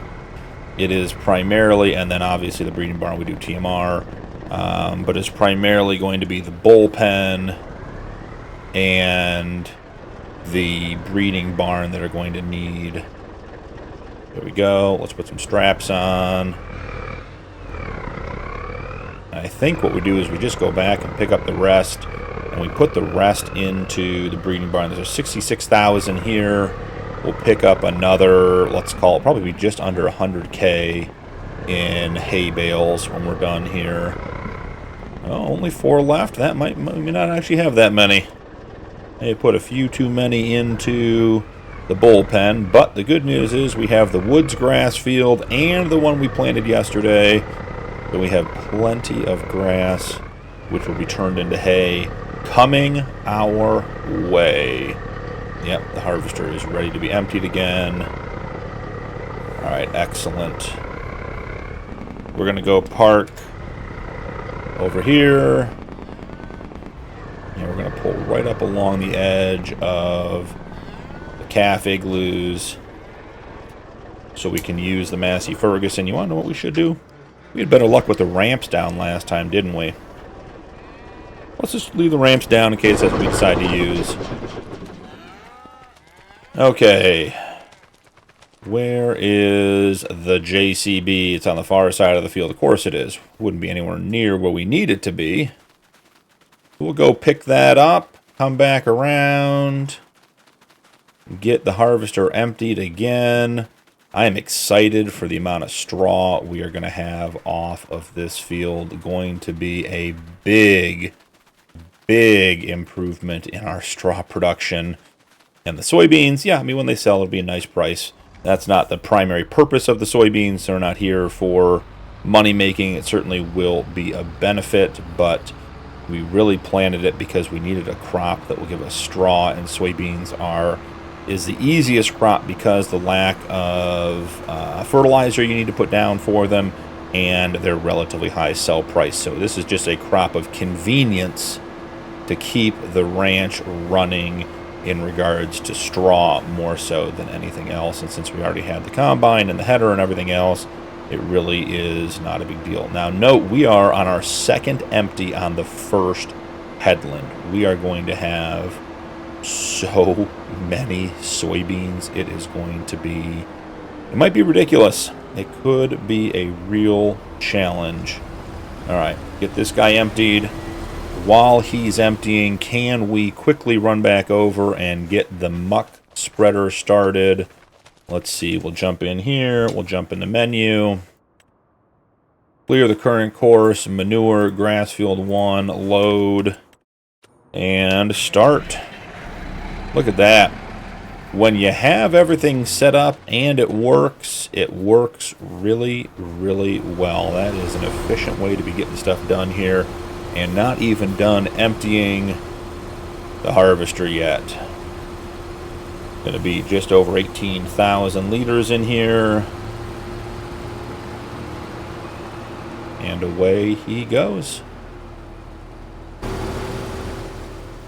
It is primarily, and then obviously the breeding barn, we do TMR, but it's primarily going to be the bullpen and the breeding barn that are going to need. There we go. Let's put some straps on. I think what we do is we just go back and pick up the rest, and we put the rest into the breeding barn. There's 66,000 here. We'll pick up another, let's call it probably just under 100K in hay bales when we're done here. Oh, only 4 left. That might not actually have that many. I put a few too many into the bullpen, but the good news is we have the woods grass field and the one we planted yesterday. So we have plenty of grass, which will be turned into hay, coming our way. Yep, the harvester is ready to be emptied again. Alright, excellent. We're going to go park over here. And we're going to pull right up along the edge of the calf igloos so we can use the Massey Ferguson. You want to know what we should do? We had better luck with the ramps down last time, didn't we? Let's just leave the ramps down in case that's what we decide to use. Okay. Where is the JCB? It's on the far side of the field. Of course it is. Wouldn't be anywhere near where we need it to be. We'll go pick that up, come back around, get the harvester emptied again. I am excited for the amount of straw we are going to have off of this field. Going to be a big improvement in our straw production. And the soybeans, yeah, I mean, when they sell, it'll be a nice price. That's not the primary purpose of the soybeans. They're not here for money making. It certainly will be a benefit, but we really planted it because we needed a crop that will give us straw, and soybeans is the easiest crop because the lack of fertilizer you need to put down for them, and their relatively high sell price. So this is just a crop of convenience to keep the ranch running in regards to straw more so than anything else. And since we already had the combine and the header and everything else, it really is not a big deal. Now note, we are on our second empty on the first headland. We are going to have so many soybeans. It is going to be, it might be ridiculous. It could be a real challenge. All right, get this guy emptied. While he's emptying, can we quickly run back over and get the muck spreader started? Let's see, we'll jump in here, we'll jump in the menu. Clear the current course, manure, grass field 1, load, and start. Look at that. When you have everything set up and it works really, really well. That is an efficient way to be getting stuff done here. And not even done emptying the harvester yet. Going to be just over 18,000 liters in here. And away he goes.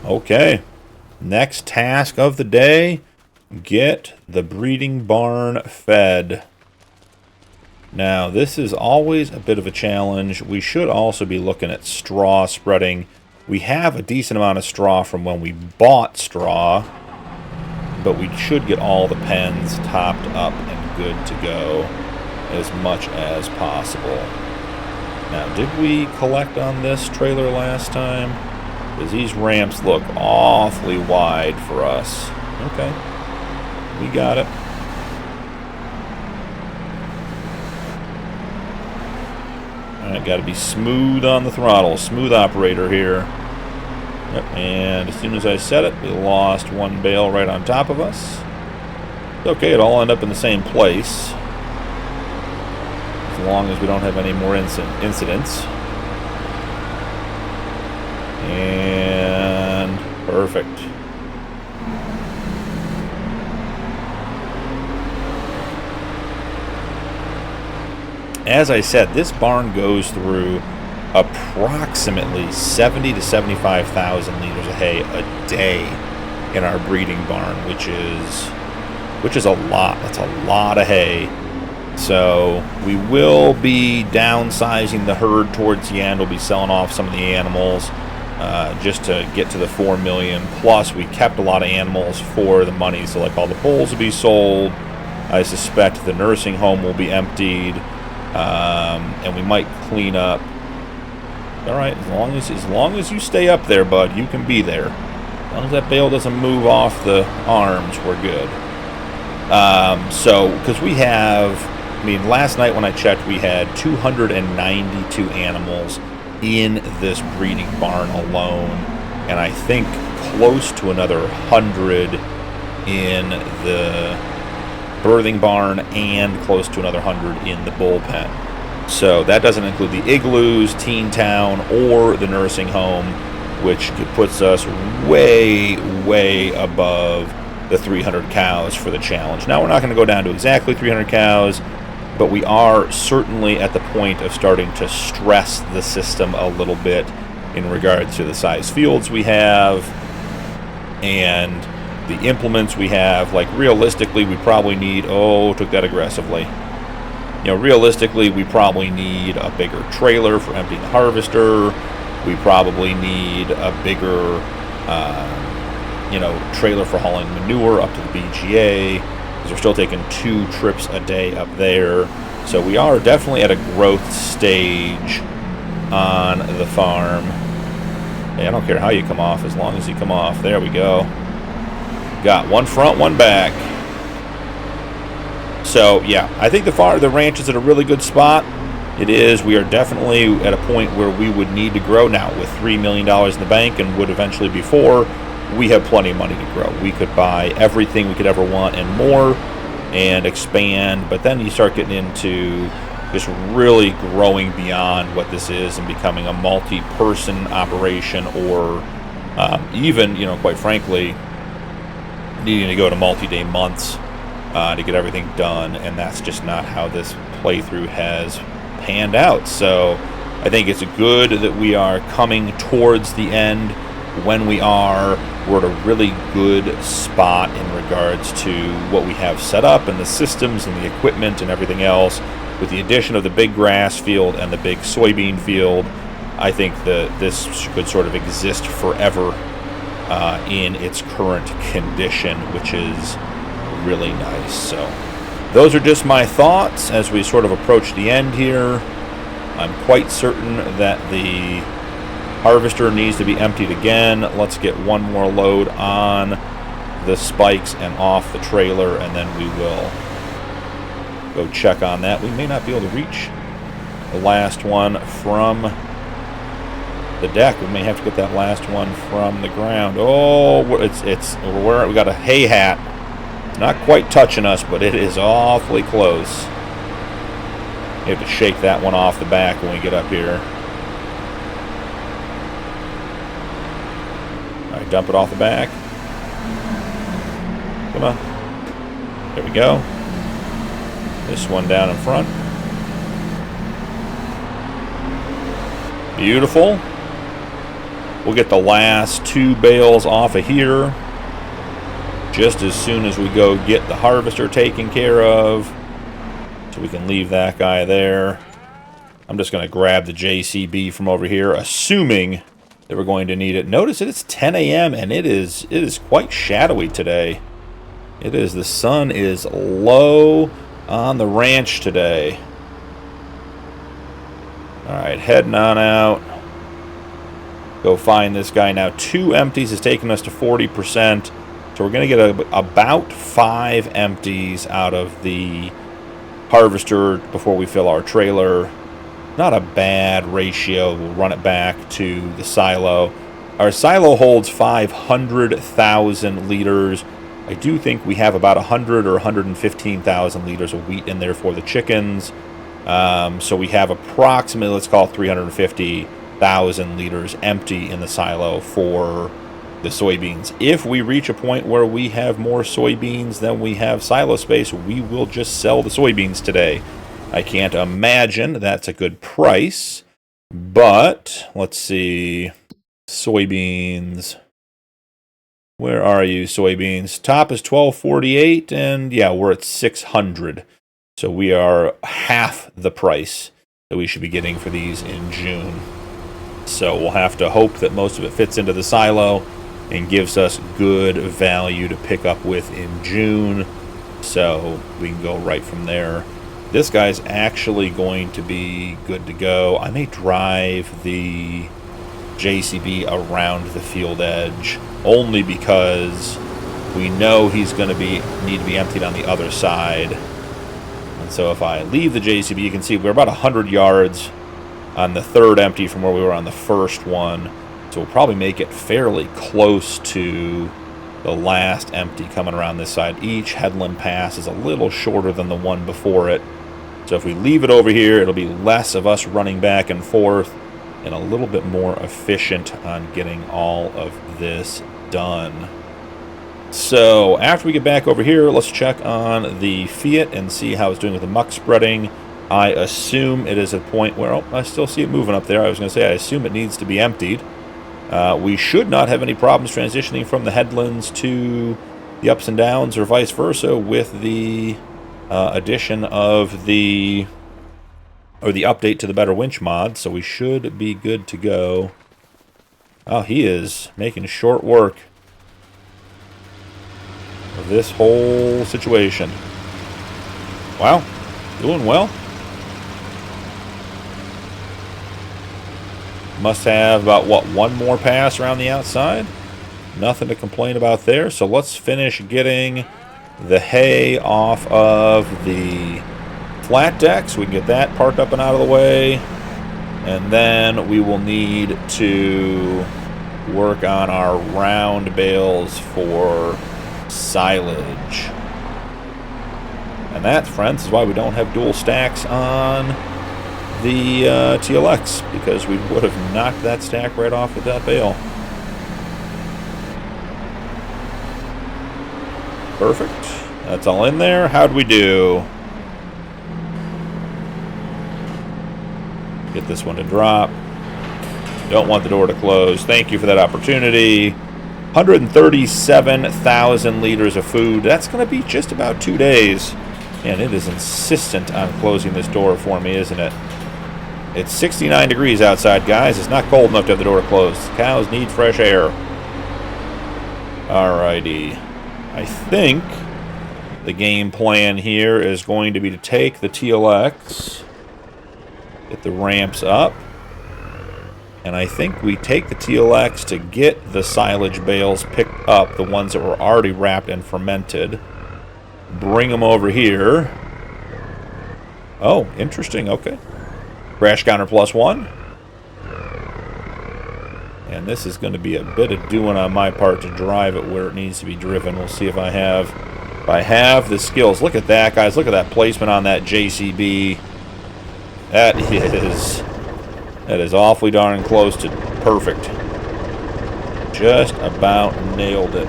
Okay. Next task of the day. Get the breeding barn fed. Now, this is always a bit of a challenge. We should also be looking at straw spreading. We have a decent amount of straw from when we bought straw, but we should get all the pens topped up and good to go as much as possible. Now, did we collect on this trailer last time? Because these ramps look awfully wide for us. Okay, we got it. Alright, got to be smooth on the throttle. Smooth operator here. Yep, and as soon as I set it, we lost one bale right on top of us. It's okay, it'll all end up in the same place. As long as we don't have any more incidents. And perfect. As I said, this barn goes through approximately 70 to 75,000 liters of hay a day in our breeding barn, which is a lot. That's a lot of hay. So we will be downsizing the herd towards the end. We'll be selling off some of the animals just to get to the 4 million. Plus, we kept a lot of animals for the money. So like all the bulls will be sold. I suspect the nursing home will be emptied. And we might clean up. All right, as long as you stay up there, bud, you can be there. As long as that bale doesn't move off the arms, we're good. So, because we have, I mean, last night when I checked, we had 292 animals in this breeding barn alone, and I think close to another 100 in the birthing barn and close to another 100 in the bullpen. So that doesn't include the igloos, teen town, or the nursing home, which puts us way above the 300 cows for the challenge. Now, we're not going to go down to exactly 300 cows, but we are certainly at the point of starting to stress the system a little bit in regards to the size fields we have and the implements we have. Like, realistically, we probably need, took that aggressively. You know, realistically, we probably need a bigger trailer for emptying the harvester. We probably need a bigger, trailer for hauling manure up to the BGA, because we're still taking 2 trips a day up there. So we are definitely at a growth stage on the farm. Hey, I don't care how you come off, as long as you come off. There we go. Got one front, one back. So yeah, I think the ranch is at a really good spot. It is. We are definitely at a point where we would need to grow now. With $3 million in the bank, and would eventually be 4, we have plenty of money to grow. We could buy everything we could ever want and more, and expand. But then you start getting into just really growing beyond what this is and becoming a multi-person operation, or even, you know, quite frankly, needing to go to multi-day months to get everything done. And that's just not how this playthrough has panned out. So I think it's good that we are coming towards the end. When we are, we're at a really good spot in regards to what we have set up and the systems and the equipment and everything else. With the addition of the big grass field and the big soybean field, I think that this could sort of exist forever in its current condition, which is really nice. So those are just my thoughts as we sort of approach the end here. I'm quite certain that the harvester needs to be emptied again. Let's get one more load on the spikes and off the trailer, and then we will go check on that. We may not be able to reach the last one from the deck. We may have to get that last one from the ground. Oh, we got a hay hat. It's not quite touching us, but it is awfully close. You have to shake that one off the back when we get up here. All right, dump it off the back. Come on. There we go. This one down in front. Beautiful. We'll get the last 2 bales off of here just as soon as we go get the harvester taken care of, so we can leave that guy there. I'm just going to grab the JCB from over here, assuming that we're going to need it. Notice that it's 10 a.m. and it is quite shadowy today. It is. The sun is low on the ranch today. Alright, heading on out. Go find this guy now. 2 empties has taken us to 40%. So we're going to get about 5 empties out of the harvester before we fill our trailer. Not a bad ratio. We'll run it back to the silo. Our silo holds 500,000 liters. I do think we have about 100 or 115,000 liters of wheat in there for the chickens. So we have approximately, let's call it 350,000 liters empty in the silo for the soybeans. If we reach a point where we have more soybeans than we have silo space, we will just sell the soybeans today. I can't imagine that's a good price, but let's see. Soybeans. Where are you, soybeans? Top is 1248, and yeah, we're at 600. So we are half the price that we should be getting for these in June. So we'll have to hope that most of it fits into the silo and gives us good value to pick up with in June. So we can go right from there. This guy's actually going to be good to go. I may drive the JCB around the field edge, only because we know he's going to need to be emptied on the other side. And so if I leave the JCB, you can see we're about 100 yards on the third empty from where we were on the first one. So we'll probably make it fairly close to the last empty coming around this side. Each headland pass is a little shorter than the one before it. So if we leave it over here, it'll be less of us running back and forth and a little bit more efficient on getting all of this done. So after we get back over here, let's check on the Fiat and see how it's doing with the muck spreading. I assume it is at a point where, oh, I still see it moving up there. I was going to say, I assume it needs to be emptied. We should not have any problems transitioning from the headlands to the ups and downs or vice versa with the addition of the update to the Better Winch mod, so we should be good to go. Oh, he is making short work of this whole situation. Wow, doing well. Must have about, what, one more pass around the outside? Nothing to complain about there, so let's finish getting the hay off of the flat deck so we can get that parked up and out of the way. And then we will need to work on our round bales for silage. And that, friends, is why we don't have dual stacks on the TLX, because we would have knocked that stack right off with that bale. Perfect. That's all in there. How'd we do? Get this one to drop. Don't want the door to close. Thank you for that opportunity. 137,000 liters of food. That's going to be just about 2 days. And it is insistent on closing this door for me, isn't it? It's 69 degrees outside, guys. It's not cold enough to have the door closed. Cows need fresh air. Alrighty. I think the game plan here is going to be to take the TLX, get the ramps up, and I think we take the TLX to get the silage bales picked up, the ones that were already wrapped and fermented. Bring them over here. Oh, interesting. Okay. Crash counter +1. And this is going to be a bit of doing on my part to drive it where it needs to be driven. We'll see if I have the skills. Look at that, guys. Look at that placement on that JCB. That is awfully darn close to perfect. Just about nailed it.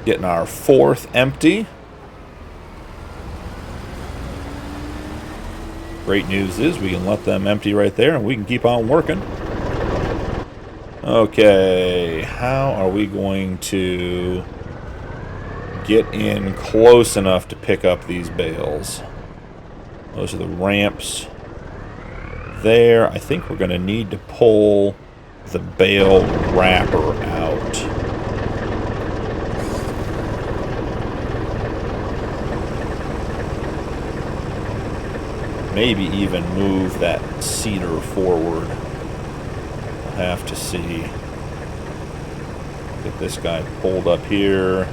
Getting our fourth empty. Great news is we can let them empty right there and we can keep on working. Okay, how are we going to get in close enough to pick up these bales? Those are the ramps there. I think we're going to need to pull the bale wrapper out. Maybe even move that cedar forward. We'll have to see. Get this guy pulled up here.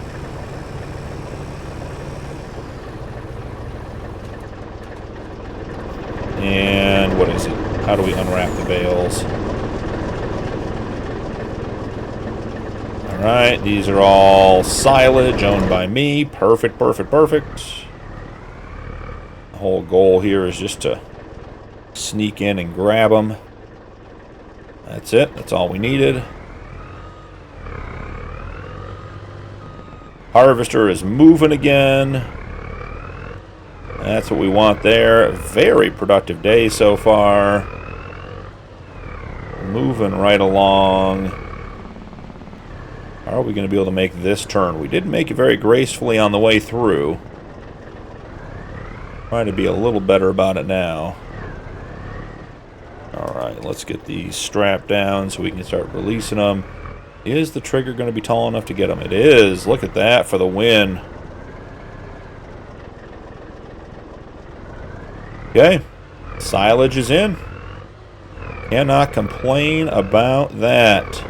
And what is it? How do we unwrap the bales? Alright, these are all silage owned by me. Perfect, perfect, perfect. The whole goal here is just to sneak in and grab them. That's it. That's all we needed. Harvester is moving again. That's what we want there. Very productive day so far. Moving right along. How are we going to be able to make this turn? We did make it very gracefully on the way through. Trying to be a little better about it now. Alright, let's get these strapped down so we can start releasing them. Is the trigger going to be tall enough to get them? It is. Look at that for the win. Okay. Silage is in. Cannot complain about that.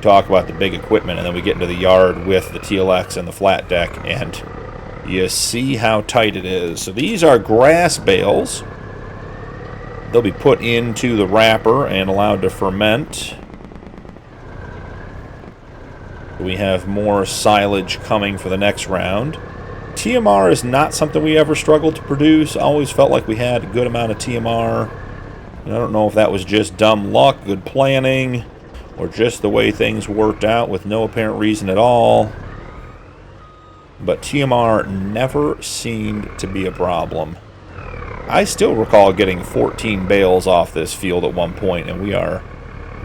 Talk about the big equipment, and then we get into the yard with the TLX and the flat deck, and you see how tight it is. So these are grass bales. They'll be put into the wrapper and allowed to ferment. We have more silage coming for the next round. TMR is not something we ever struggled to produce. I always felt like we had a good amount of TMR. And I don't know if that was just dumb luck, good planning, or just the way things worked out with no apparent reason at all. But TMR never seemed to be a problem. I still recall getting 14 bales off this field at one point, and we are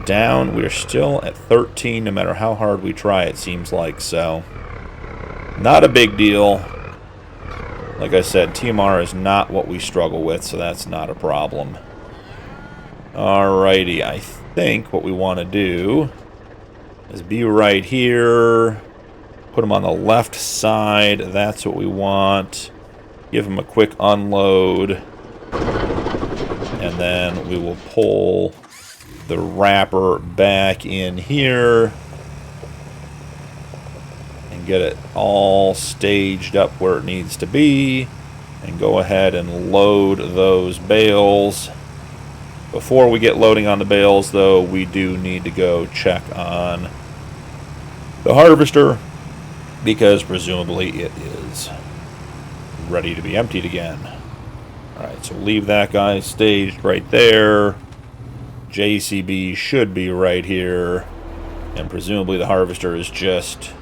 down. We're still at 13 no matter how hard we try, it seems like. So, not a big deal. Like I said, TMR is not what we struggle with, so that's not a problem. Alrighty, I think what we want to do is be right here. Put them on the left side. That's what we want. Give them a quick unload. And then we will pull the wrapper back in here and get it all staged up where it needs to be, and go ahead and load those bales. Before we get loading on the bales, though, we do need to go check on the harvester, because presumably it is ready to be emptied again. Alright, so leave that guy staged right there. JCB should be right here, and presumably the harvester is just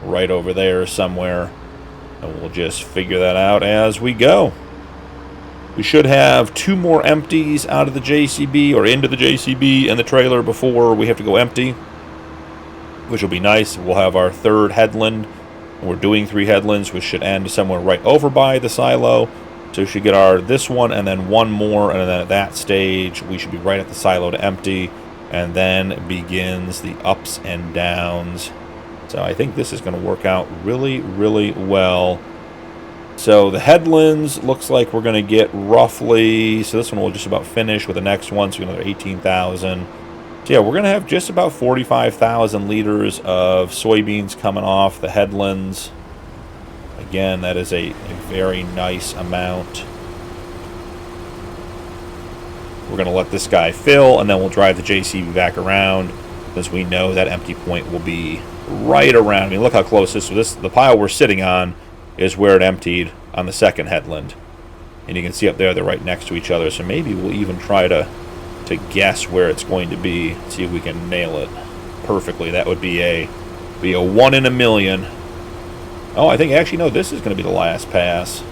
right over there somewhere, and we'll just figure that out as we go. We should have 2 more empties out of the JCB, or into the JCB and the trailer, before we have to go empty, which will be nice. We'll have our 3rd headland. We're doing 3 headlands, which should end somewhere right over by the silo. So we should get this one and then 1 more, and then at that stage we should be right at the silo to empty, and then begins the ups and downs. So I think this is going to work out really, really well. So the headlands, looks like we're going to get roughly, so this one will just about finish with the next one, so another 18,000. So yeah, we're going to have just about 45,000 liters of soybeans coming off the headlands. Again, that is a very nice amount. We're going to let this guy fill, and then we'll drive the JCB back around, because we know that empty point will be right around. I mean, look how close this is. The pile we're sitting on is where it emptied on the 2nd headland. And you can see up there, they're right next to each other. So maybe we'll even try to guess where it's going to be, see if we can nail it perfectly. That would be a 1 in a million. Oh, I think actually, no, this is going to be the last pass,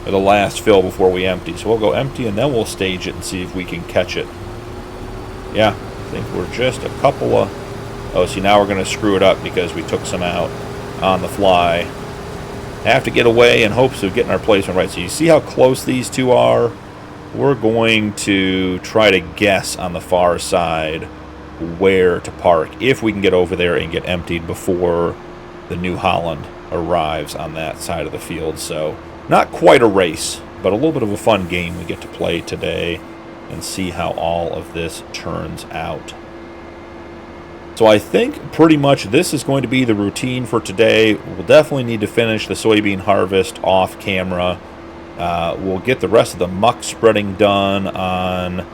or the last fill before we empty. So we'll go empty, and then we'll stage it and see if we can catch it. Yeah, I think we're just a couple of... Oh, see, now we're going to screw it up because we took some out on the fly. Have to get away in hopes of getting our placement right. So you see how close these 2 are? We're going to try to guess on the far side where to park, if we can get over there and get emptied before the New Holland arrives on that side of the field. So not quite a race, but a little bit of a fun game we get to play today and see how all of this turns out. So I think pretty much this is going to be the routine for today. We'll definitely need to finish the soybean harvest off camera. We'll get the rest of the muck spreading done on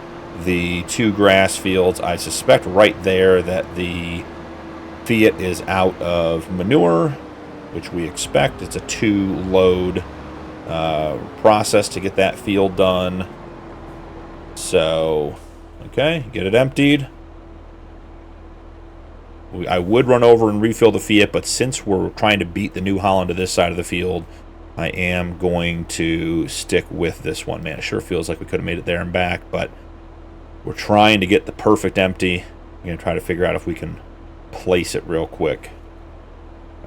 the 2 grass fields. I suspect right there that the Fiat is out of manure, which we expect. It's a 2-load process to get that field done. So, okay, get it emptied. I would run over and refill the Fiat, but since we're trying to beat the New Holland to this side of the field, I am going to stick with this one. Man, it sure feels like we could have made it there and back, but we're trying to get the perfect empty. I'm going to try to figure out if we can place it real quick.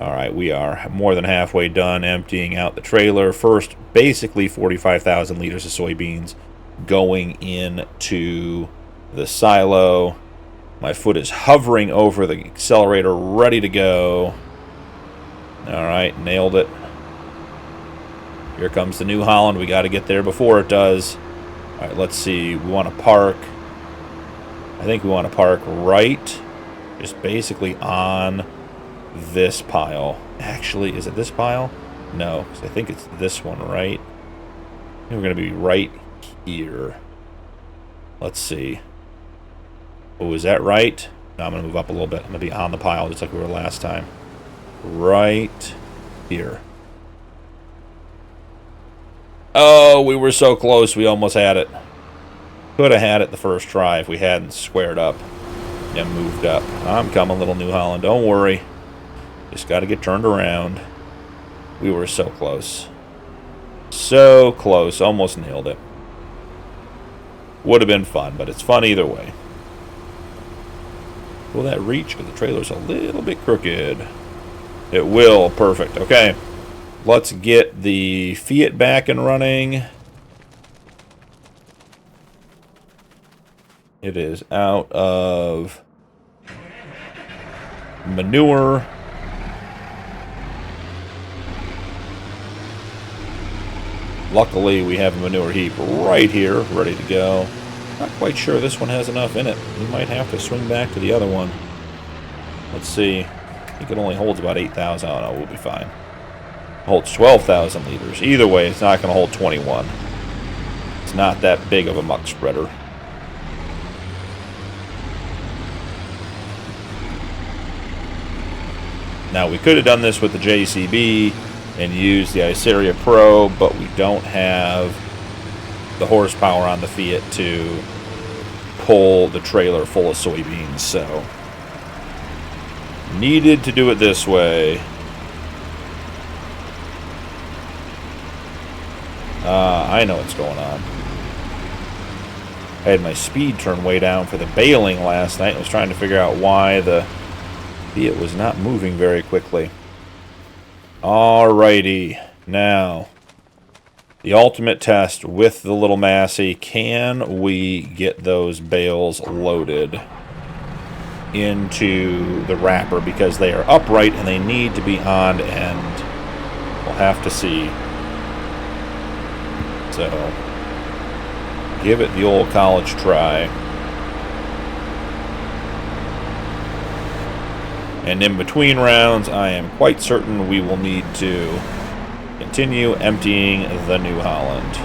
Alright, we are more than halfway done emptying out the trailer. First, basically 45,000 liters of soybeans going into the silo. My foot is hovering over the accelerator, ready to go. Alright, nailed it. Here comes the New Holland. We got to get there before it does. Alright, let's see. We want to park. I think we want to park right, just basically on this pile. Actually, is it this pile? No, because I think it's this one, right? I think we're going to be right here. Let's see. Oh, is that right? No, I'm going to move up a little bit. I'm going to be on the pile just like we were last time. Right here. Oh, we were so close. We almost had it. Could have had it the first try if we hadn't squared up and moved up. I'm coming, little New Holland. Don't worry. Just got to get turned around. We were so close. So close. Almost nailed it. Would have been fun, but it's fun either way. Will that reach? Because the trailer's a little bit crooked. It will. Perfect. Okay. Let's get the Fiat back and running. It is out of manure. Luckily, we have a manure heap right here, ready to go. Not quite sure this one has enough in it. We might have to swing back to the other one. Let's see. I think it only holds about 8,000. Oh, no, we'll be fine. It holds 12,000 liters. Either way, it's not going to hold 21. It's not that big of a muck spreader. Now, we could have done this with the JCB and used the Iceria Pro, but we don't have the horsepower on the Fiat to pull the trailer full of soybeans, so needed to do it this way. I know what's going on. I had my speed turn way down for the baling last night. I was trying to figure out why the Fiat was not moving very quickly. Alrighty, now the ultimate test with the little Massey. Can we get those bales loaded into the wrapper, because they are upright and they need to be on end? We'll have to see. So give it the old college try. And in between rounds, I am quite certain we will need to continue emptying the New Holland.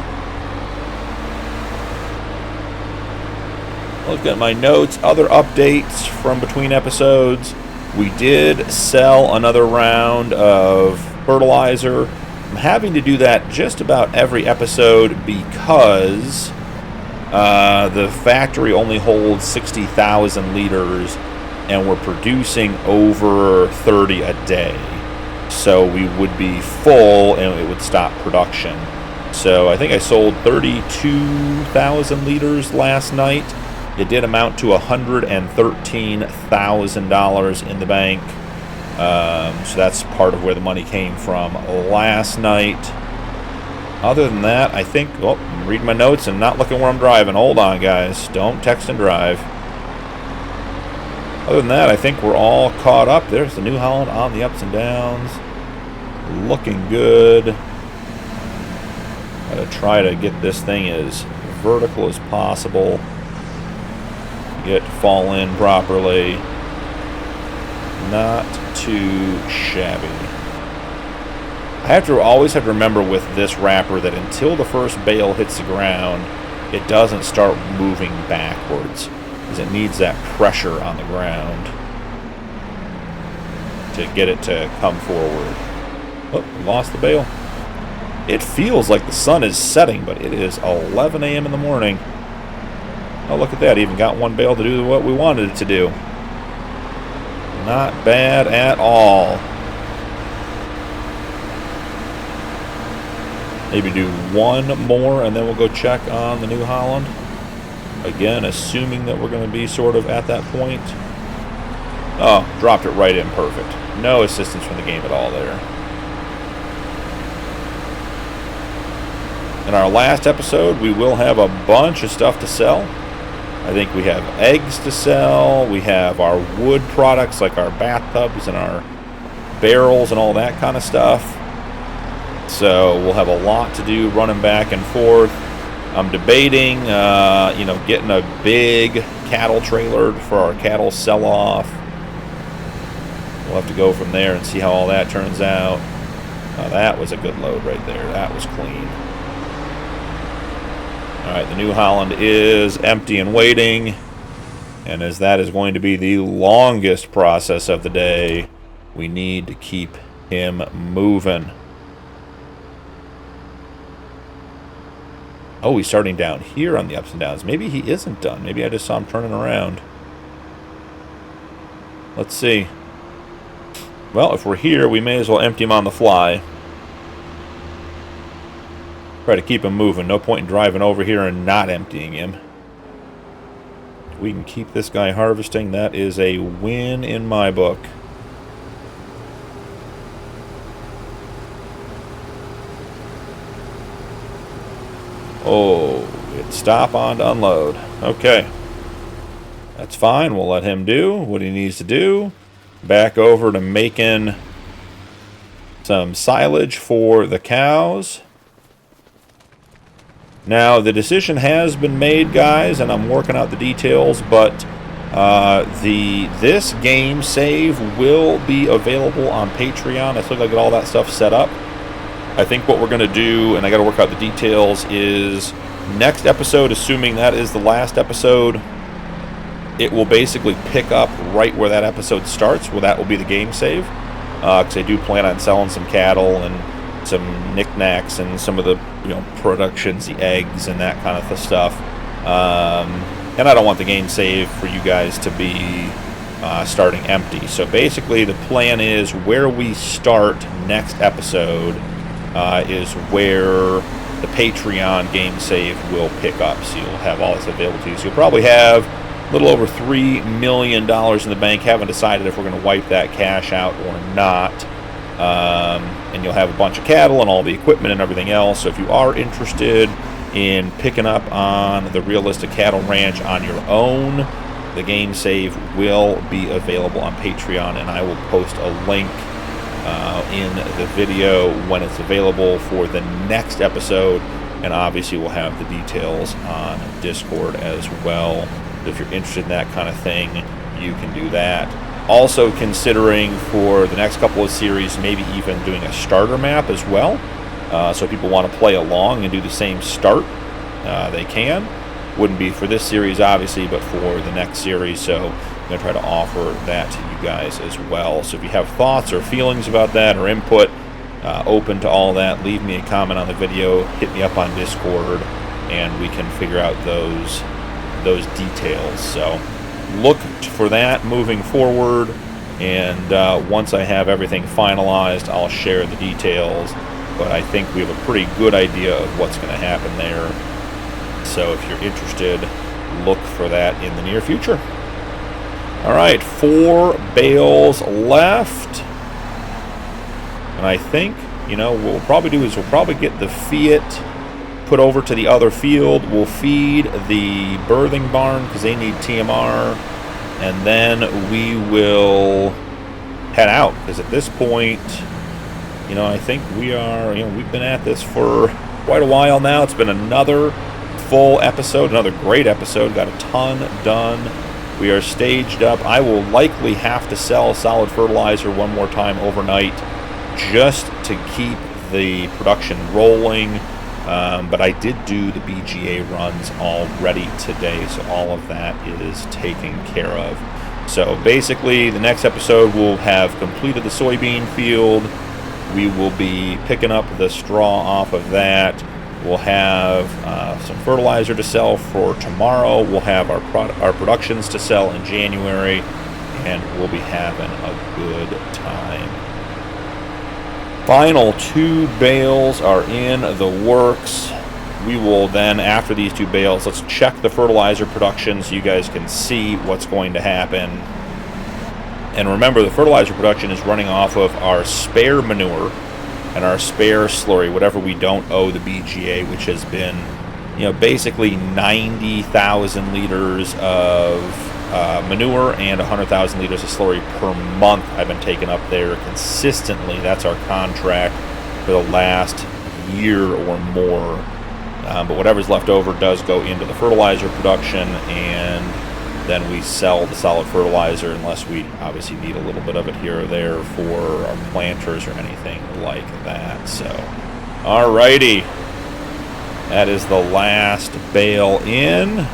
Look at my notes, other updates from between episodes. We did sell another round of fertilizer. I'm having to do that just about every episode because the factory only holds 60,000 liters and we're producing over 30 a day. So we would be full and it would stop production. So I think I sold 32,000 liters last night. It did amount to $113,000 in the bank. So that's part of where the money came from last night. Other than that, I think... Oh, I'm reading my notes and not looking where I'm driving. Hold on, guys. Don't text and drive. Other than that, I think we're all caught up. There's the New Holland on the ups and downs. Looking good. Gotta try to get this thing as vertical as possible. Get to fall in properly. Not too shabby. I always have to remember with this wrapper that until the first bale hits the ground, it doesn't start moving backwards, because it needs that pressure on the ground to get it to come forward. Oh, we lost the bale. It feels like the sun is setting, but it is 11 a.m. in the morning. Oh, look at that. Even got one bale to do what we wanted it to do. Not bad at all. Maybe do one more and then we'll go check on the New Holland. Again, assuming that we're going to be sort of at that point. Oh, dropped it right in perfect. No assistance from the game at all there. In our last episode, we will have a bunch of stuff to sell. I think we have eggs to sell. We have our wood products like our bathtubs and our barrels and all that kind of stuff. So we'll have a lot to do running back and forth. I'm debating, getting a big cattle trailer for our cattle sell-off. We'll have to go from there and see how all that turns out. That was a good load right there. That was clean. All right, the New Holland is empty and waiting. And as that is going to be the longest process of the day, we need to keep him moving. Oh, he's starting down here on the ups and downs. Maybe he isn't done. Maybe I just saw him turning around. Let's see. Well, if we're here, we may as well empty him on the fly. Try to keep him moving. No point in driving over here and not emptying him. If we can keep this guy harvesting, that is a win in my book. Oh, it's stop on to unload. Okay. That's fine. We'll let him do what he needs to do. Back over to making some silage for the cows. Now, the decision has been made, guys, and I'm working out the details, but this game save will be available on Patreon. I still got to get all that stuff set up. I think what we're going to do, and I got to work out the details, is next episode, assuming that is the last episode, it will basically pick up right where that episode starts, where that will be the game save. Because I do plan on selling some cattle and some knickknacks and some of the productions, the eggs and that kind of stuff. And I don't want the game save for you guys to be starting empty. So basically the plan is where we start next episode is where the Patreon game save will pick up. So you'll have all this available to you. So you'll probably have a little over $3 million in the bank. Haven't decided if we're going to wipe that cash out or not. And you'll have a bunch of cattle and all the equipment and everything else. So if you are interested in picking up on the Realistic Cattle Ranch on your own, the game save will be available on Patreon, and I will post a link in the video when it's available for the next episode, and obviously we'll have the details on Discord as well. If you're interested in that kind of thing, you can do that. Also considering for the next couple of series, maybe even doing a starter map as well. So if people want to play along and do the same start, they can. Wouldn't be for this series, obviously, but for the next series. So I'm going to try to offer that to you guys as well. So if you have thoughts or feelings about that or input, open to all that, leave me a comment on the video, hit me up on Discord, and we can figure out those details. So look for that moving forward, and once I have everything finalized, I'll share the details. But I think we have a pretty good idea of what's going to happen there. So if you're interested, look for that in the near future. All right, 4 bales left. And I think, what we'll probably do is we'll probably get the Fiat put over to the other field. We'll feed the birthing barn because they need TMR. And then we will head out because at this point, I think we are, we've been at this for quite a while now. It's been another full episode, another great episode. Got a ton done. We are staged up. I will likely have to sell solid fertilizer one more time overnight just to keep the production rolling. But I did do the BGA runs already today, so all of that is taken care of. So basically, the next episode we'll have completed the soybean field. We will be picking up the straw off of that. We'll have some fertilizer to sell for tomorrow. We'll have our productions to sell in January, and we'll be having a good time. Final 2 bales are in the works. We will then, after these 2 bales, let's check the fertilizer production so you guys can see what's going to happen. And remember, the fertilizer production is running off of our spare manure and our spare slurry, whatever we don't owe the BGA, which has been, basically 90,000 liters of manure and 100,000 liters of slurry per month I've been taking up there consistently. That's our contract for the last year or more. But whatever's left over does go into the fertilizer production, and then we sell the solid fertilizer unless we obviously need a little bit of it here or there for our planters or anything like that. So, alrighty. That is the last bale in.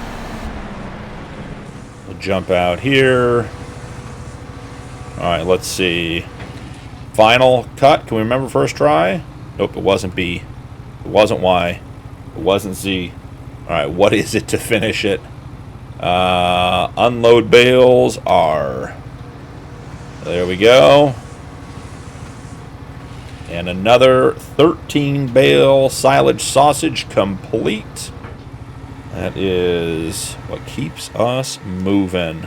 We'll jump out here. Alright, let's see. Final cut. Can we remember first try? Nope, it wasn't B. It wasn't Y. It wasn't Z. Alright, what is it to finish it? Unload bales are. There we go. And another 13 bale silage sausage complete. That is what keeps us moving.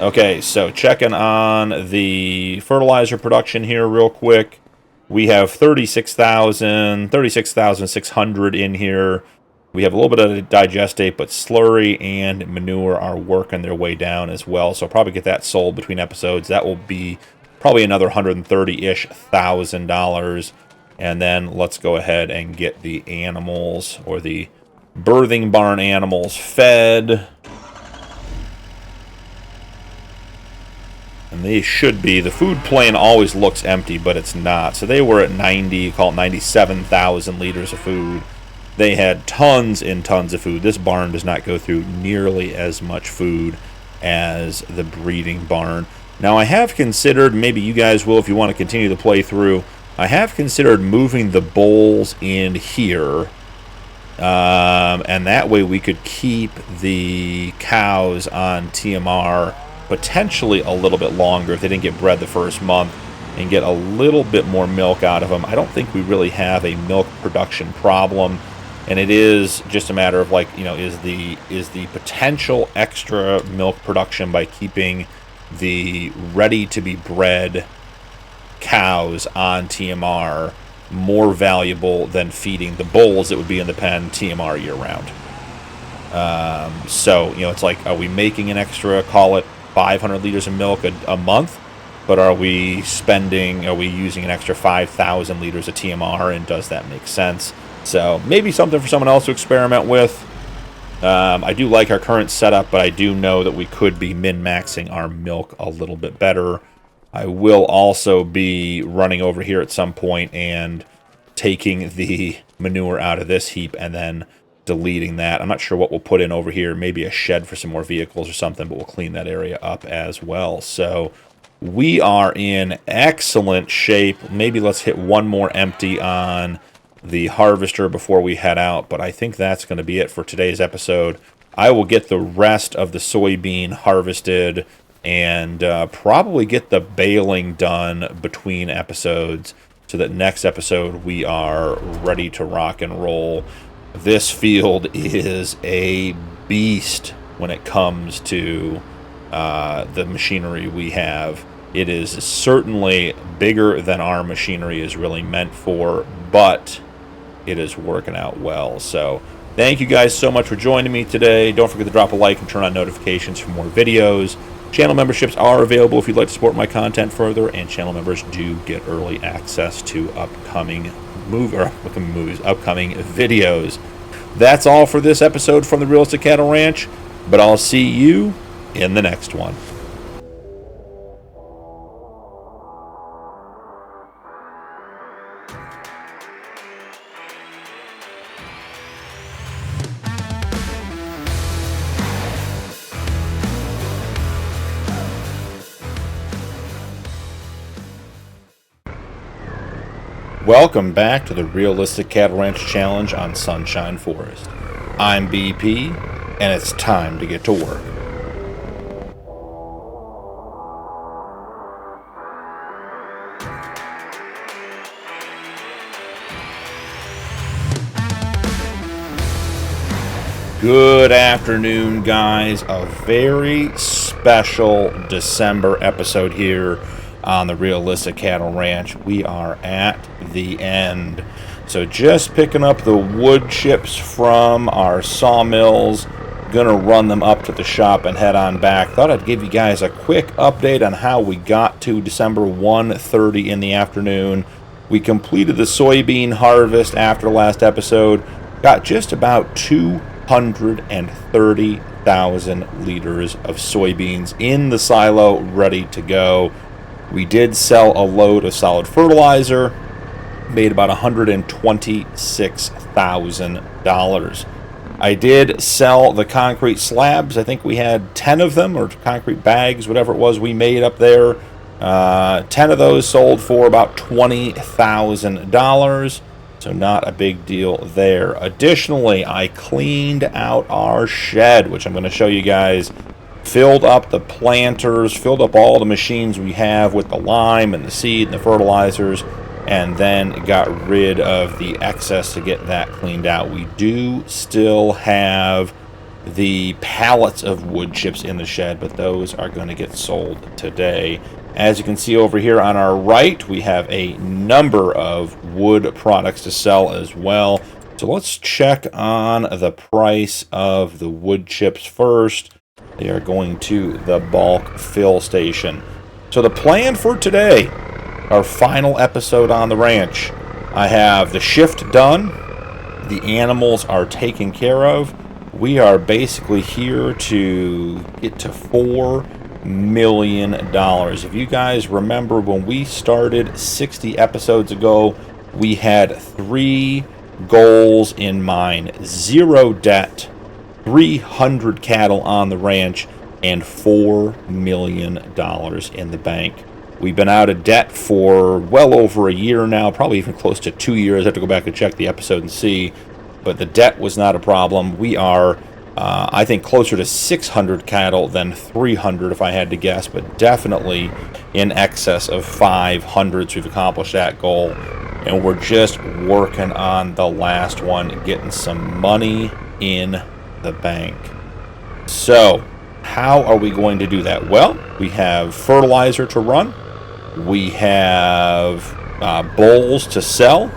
Okay, so checking on the fertilizer production here real quick. We have 36,600 in here. We have a little bit of digestate, but slurry and manure are working their way down as well. So I'll probably get that sold between episodes. That will be probably another $130-ish thousand. And then let's go ahead and get the animals or the birthing barn animals fed. And they should be. The food plan always looks empty, but it's not. So they were at 90, call it 97,000 liters of food. They had tons and tons of food. This barn does not go through nearly as much food as the breeding barn. Now, I have considered, maybe you guys will if you want to continue the playthrough, I have considered moving the bowls in here. And that way we could keep the cows on TMR potentially a little bit longer if they didn't get bred the first month and get a little bit more milk out of them. I don't think we really have a milk production problem, and it is just a matter of, like, you know, is the potential extra milk production by keeping the ready to be bred cows on TMR more valuable than feeding the bulls that would be in the pen TMR year round. So, you know, it's like, are we making an extra, call it 500 liters of milk a month, but are we using an extra 5,000 liters of TMR, and does that make sense? So maybe something for someone else to experiment with. I do like our current setup, but I do know that we could be min-maxing our milk a little bit better. I will also be running over here at some point and taking the manure out of this heap and then deleting that. I'm not sure what we'll put in over here. Maybe a shed for some more vehicles or something, but we'll clean that area up as well. So we are in excellent shape. Maybe let's hit one more empty on the harvester before we head out, but I think that's going to be it for today's episode. I will get the rest of the soybean harvested and probably get the baling done between episodes so that next episode we are ready to rock and roll. This field is a beast when it comes to the machinery we have. It is certainly bigger than our machinery is really meant for, but it is working out well. So thank you guys so much for joining me today. Don't forget to drop a like and turn on notifications for more videos. Channel memberships are available if you'd like to support my content further, and channel members do get early access to upcoming videos. That's all for this episode from the Realistic Cattle Ranch, but I'll see you in the next one. Welcome back to the Realistic Cattle Ranch Challenge on Sunshine Forest. I'm BP, and it's time to get to work. Good afternoon, guys. A very special December episode here on the Realistic Cattle Ranch. We are at the end. So just picking up the wood chips from our sawmills. Gonna run them up to the shop and head on back. Thought I'd give you guys a quick update on how we got to December 1:30 in the afternoon. We completed the soybean harvest after last episode. Got just about 230,000 liters of soybeans in the silo ready to go. We did sell a load of solid fertilizer, made about $126,000. I did sell the concrete slabs. I think we had 10 of them, or concrete bags, whatever it was we made up there. 10 of those sold for about $20,000, so not a big deal there. Additionally, I cleaned out our shed, which I'm going to show you guys. Filled up the planters, filled up all the machines we have with the lime and the seed and the fertilizers, and then got rid of the excess to get that cleaned out. We do still have the pallets of wood chips in the shed, but those are going to get sold today. As you can see over here on our right, we have a number of wood products to sell as well. So let's check on the price of the wood chips first. They are going to the bulk fill station. So the plan for today, our final episode on the ranch, I have the shift done, The animals are taken care of. We are basically here to get to $4 million. If you guys remember when we started 60 episodes ago, we had 3 goals in mind: 0 debt, 300 cattle on the ranch, and $4 million in the bank. We've been out of debt for well over a year now, probably even close to 2 years. I have to go back and check the episode and see. But the debt was not a problem. We are, I think, closer to 600 cattle than 300 if I had to guess, but definitely in excess of 500. So we've accomplished that goal. And we're just working on the last one, getting some money in the bank. So, how are we going to do that? Well, we have fertilizer to run. We have bowls to sell.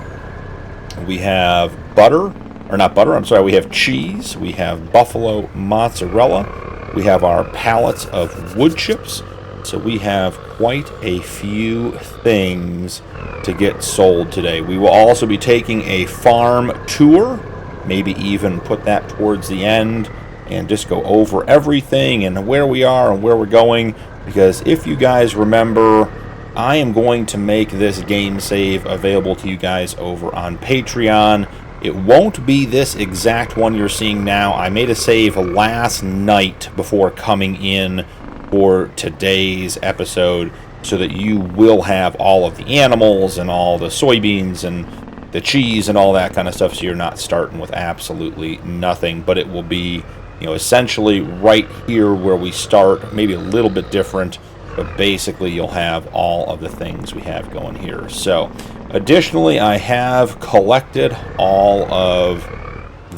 We have butter. Or not butter, I'm sorry, we have cheese, we have buffalo mozzarella, we have our pallets of wood chips, so we have quite a few things to get sold today. We will also be taking a farm tour, maybe even put that towards the end, and just go over everything and where we are and where we're going, because if you guys remember, I am going to make this game save available to you guys over on Patreon. It won't be this exact one you're seeing now. I made a save last night before coming in for today's episode so that you will have all of the animals and all the soybeans and the cheese and all that kind of stuff, so you're not starting with absolutely nothing. But it will be, you know, essentially right here where we start, maybe a little bit different, but basically you'll have all of the things we have going here. So additionally, I have collected all of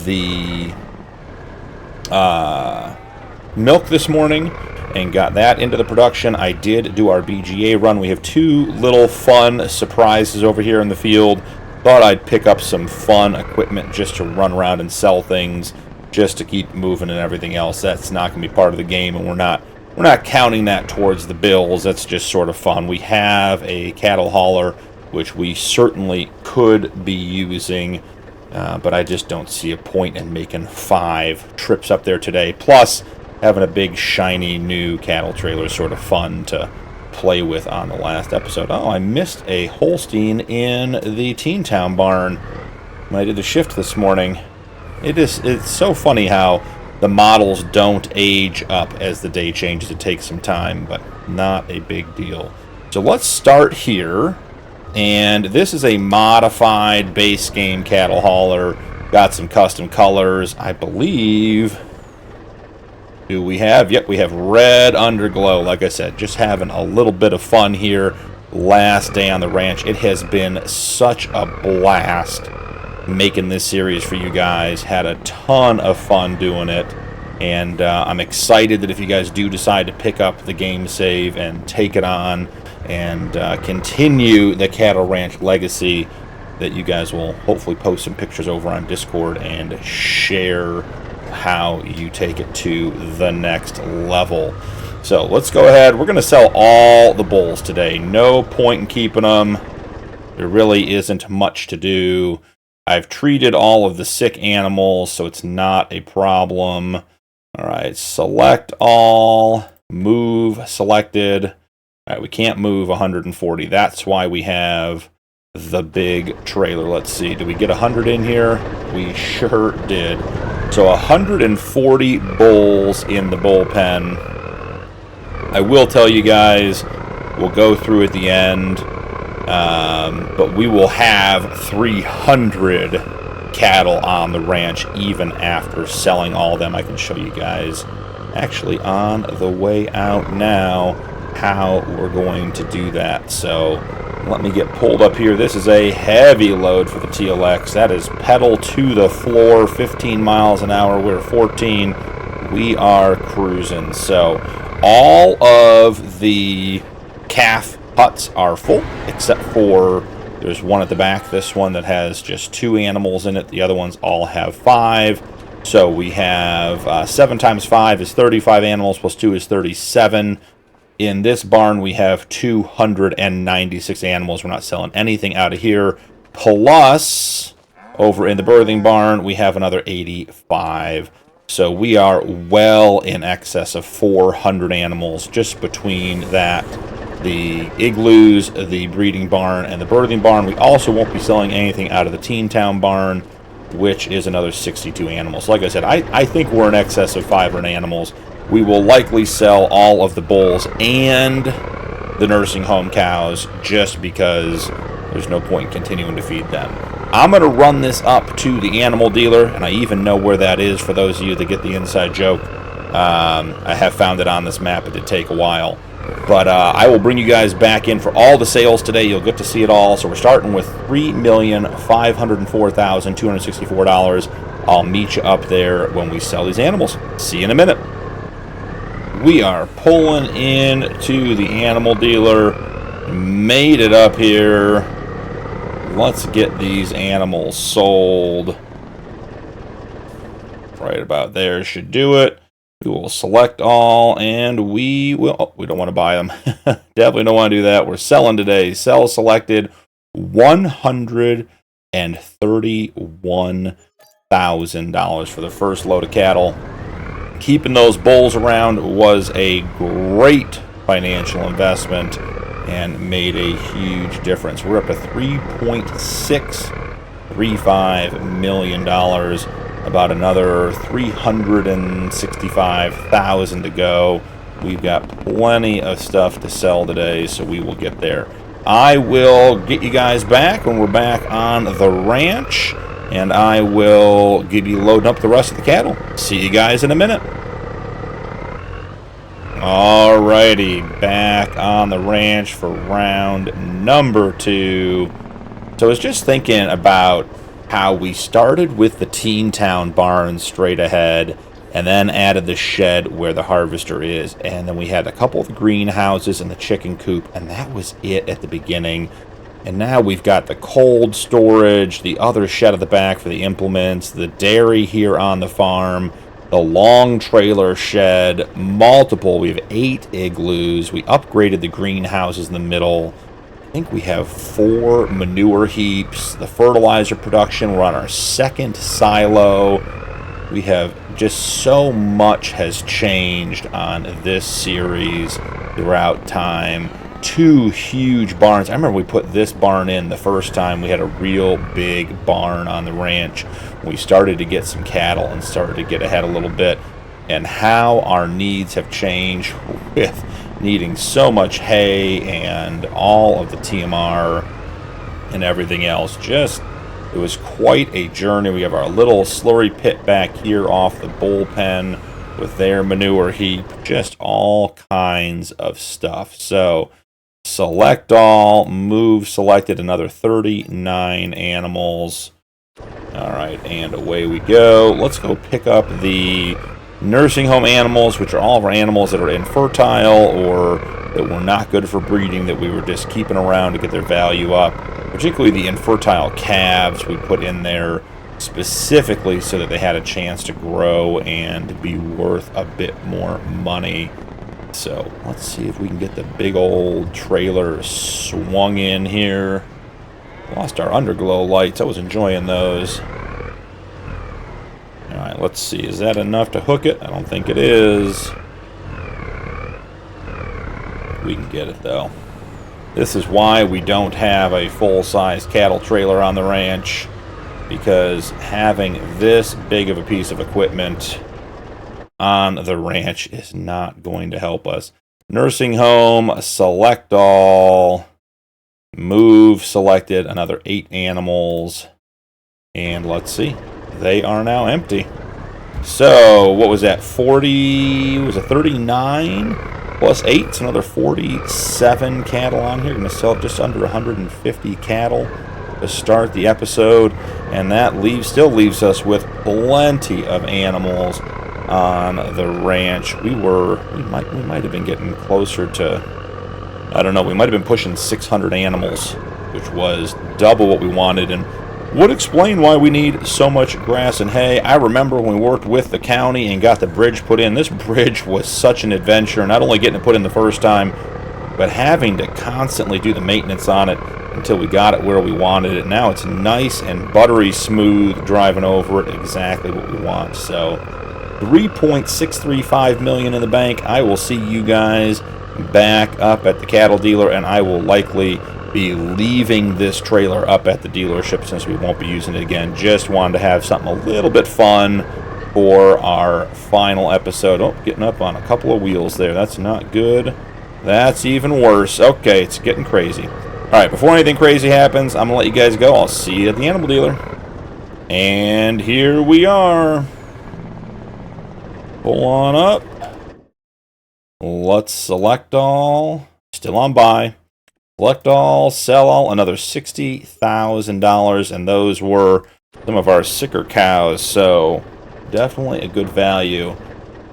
the milk this morning and got that into the production. I did do our BGA run. We have 2 little fun surprises over here in the field. Thought I'd pick up some fun equipment just to run around and sell things, just to keep moving and everything else. That's not going to be part of the game, and we're not counting that towards the bills. That's just sort of fun. We have a cattle hauler, which we certainly could be using, but I just don't see a point in making 5 trips up there today. Plus, having a big, shiny, new cattle trailer is sort of fun to play with on the last episode. Oh, I missed a Holstein in the Teen Town barn when I did the shift this morning. It's so funny how the models don't age up as the day changes. It takes some time, but not a big deal. So let's start here. And this is a modified base game cattle hauler. Got some custom colors, I believe. Do we have? Yep, we have red underglow. Like I said, just having a little bit of fun here. Last day on the ranch. It has been such a blast making this series for you guys. Had a ton of fun doing it, and I'm excited that if you guys do decide to pick up the game save and take it on and continue the cattle ranch legacy, that you guys will hopefully post some pictures over on Discord and share how you take it to the next level. So let's go ahead. We're going to sell all the bulls today. No point in keeping them. There really isn't much to do. I've treated all of the sick animals, so it's not a problem. All right, select all, move selected. All right, we can't move 140. That's why we have the big trailer. Let's see, did we get 100 in here? We sure did. So 140 bulls in the bullpen. I will tell you guys, we'll go through at the end, but we will have 300 cattle on the ranch even after selling all of them. I can show you guys actually on the way out now how we're going to do that. So let me get pulled up here. This is a heavy load for the TLX. That is pedal to the floor, 15 miles an hour. We're 14. We are cruising. So all of the calf huts are full, except for there's one at the back, this one that has just 2 animals in it. The other ones all have 5. So we have 7 times 5 is 35 animals, plus 2 is 37. In this barn, we have 296 animals. We're not selling anything out of here. Plus, Over in the birthing barn, we have another 85. So we are well in excess of 400 animals just between that, the igloos, the breeding barn, and the birthing barn. We also won't be selling anything out of the Teen Town barn, which is another 62 animals. Like I said, I think we're in excess of 500 animals. We will likely sell all of the bulls and the nursing home cows just because there's no point in continuing to feed them. I'm going to run this up to the animal dealer, and I even know where that is for those of you that get the inside joke. I have found it on this map. It did take a while. But I will bring you guys back in for all the sales today. You'll get to see it all. So we're starting with $3,504,264. I'll meet you up there when we sell these animals. See you in a minute. We are pulling in to the animal dealer. Made it up here. Let's get these animals sold. Right about there should do it. We will select all, and we will... Oh, we don't want to buy them. Definitely don't want to do that. We're selling today. Sell selected. $131,000 for the first load of cattle. Keeping those bulls around was a great financial investment and made a huge difference. We're up to $3.635 million. About another $365,000 to go. We've got plenty of stuff to sell today, so we will get there. I will get you guys back when we're back on the ranch, and I will give you loading up the rest of the cattle. See you guys in a minute. Alrighty, back on the ranch for round number 2. So I was just thinking about how we started with the Teen Town barn straight ahead, and then added the shed where the harvester is, and then we had a couple of the greenhouses and the chicken coop, and that was it at the beginning. And now we've got the cold storage, the other shed at the back for the implements, the dairy here on the farm, the long trailer shed, multiple. We have 8 igloos. We upgraded the greenhouses in the middle. I think we have 4 manure heaps. The fertilizer production, we're on our 2nd silo. We have just so much has changed on this series throughout time. 2 huge barns. I remember we put this barn in the first time. We had a real big barn on the ranch. We started to get some cattle and started to get ahead a little bit. And how our needs have changed with needing so much hay and all of the TMR and everything else. Just, it was quite a journey. We have our little slurry pit back here off the bullpen with their manure heap. Just all kinds of stuff. So, select all, move selected, another 39 animals. Alright, and away we go. Let's go pick up the nursing home animals, which are all of our animals that are infertile or that were not good for breeding, that we were just keeping around to get their value up. Particularly the infertile calves we put in there specifically so that they had a chance to grow and be worth a bit more money. So let's see if we can get the big old trailer swung in here. Lost our underglow lights. I was enjoying those. Alright, let's see. Is that enough to hook it? I don't think it is. We can get it, though. This is why we don't have a full-size cattle trailer on the ranch. Because having this big of a piece of equipment on the ranch is not going to help us. Nursing home, select all. Move selected, another 8 animals. And let's see. They are now empty. So, what was that? 40, was it 39 plus 8? It's another 47 cattle on here. Going to sell just under 150 cattle to start the episode. And that still leaves us with plenty of animals on the ranch. We might have been getting closer to, I don't know, we might have been pushing 600 animals, which was double what we wanted, and would explain why we need so much grass and hay. I remember when we worked with the county and got the bridge put in. This bridge was such an adventure, not only getting it put in the first time, but having to constantly do the maintenance on it. until we got it where we wanted it. Now it's nice and buttery smooth driving over it, exactly what we want. So $3.635 million in the bank. I will see you guys back up at the cattle dealer, and I will likely be leaving this trailer up at the dealership since we won't be using it again. Just wanted to have something a little bit fun for our final episode. Oh, getting up on a couple of wheels there. That's not good. That's even worse. Okay, it's getting crazy. Alright, before anything crazy happens, I'm going to let you guys go. I'll see you at the animal dealer. And here we are. Pull on up. Let's select all. Still on buy. Select all, sell all, another $60,000, and those were some of our sicker cows, so definitely a good value.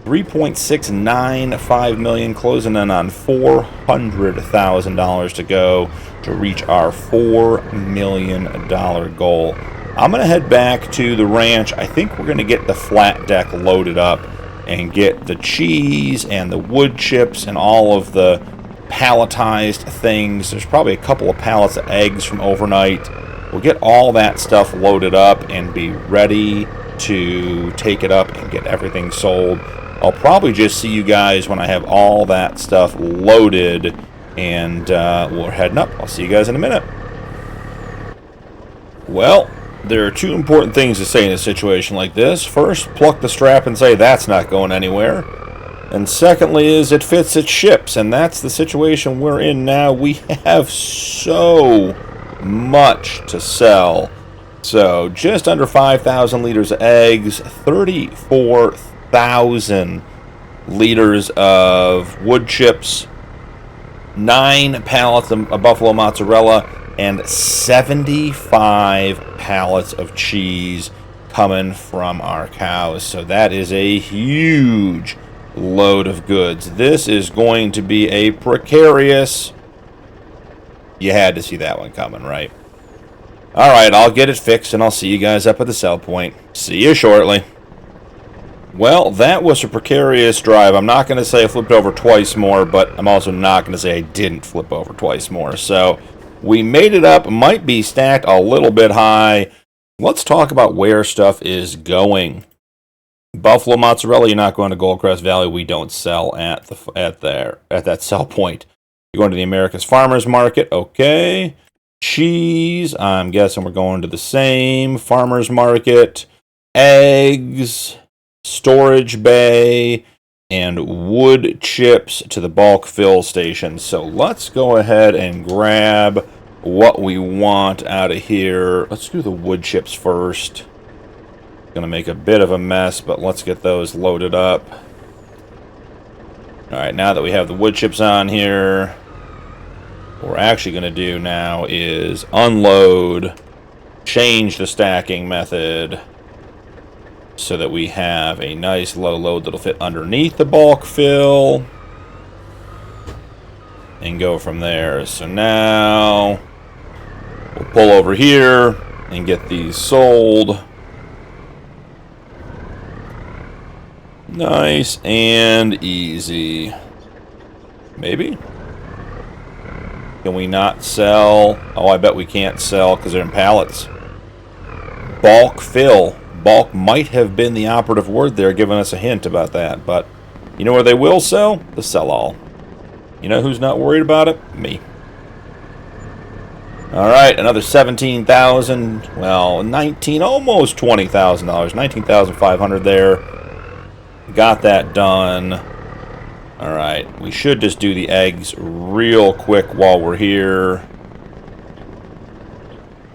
$3.695 million, closing in on $400,000 to go to reach our $4 million goal. I'm going to head back to the ranch. I think we're going to get the flat deck loaded up and get the cheese and the wood chips and all of the palletized things. There's probably a couple of pallets of eggs from overnight. We'll get all that stuff loaded up and be ready to take it up and get everything sold. I'll probably just see you guys when I have all that stuff loaded, and we're heading up. I'll see you guys in a minute. Well, there are two important things to say in a situation like this. First, pluck the strap and say that's not going anywhere. And secondly is it fits its ships, and that's the situation we're in now. We have so much to sell. So just under 5,000 liters of eggs, 34,000 liters of wood chips, 9 pallets of buffalo mozzarella, and 75 pallets of cheese coming from our cows. So that is a huge load of goods. This is going to be a precarious... You had to see that one coming, right? Alright, I'll get it fixed and I'll see you guys up at the sell point. See you shortly. Well, that was a precarious drive. I'm not going to say I flipped over twice more, but I'm also not going to say I didn't flip over twice more. So, we made it up. Might be stacked a little bit high. Let's talk about where stuff is going. Buffalo mozzarella, you're not going to Goldcrest Valley. We don't sell at that sell point. You're going to the America's Farmers Market. Okay. Cheese, I'm guessing we're going to the same farmers market. Eggs, storage bay, and wood chips to the bulk fill station. So let's go ahead and grab what we want out of here. Let's do the wood chips first. Gonna make a bit of a mess, but let's get those loaded up. Alright, now that we have the wood chips on here, what we're actually going to do now is unload, change the stacking method so that we have a nice low load that'll fit underneath the bulk fill and go from there. So now we'll pull over here and get these sold. Nice and easy. Maybe? Can we not sell? Oh, I bet we can't sell because they're in pallets. Bulk fill. Bulk might have been the operative word there, giving us a hint about that. But you know where they will sell? The sell-all. You know who's not worried about it? Me. Alright, another $17,000. Well, almost $20,000. $19,500 there. Got that done. Alright, we should just do the eggs real quick while we're here.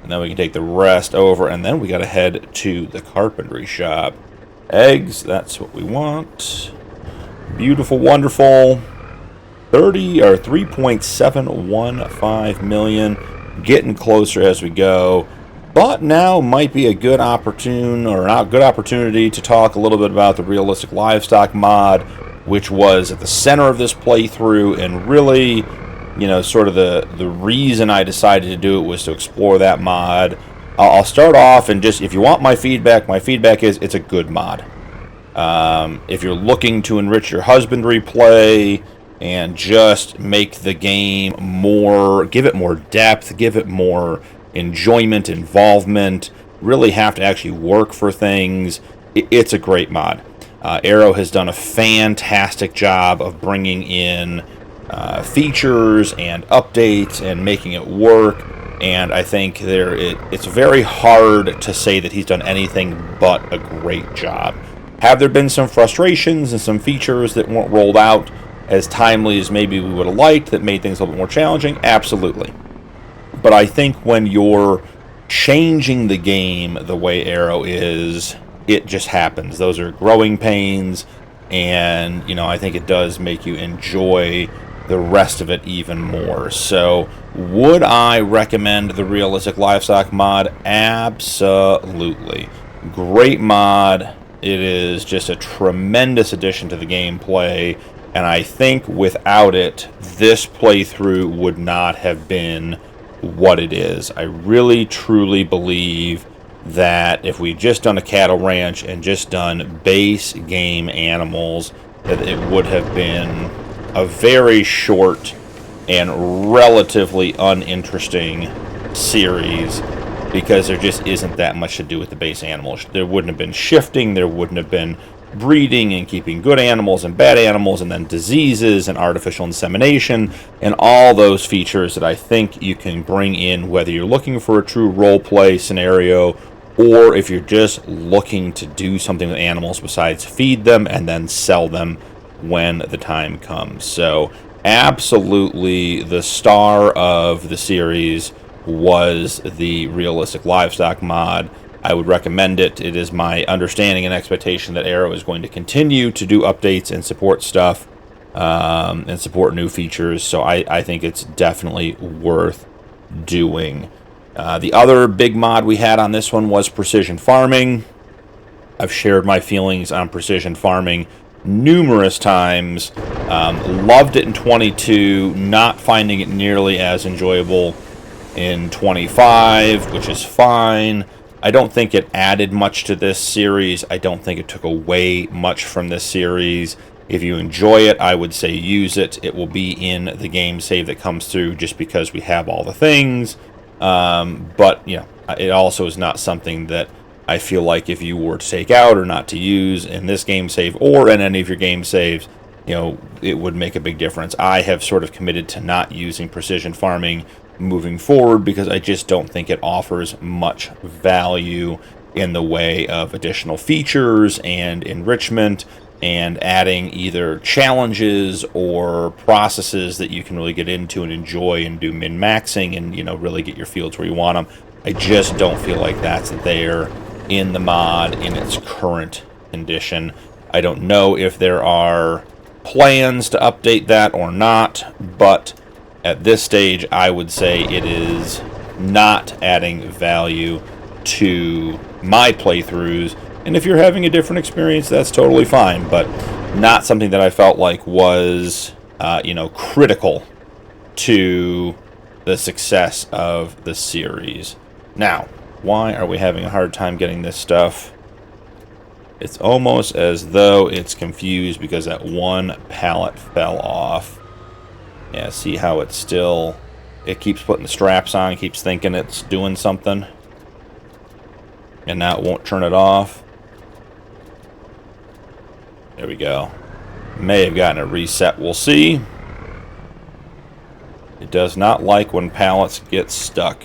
And then we can take the rest over, and then we gotta head to the carpentry shop. Eggs, that's what we want. Beautiful, wonderful. 3.715 million. Getting closer as we go. But now might be a good opportunity to talk a little bit about the realistic livestock mod, which was at the center of this playthrough, and really, you know, sort of the reason I decided to do it was to explore that mod. I'll start off, and just, if you want my feedback is it's a good mod. If you're looking to enrich your husbandry play and just make the game more, give it more depth, give it more enjoyment, involvement, really have to actually work for things. It's a great mod. Aero has done a fantastic job of bringing in features and updates and making it work, and I think it's very hard to say that he's done anything but a great job. Have there been some frustrations and some features that weren't rolled out as timely as maybe we would have liked that made things a little bit more challenging? Absolutely. But I think when you're changing the game the way Aero is, it just happens. Those are growing pains, and I think it does make you enjoy the rest of it even more. So would I recommend the Realistic Livestock mod? Absolutely. Great mod. It is just a tremendous addition to the gameplay, and I think without it, this playthrough would not have been what it is. I really truly believe that if we just done a cattle ranch and just done base game animals, that it would have been a very short and relatively uninteresting series, because there just isn't that much to do with the base animals. There wouldn't have been shifting, there wouldn't have been breeding and keeping good animals and bad animals, and then diseases and artificial insemination and all those features that I think you can bring in, whether you're looking for a true role play scenario or if you're just looking to do something with animals besides feed them and then sell them when the time comes. So absolutely the star of the series was the Realistic Livestock mod. I would recommend it. It is my understanding and expectation that Aero is going to continue to do updates and support stuff and support new features. So I think it's definitely worth doing. The other big mod we had on this one was precision farming. I've shared my feelings on precision farming numerous times. Loved it in 22, not finding it nearly as enjoyable in 25, which is fine. I don't think it added much to this series. I don't think it took away much from this series. If you enjoy it, I would say use it. It will be in the game save that comes through just because we have all the things. But, it also is not something that I feel like if you were to take out or not to use in this game save or in any of your game saves, it would make a big difference. I have sort of committed to not using precision farming moving forward because I just don't think it offers much value in the way of additional features and enrichment and adding either challenges or processes that you can really get into and enjoy and do min-maxing and really get your fields where you want them. I just don't feel like that's there in the mod in its current condition. I don't know if there are plans to update that or not, but at this stage, I would say it is not adding value to my playthroughs. And if you're having a different experience, that's totally fine, but not something that I felt like was, critical to the success of the series. Now, why are we having a hard time getting this stuff? It's almost as though it's confused because that one pallet fell off. Yeah, see how it keeps putting the straps on, keeps thinking it's doing something. And now it won't turn it off. There we go. May have gotten a reset, we'll see. It does not like when pallets get stuck.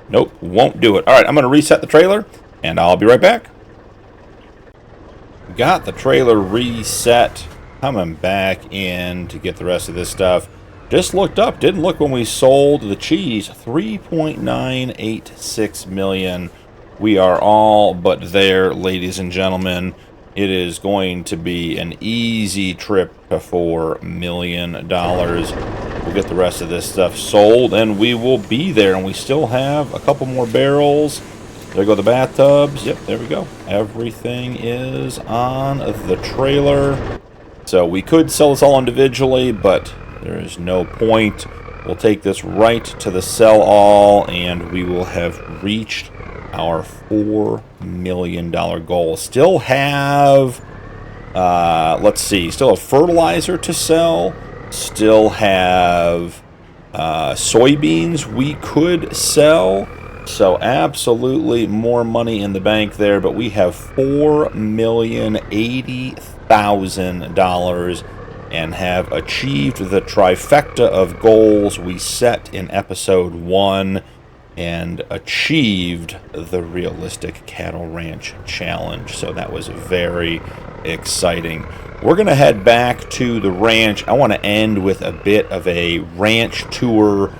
Nope, won't do it. Alright, I'm going to reset the trailer, and I'll be right back. Got the trailer reset. Coming back in to get the rest of this stuff. Just looked up, didn't look when we sold the cheese. 3.986 million. We are all but there, ladies and gentlemen. It is going to be an easy trip to $4 million. We'll get the rest of this stuff sold, and we will be there. And we still have a couple more barrels. There go the bathtubs. Yep, there we go. Everything is on the trailer. So we could sell this all individually, but there is no point. We'll take this right to the sell all, and we will have reached our $4 million goal. Still have Let's see. Still have fertilizer to sell. Still have soybeans we could sell. So absolutely more money in the bank there. But we have $4,080,000 and have achieved the trifecta of goals we set in episode 1 and achieved the Realistic Cattle Ranch Challenge. So that was very exciting. We're going to head back to the ranch. I want to end with a bit of a ranch tour,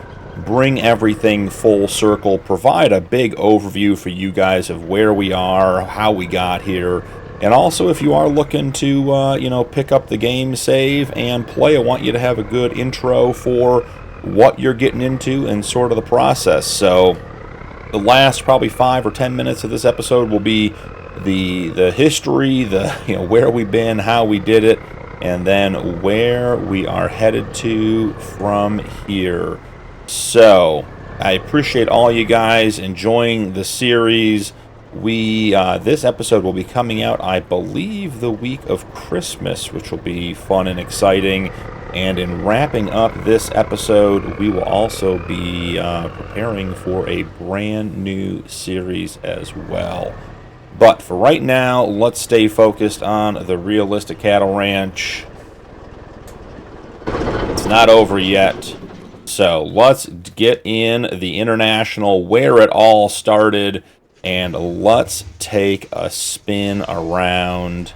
bring everything full circle, provide a big overview for you guys of where we are, how we got here. And also, if you are looking to, pick up the game, save, and play, I want you to have a good intro for what you're getting into and sort of the process. So, the last probably 5 or 10 minutes of this episode will be the history, where we've been, how we did it, and then where we are headed to from here. So, I appreciate all you guys enjoying the series. This episode will be coming out, I believe, the week of Christmas, which will be fun and exciting. And in wrapping up this episode, we will also be preparing for a brand new series as well. But for right now, let's stay focused on the Realistic Cattle Ranch. It's not over yet. So let's get in the international, where it all started. And let's take a spin around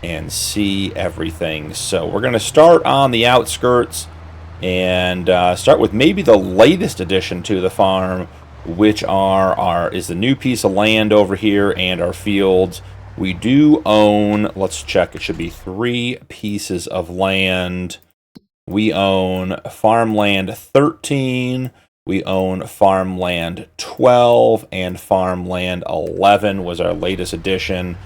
and see everything. So we're going to start on the outskirts and start with maybe the latest addition to the farm, which is the new piece of land over here and our fields. We do own, let's check, it should be 3 pieces of land. We own farmland 13. We own farmland 12, and farmland 11 was our latest addition.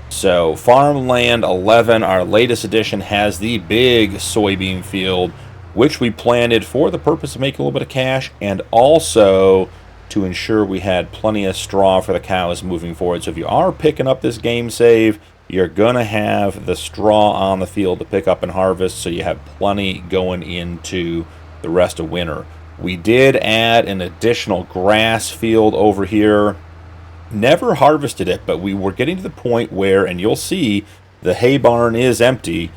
So farmland 11, our latest addition, has the big soybean field, which we planted for the purpose of making a little bit of cash and also to ensure we had plenty of straw for the cows moving forward. So if you are picking up this game save, you're going to have the straw on the field to pick up and harvest, so you have plenty going into the rest of winter. We did add an additional grass field over here. Never harvested it, but we were getting to the point where, and you'll see, the hay barn is empty.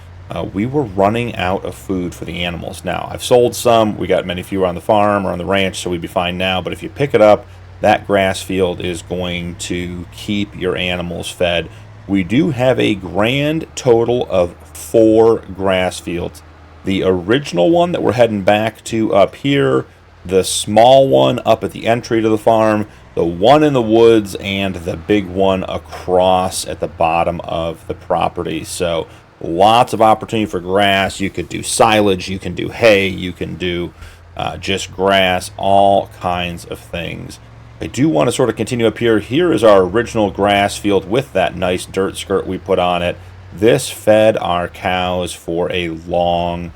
We were running out of food for the animals. Now, I've sold some. We got many fewer on the farm or on the ranch, so we'd be fine now. But if you pick it up, that grass field is going to keep your animals fed. We do have a grand total of 4 grass fields. The original one that we're heading back to up here, the small one up at the entry to the farm, the one in the woods, and the big one across at the bottom of the property. So lots of opportunity for grass. You could do silage, you can do hay, you can do just grass, all kinds of things. I do want to sort of continue up here. Here is our original grass field with that nice dirt skirt we put on it. This fed our cows for a long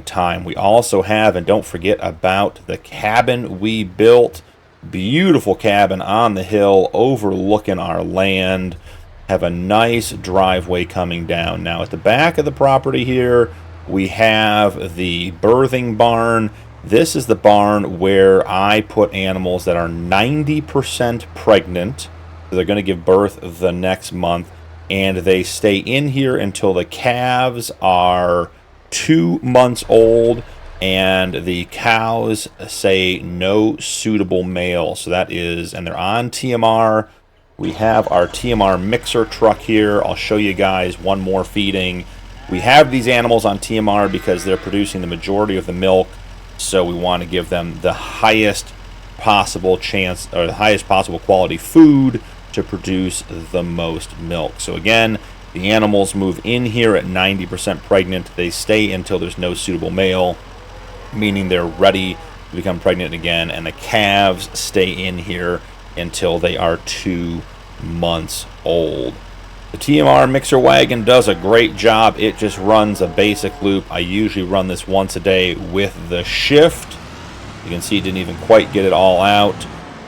time. We also have, and don't forget about the cabin we built. Beautiful cabin on the hill overlooking our land. Have a nice driveway coming down. Now at the back of the property here, we have the birthing barn. This is the barn where I put animals that are 90% pregnant. So they're going to give birth the next month. And they stay in here until the calves are 2 months old and the cows say no suitable male. So that is, and they're on TMR. We have our TMR mixer truck here. I'll show you guys one more feeding. We have these animals on TMR because they're producing the majority of the milk. So we want to give them the highest possible chance, or the highest possible quality food to produce the most milk. So again, the animals move in here at 90% pregnant. They stay until there's no suitable male, meaning they're ready to become pregnant again. And the calves stay in here until they are 2 months old. The TMR mixer wagon does a great job. It just runs a basic loop. I usually run this once a day with the shift. You can see it didn't even quite get it all out.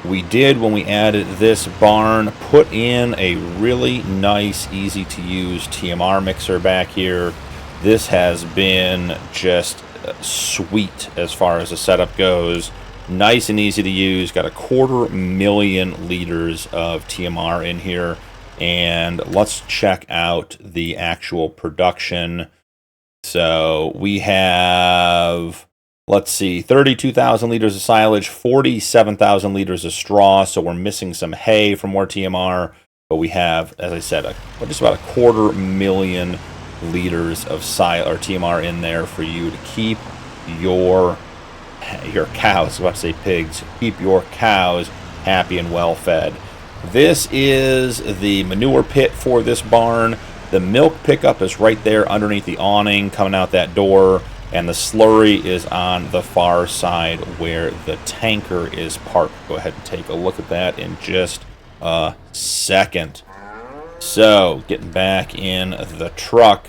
We did, when we added this barn, put in a really nice, easy to use TMR mixer back here. This has been just sweet as far as the setup goes. Nice and easy to use. Got 250,000 liters of TMR in here. And let's check out the actual production. So we have, let's see, 32,000 liters of silage, 47,000 liters of straw. So we're missing some hay for more TMR. But we have, as I said, just about 250,000 liters of TMR in there for you to keep your cows, I was about to say pigs, keep your cows happy and well fed. This is the manure pit for this barn. The milk pickup is right there underneath the awning coming out that door, and the slurry is on the far side where the tanker is parked. Go ahead and take a look at that in just a second. So, getting back in the truck,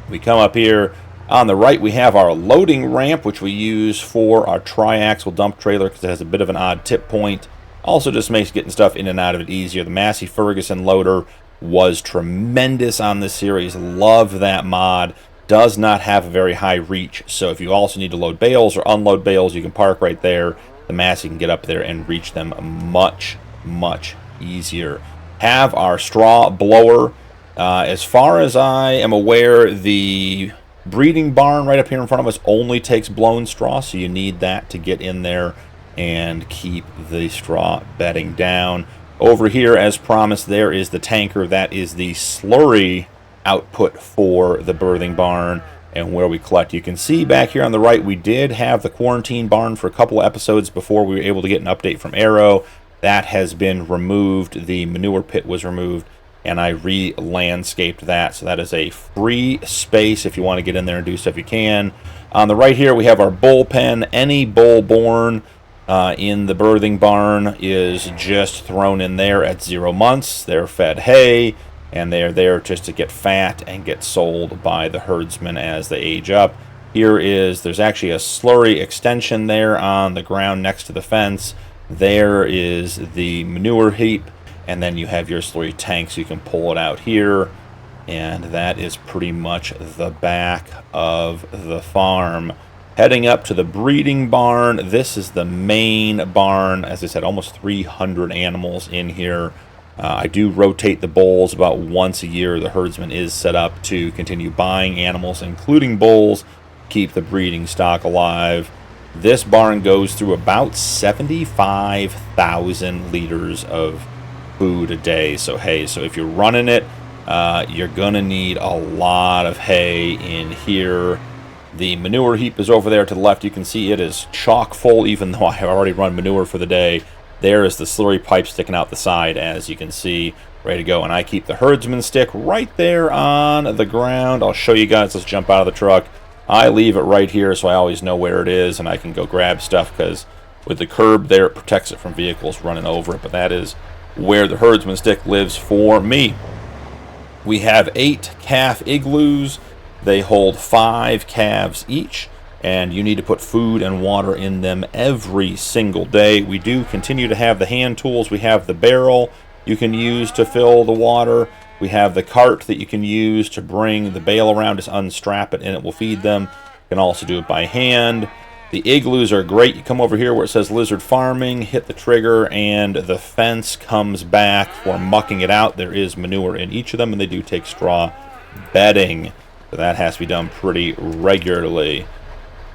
we come up here. On the right, we have our loading ramp, which we use for our triaxle dump trailer because it has a bit of an odd tip point. Also just makes getting stuff in and out of it easier. The Massey Ferguson loader was tremendous on this series. Love that mod. Does not have a very high reach, so if you also need to load bales or unload bales, you can park right there. The Massey can get up there and reach them much, much easier. Have our straw blower. As far as I am aware, the breeding barn right up here in front of us only takes blown straw, so you need that to get in there and keep the straw bedding down. Over here, as promised, there is the tanker. That is the slurry output for the birthing barn and where we collect. You can see back here on the right, we did have the quarantine barn for a couple of episodes before we were able to get an update from Arrow. That has been removed. The manure pit was removed, and I re-landscaped that. So that is a free space. If you want to get in there and do stuff, you can. On the right here, we have our bullpen. Any bull born in the birthing barn is just thrown in there at 0 months. They're fed hay, and they're there just to get fat and get sold by the herdsmen as they age up. There's actually a slurry extension there on the ground next to the fence. There is the manure heap, and then you have your slurry tank, so you can pull it out here. And that is pretty much the back of the farm. Heading up to the breeding barn, this is the main barn. As I said, almost 300 animals in here. I do rotate the bulls about once a year. The herdsman is set up to continue buying animals, including bulls, keep the breeding stock alive. This barn goes through about 75,000 liters of food a day. So hay. So if you're running it, you're gonna need a lot of hay in here. The manure heap is over there to the left. You can see it is chock full, even though I have already run manure for the day. There is the slurry pipe sticking out the side, as you can see, ready to go. And I keep the herdsman stick right there on the ground. I'll show you guys. Let's jump out of the truck. I leave it right here so I always know where it is, and I can go grab stuff, because with the curb there, it protects it from vehicles running over it. But that is where the herdsman stick lives for me. We have 8 calf igloos. They hold 5 calves each, and you need to put food and water in them every single day. We do continue to have the hand tools. We have the barrel you can use to fill the water. We have the cart that you can use to bring the bale around, just unstrap it, and it will feed them. You can also do it by hand. The igloos are great. You come over here where it says Lizard Farming, hit the trigger, and the fence comes back for mucking it out. There is manure in each of them, and they do take straw bedding. So that has to be done pretty regularly.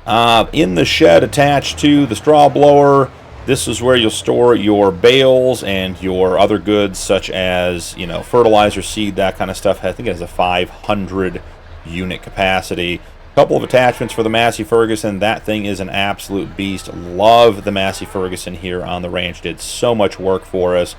In the shed attached to the straw blower, this is where you'll store your bales and your other goods, such as, fertilizer, seed, that kind of stuff. I think it has a 500 unit capacity. A couple of attachments for the Massey Ferguson. That thing is an absolute beast. Love the Massey Ferguson here on the ranch. Did so much work for us.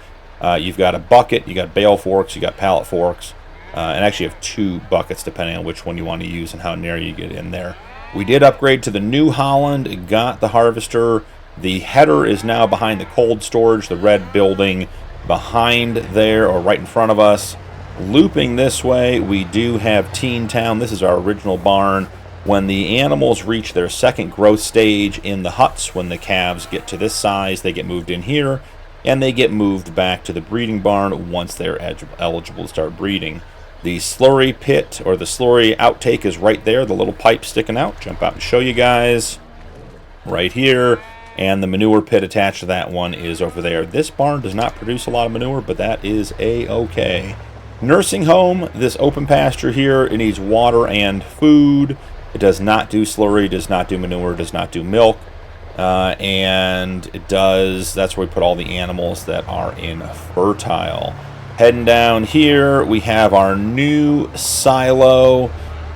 You've got a bucket, you got bale forks, you got pallet forks. And actually have 2 buckets depending on which one you want to use and how narrow you get in there. We did upgrade to the New Holland, got the harvester. The header is now behind the cold storage, the red building behind there or right in front of us. Looping this way, we do have Teen Town. This is our original barn. When the animals reach their second growth stage in the huts, when the calves get to this size, they get moved in here, and they get moved back to the breeding barn once they're eligible to start breeding. The slurry pit, or the slurry outtake, is right there, the little pipe sticking out. Jump out and show you guys. Right here. And the manure pit attached to that one is over there. This barn does not produce a lot of manure, but that is a-okay. Nursing home, this open pasture here, it needs water and food. It does not do slurry, does not do manure, does not do milk. And it does, that's where we put all the animals that are infertile. Heading down here, we have our new silo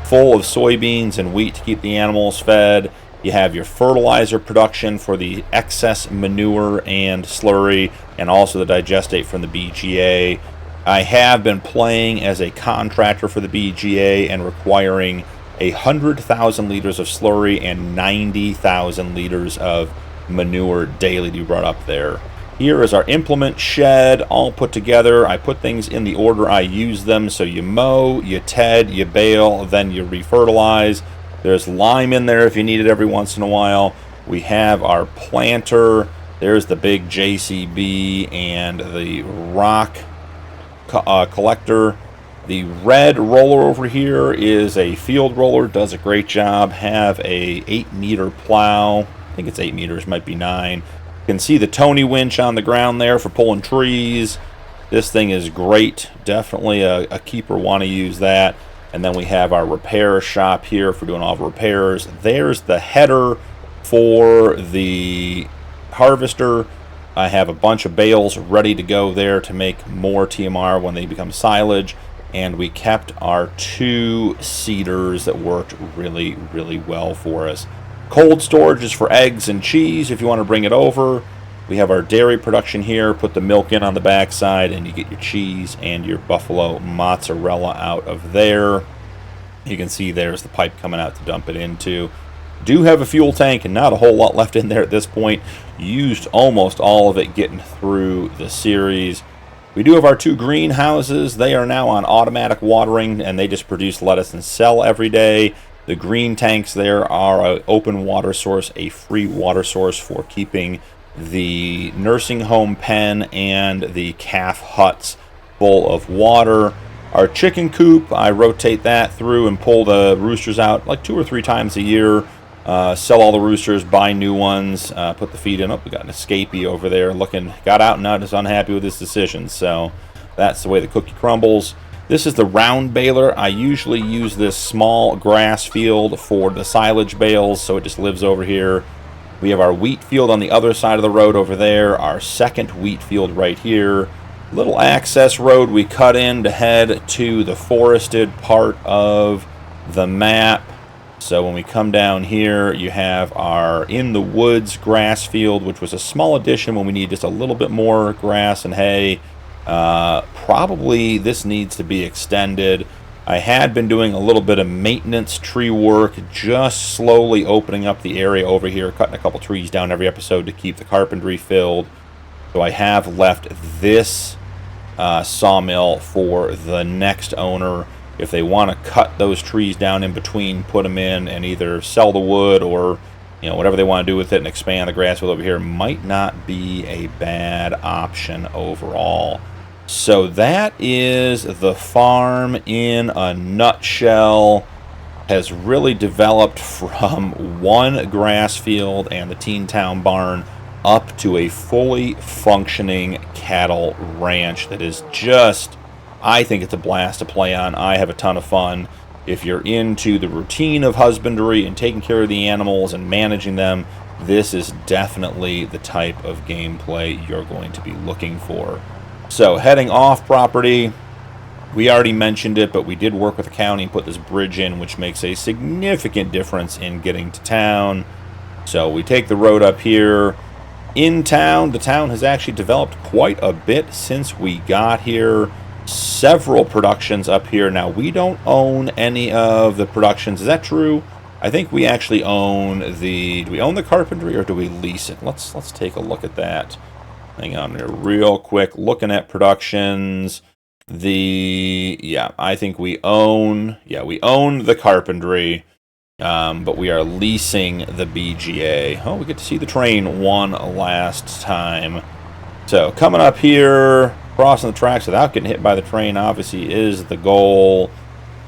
full of soybeans and wheat to keep the animals fed. You have your fertilizer production for the excess manure and slurry, and also the digestate from the BGA. I have been playing as a contractor for the BGA and requiring 100,000 liters of slurry and 90,000 liters of manure daily to be brought up there. Here is our implement shed all put together. I put things in the order I use them. So you mow, you ted, you bale, then you refertilize. There's lime in there if you need it every once in a while. We have our planter. There's the big JCB and the rock collector. The red roller over here is a field roller. Does a great job. Have a 8-meter plow. I think it's 8 meters, might be 9. You can see the Tony winch on the ground there for pulling trees. This thing is great. Definitely a keeper. Want to use that. And then we have our repair shop here for doing all the repairs. There's the header for the harvester. I have a bunch of bales ready to go there to make more TMR when they become silage. And we kept our 2 seeders that worked really, really well for us. Cold storage is for eggs and cheese if you want to bring it over. We have our dairy production here. Put the milk in on the backside, and you get your cheese and your buffalo mozzarella out of there. You can see there's the pipe coming out to dump it into. Do have a fuel tank, and not a whole lot left in there at this point. Used almost all of it getting through the series. We do have our 2 greenhouses. They are now on automatic watering, and they just produce lettuce and sell every day. The green tanks there are an open water source, a free water source for keeping the nursing home pen and the calf huts full of water. Our chicken coop, I rotate that through and pull the roosters out like 2 or 3 times a year. Sell all the roosters, buy new ones, put the feed in. Oh, we got an escapee over there got out and not as unhappy with his decision. So that's the way the cookie crumbles. This is the round baler. I usually use this small grass field for the silage bales, so it just lives over here. We have our wheat field on the other side of the road over there, our second wheat field right here. Little access road we cut in to head to the forested part of the map. So when we come down here, you have our in the woods grass field, which was a small addition when we need just a little bit more grass and hay. Probably this needs to be extended. I had been doing a little bit of maintenance tree work, just slowly opening up the area over here, cutting a couple trees down every episode to keep the carpentry filled. So I have left this sawmill for the next owner. If they want to cut those trees down in between, put them in, and either sell the wood or whatever they want to do with it and expand the grass field over here, might not be a bad option overall. So that is the farm in a nutshell. Has really developed from one grass field and the Teen Town barn up to a fully functioning cattle ranch that is just, I think it's a blast to play on. I have a ton of fun. If you're into the routine of husbandry and taking care of the animals and managing them, this is definitely the type of gameplay you're going to be looking for. So heading off property, we already mentioned it, but we did work with the county and put this bridge in, which makes a significant difference in getting to town. So we take the road up here. In town, the town has actually developed quite a bit since we got here. Several productions up here. Now, we don't own any of the productions. Is that true? I think we actually own do we own the carpentry or do we lease it? Let's take a look at that. Hang on here real quick. Looking at productions. I think we own the carpentry. but we are leasing the BGA. Oh, we get to see the train one last time. So coming up here, crossing the tracks without getting hit by the train obviously is the goal.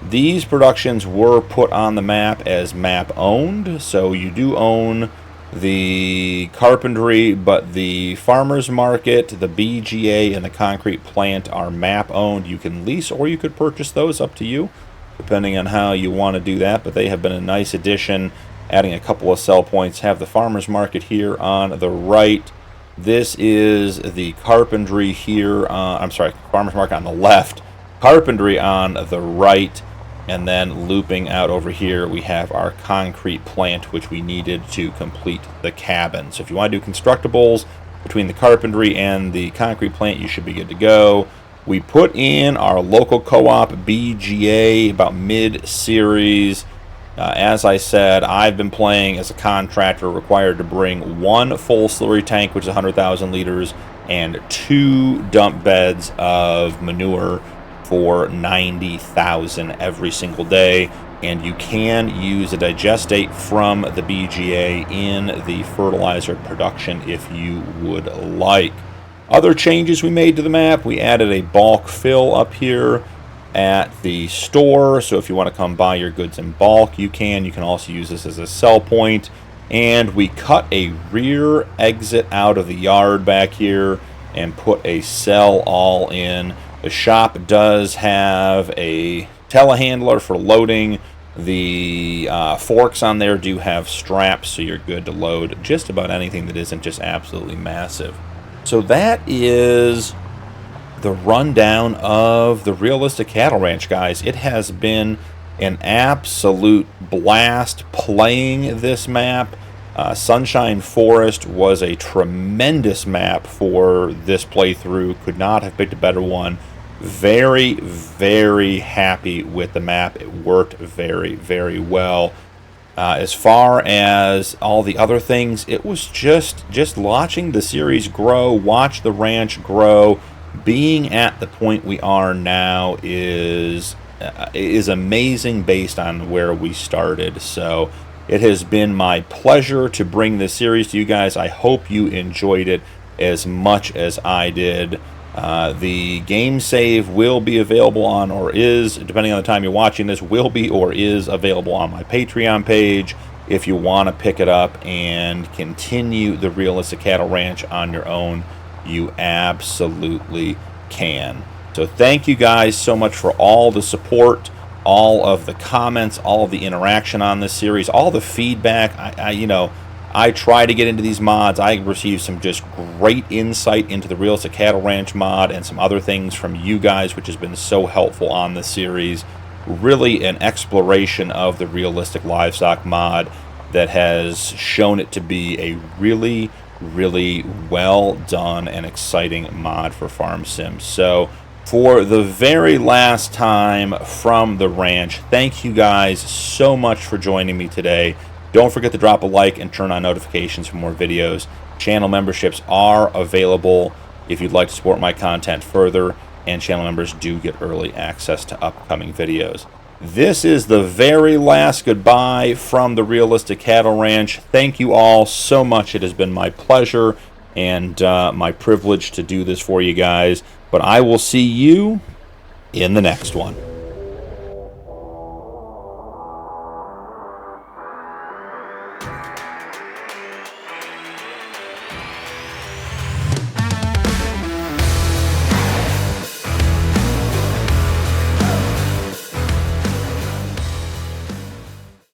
These productions were put on the map as map owned, so you do own the carpentry, but the farmers market, the BGA, and the concrete plant are map owned. You can lease or you could purchase those, up to you, depending on how you want to do that. But they have been a nice addition, adding a couple of sell points. Have the farmers market here on the right. This is the carpentry here. I'm sorry, farmers market on the left, carpentry on the right. And then looping out over here, we have our concrete plant, which we needed to complete the cabin. So if you want to do constructibles between the carpentry and the concrete plant, you should be good to go. We put in our local co-op BGA about mid-series. As I said, I've been playing as a contractor, required to bring one full slurry tank, which is 100,000 liters, and 2 dump beds of manure for 90,000 every single day. And you can use a digestate from the BGA in the fertilizer production if you would like. Other changes we made to the map: we added a bulk fill up here at the store, so if you want to come buy your goods in bulk, you can. You can also use this as a sell point. And we cut a rear exit out of the yard back here and put a sell all in. The shop does have a telehandler for loading. The forks on there do have straps, so you're good to load just about anything that isn't just absolutely massive. So that is the rundown of the Realistic Cattle Ranch, guys. It has been an absolute blast playing this map. Sunshine Forest was a tremendous map for this playthrough. Could not have picked a better one. Very, very happy with the map. It worked very, very well. As far as all the other things, it was just watching the series grow, watch the ranch grow. Being at the point we are now is amazing based on where we started. So it has been my pleasure to bring this series to you guys. I hope you enjoyed it as much as I did. The game save will be available on, or is, depending on the time you're watching this, will be or is available on my Patreon page. If you want to pick it up and continue the Realistic Cattle Ranch on your own, you absolutely can. So thank you guys so much for all the support, all of the comments, all of the interaction on this series, all the feedback. I try to get into these mods. I received some just great insight into the Realistic Cattle Ranch mod and some other things from you guys, which has been so helpful on this series. Really an exploration of the Realistic Livestock mod that has shown it to be a really, really well done and exciting mod for farm sims. So for the very last time from the ranch, thank you guys so much for joining me today. Don't forget to drop a like and turn on notifications for more videos. Channel memberships are available if you'd like to support my content further, and channel members do get early access to upcoming videos. This is the very last goodbye from the Realistic Cattle Ranch. Thank you all so much. It has been my pleasure and my privilege to do this for you guys. But I will see you in the next one.